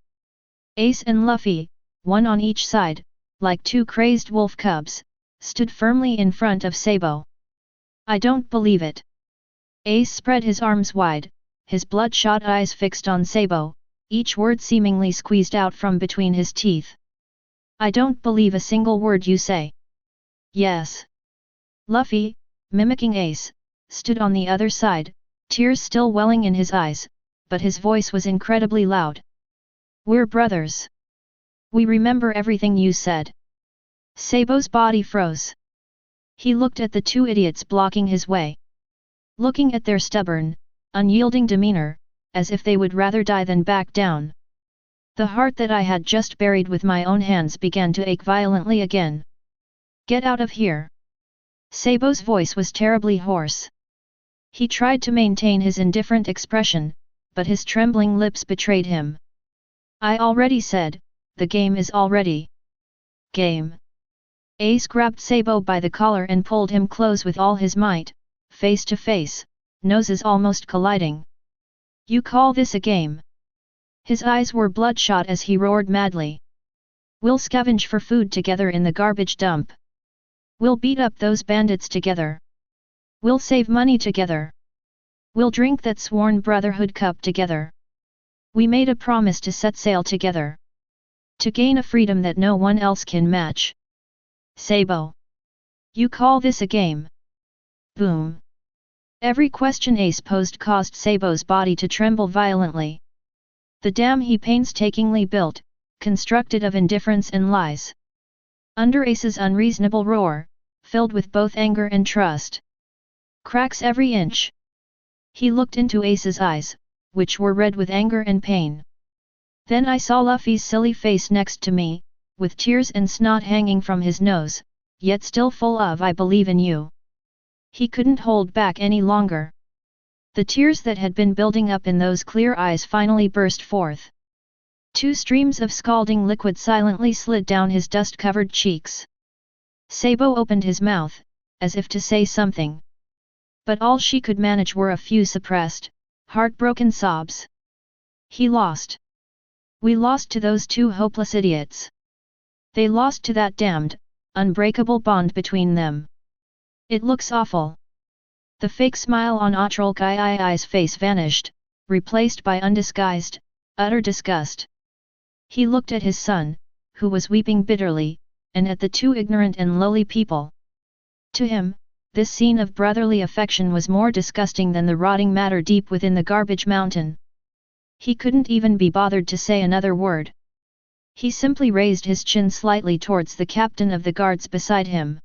Ace and Luffy, one on each side, like two crazed wolf cubs, stood firmly in front of Sabo. I don't believe it. Ace spread his arms wide, his bloodshot eyes fixed on Sabo, each word seemingly squeezed out from between his teeth. I don't believe a single word you say. Yes. Luffy, mimicking Ace, stood on the other side, tears still welling in his eyes, but his voice was incredibly loud. We're brothers. We remember everything you said. Sabo's body froze. He looked at the two idiots blocking his way. Looking at their stubborn, unyielding demeanor, as if they would rather die than back down. The heart that I had just buried with my own hands began to ache violently again. Get out of here. Sabo's voice was terribly hoarse. He tried to maintain his indifferent expression, but his trembling lips betrayed him. I already said, the game is already. Game. Ace grabbed Sabo by the collar and pulled him close with all his might, face to face, noses almost colliding. You call this a game? His eyes were bloodshot as he roared madly. We'll scavenge for food together in the garbage dump. We'll beat up those bandits together. We'll save money together. We'll drink that sworn brotherhood cup together. We made a promise to set sail together. To gain a freedom that no one else can match. Sabo. You call this a game? Boom. Every question Ace posed caused Sabo's body to tremble violently. The dam he painstakingly built, constructed of indifference and lies. Under Ace's unreasonable roar, filled with both anger and trust. Cracks every inch. He looked into Ace's eyes, which were red with anger and pain. Then I saw Luffy's silly face next to me, with tears and snot hanging from his nose, yet still full of I believe in you. He couldn't hold back any longer. The tears that had been building up in those clear eyes finally burst forth. Two streams of scalding liquid silently slid down his dust-covered cheeks. Sabo opened his mouth, as if to say something. But all she could manage were a few suppressed, heartbroken sobs. He lost. We lost to those two hopeless idiots. They lost to that damned, unbreakable bond between them. It looks awful. The fake smile on Atruk II's face vanished, replaced by undisguised, utter disgust. He looked at his son, who was weeping bitterly, and at the two ignorant and lowly people. To him, this scene of brotherly affection was more disgusting than the rotting matter deep within the garbage mountain. He couldn't even be bothered to say another word. He simply raised his chin slightly towards the captain of the guards beside him.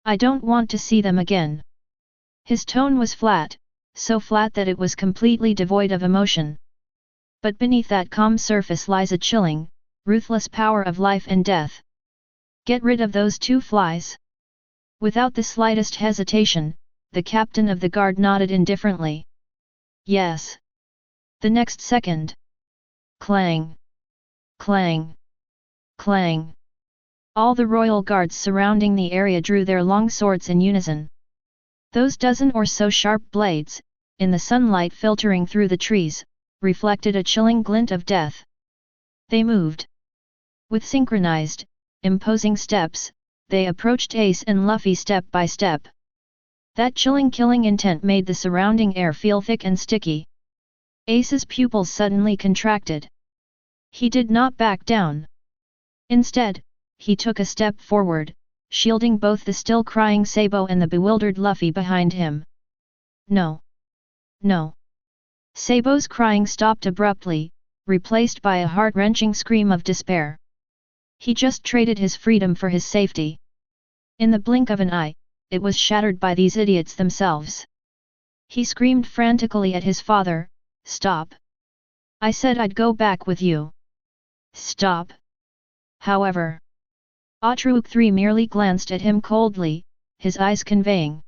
I don't want to see them again. His tone was flat, so flat that it was completely devoid of emotion. But beneath that calm surface lies a chilling, ruthless power of life and death. Get rid of those 2 flies. Without the slightest hesitation, the captain of the guard nodded indifferently. Yes. The next second. Clang! Clang! Clang! All the royal guards surrounding the area drew their long swords in unison. Those dozen or so sharp blades, in the sunlight filtering through the trees, reflected a chilling glint of death. They moved. With synchronized, imposing steps, they approached Ace and Luffy step by step. That chilling killing intent made the surrounding air feel thick and sticky. Ace's pupils suddenly contracted. He did not back down. Instead, he took a step forward, shielding both the still crying Sabo and the bewildered Luffy behind him. No! No! Sabo's crying stopped abruptly, replaced by a heart-wrenching scream of despair. He just traded his freedom for his safety. In the blink of an eye, it was shattered by these idiots themselves. He screamed frantically at his father, "Stop! I said I'd go back with you. Stop!" However, Atruk III merely glanced at him coldly, his eyes conveying,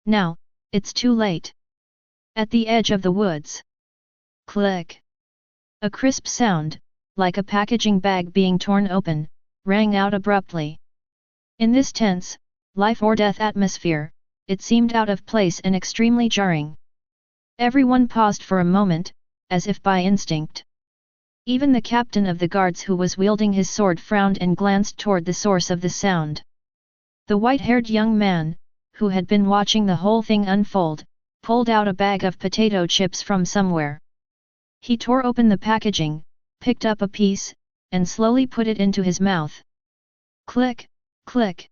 "Now, it's too late." At the edge of the woods. Click! A crisp sound, like a packaging bag being torn open, rang out abruptly. In this tense, life-or-death atmosphere, it seemed out of place and extremely jarring. Everyone paused for a moment, as if by instinct. Even the captain of the guards who was wielding his sword frowned and glanced toward the source of the sound. The white-haired young man, who had been watching the whole thing unfold, pulled out a bag of potato chips from somewhere. He tore open the packaging, picked up a piece, and slowly put it into his mouth. Click! Click!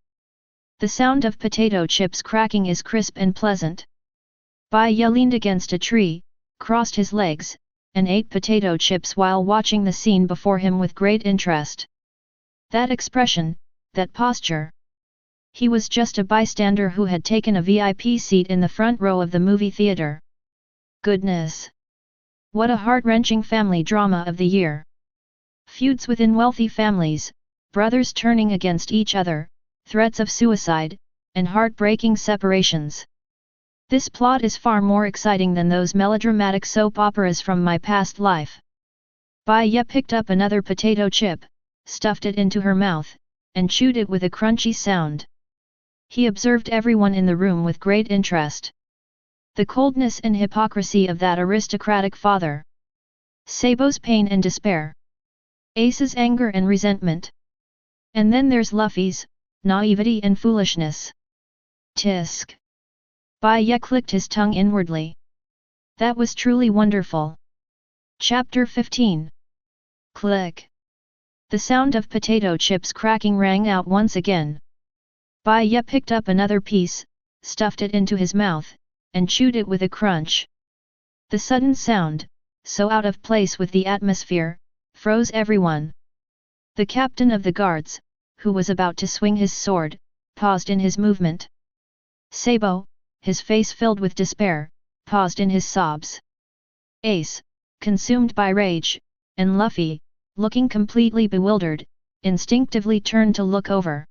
The sound of potato chips cracking is crisp and pleasant. Bai Ye leaned against a tree, crossed his legs, and ate potato chips while watching the scene before him with great interest. That expression, that posture. He was just a bystander who had taken a VIP seat in the front row of the movie theater. Goodness! What a heart-wrenching family drama of the year! Feuds within wealthy families, brothers turning against each other, threats of suicide, and heartbreaking separations. This plot is far more exciting than those melodramatic soap operas from my past life. Bai Ye picked up another potato chip, stuffed it into her mouth, and chewed it with a crunchy sound. He observed everyone in the room with great interest. The coldness and hypocrisy of that aristocratic father. Sabo's pain and despair. Ace's anger and resentment. And then there's Luffy's naivety and foolishness. Tisk! Bai Ye clicked his tongue inwardly. That was truly wonderful. Chapter 15. Click! The sound of potato chips cracking rang out once again. Bai Ye picked up another piece, stuffed it into his mouth, and chewed it with a crunch. The sudden sound, so out of place with the atmosphere, froze everyone. The captain of the guards, who was about to swing his sword, paused in his movement. Sabo, his face filled with despair, paused in his sobs. Ace, consumed by rage, and Luffy, looking completely bewildered, instinctively turned to look over.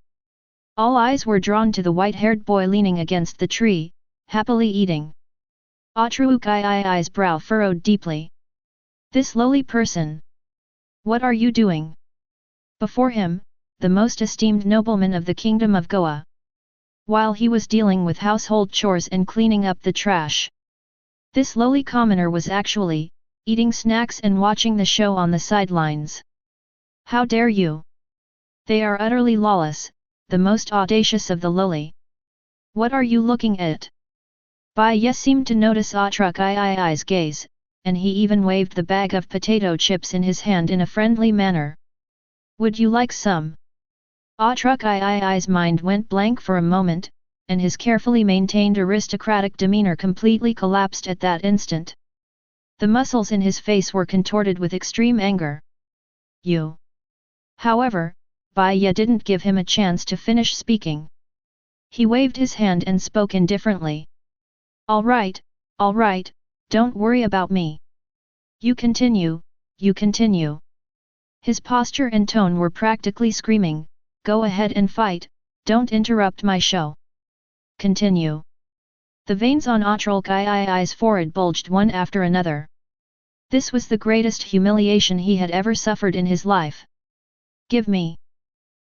All eyes were drawn to the white-haired boy leaning against the tree, happily eating. Atruk Ii's brow furrowed deeply. This lowly person. What are you doing? Before him, the most esteemed nobleman of the Kingdom of Goa. While he was dealing with household chores and cleaning up the trash. This lowly commoner was actually eating snacks and watching the show on the sidelines. How dare you? They are utterly lawless, the most audacious of the lowly. What are you looking at? Bai Ye seemed to notice Atruk Ii's gaze, and he even waved the bag of potato chips in his hand in a friendly manner. Would you like some? Atruk Ii's mind went blank for a moment, and his carefully maintained aristocratic demeanor completely collapsed at that instant. The muscles in his face were contorted with extreme anger. You. However, Bai Ye didn't give him a chance to finish speaking. He waved his hand and spoke indifferently. All right, Alright, don't worry about me. You continue, you continue. His posture and tone were practically screaming, go ahead and fight, don't interrupt my show. Continue. The veins on Atrulkai's forehead bulged one after another. This was the greatest humiliation he had ever suffered in his life. Give me.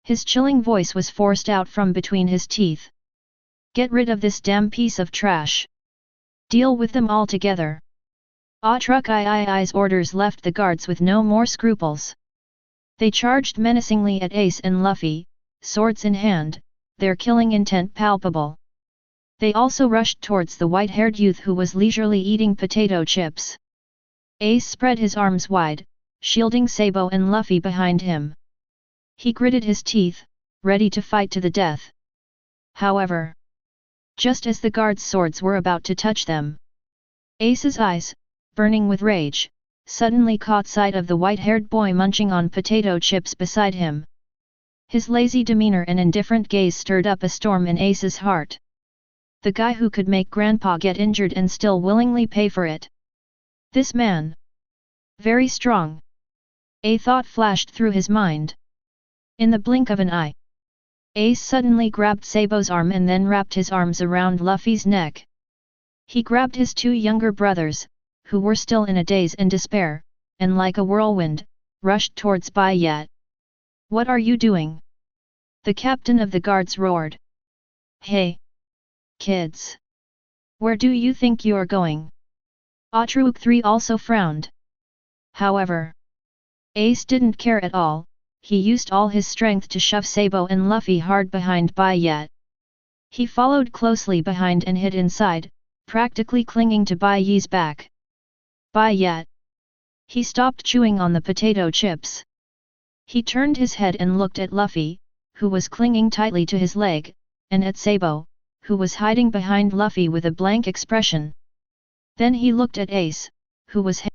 His chilling voice was forced out from between his teeth. Get rid of this damn piece of trash. Deal with them all together. Atrulkai's orders left the guards with no more scruples. They charged menacingly at Ace and Luffy, swords in hand, their killing intent palpable. They also rushed towards the white-haired youth who was leisurely eating potato chips. Ace spread his arms wide, shielding Sabo and Luffy behind him. He gritted his teeth, ready to fight to the death. However, just as the guards' swords were about to touch them, Ace's eyes, burning with rage, suddenly caught sight of the white-haired boy munching on potato chips beside him. His lazy demeanor and indifferent gaze stirred up a storm in Ace's heart. The guy who could make Grandpa get injured and still willingly pay for it. This man. Very strong. A thought flashed through his mind. In the blink of an eye, Ace suddenly grabbed Sabo's arm and then wrapped his arms around Luffy's neck. He grabbed his two younger brothers, who were still in a daze and despair, and like a whirlwind, rushed towards Bai Ye. What are you doing? The captain of the guards roared. Hey! Kids! Where do you think you are going? Atruk 3 also frowned. However, Ace didn't care at all, he used all his strength to shove Sabo and Luffy hard behind Bai Ye. He followed closely behind and hid inside, practically clinging to Bai Ye's back. Bai Ye! He stopped chewing on the potato chips. He turned his head and looked at Luffy, who was clinging tightly to his leg, and at Sabo, who was hiding behind Luffy with a blank expression. Then he looked at Ace, who was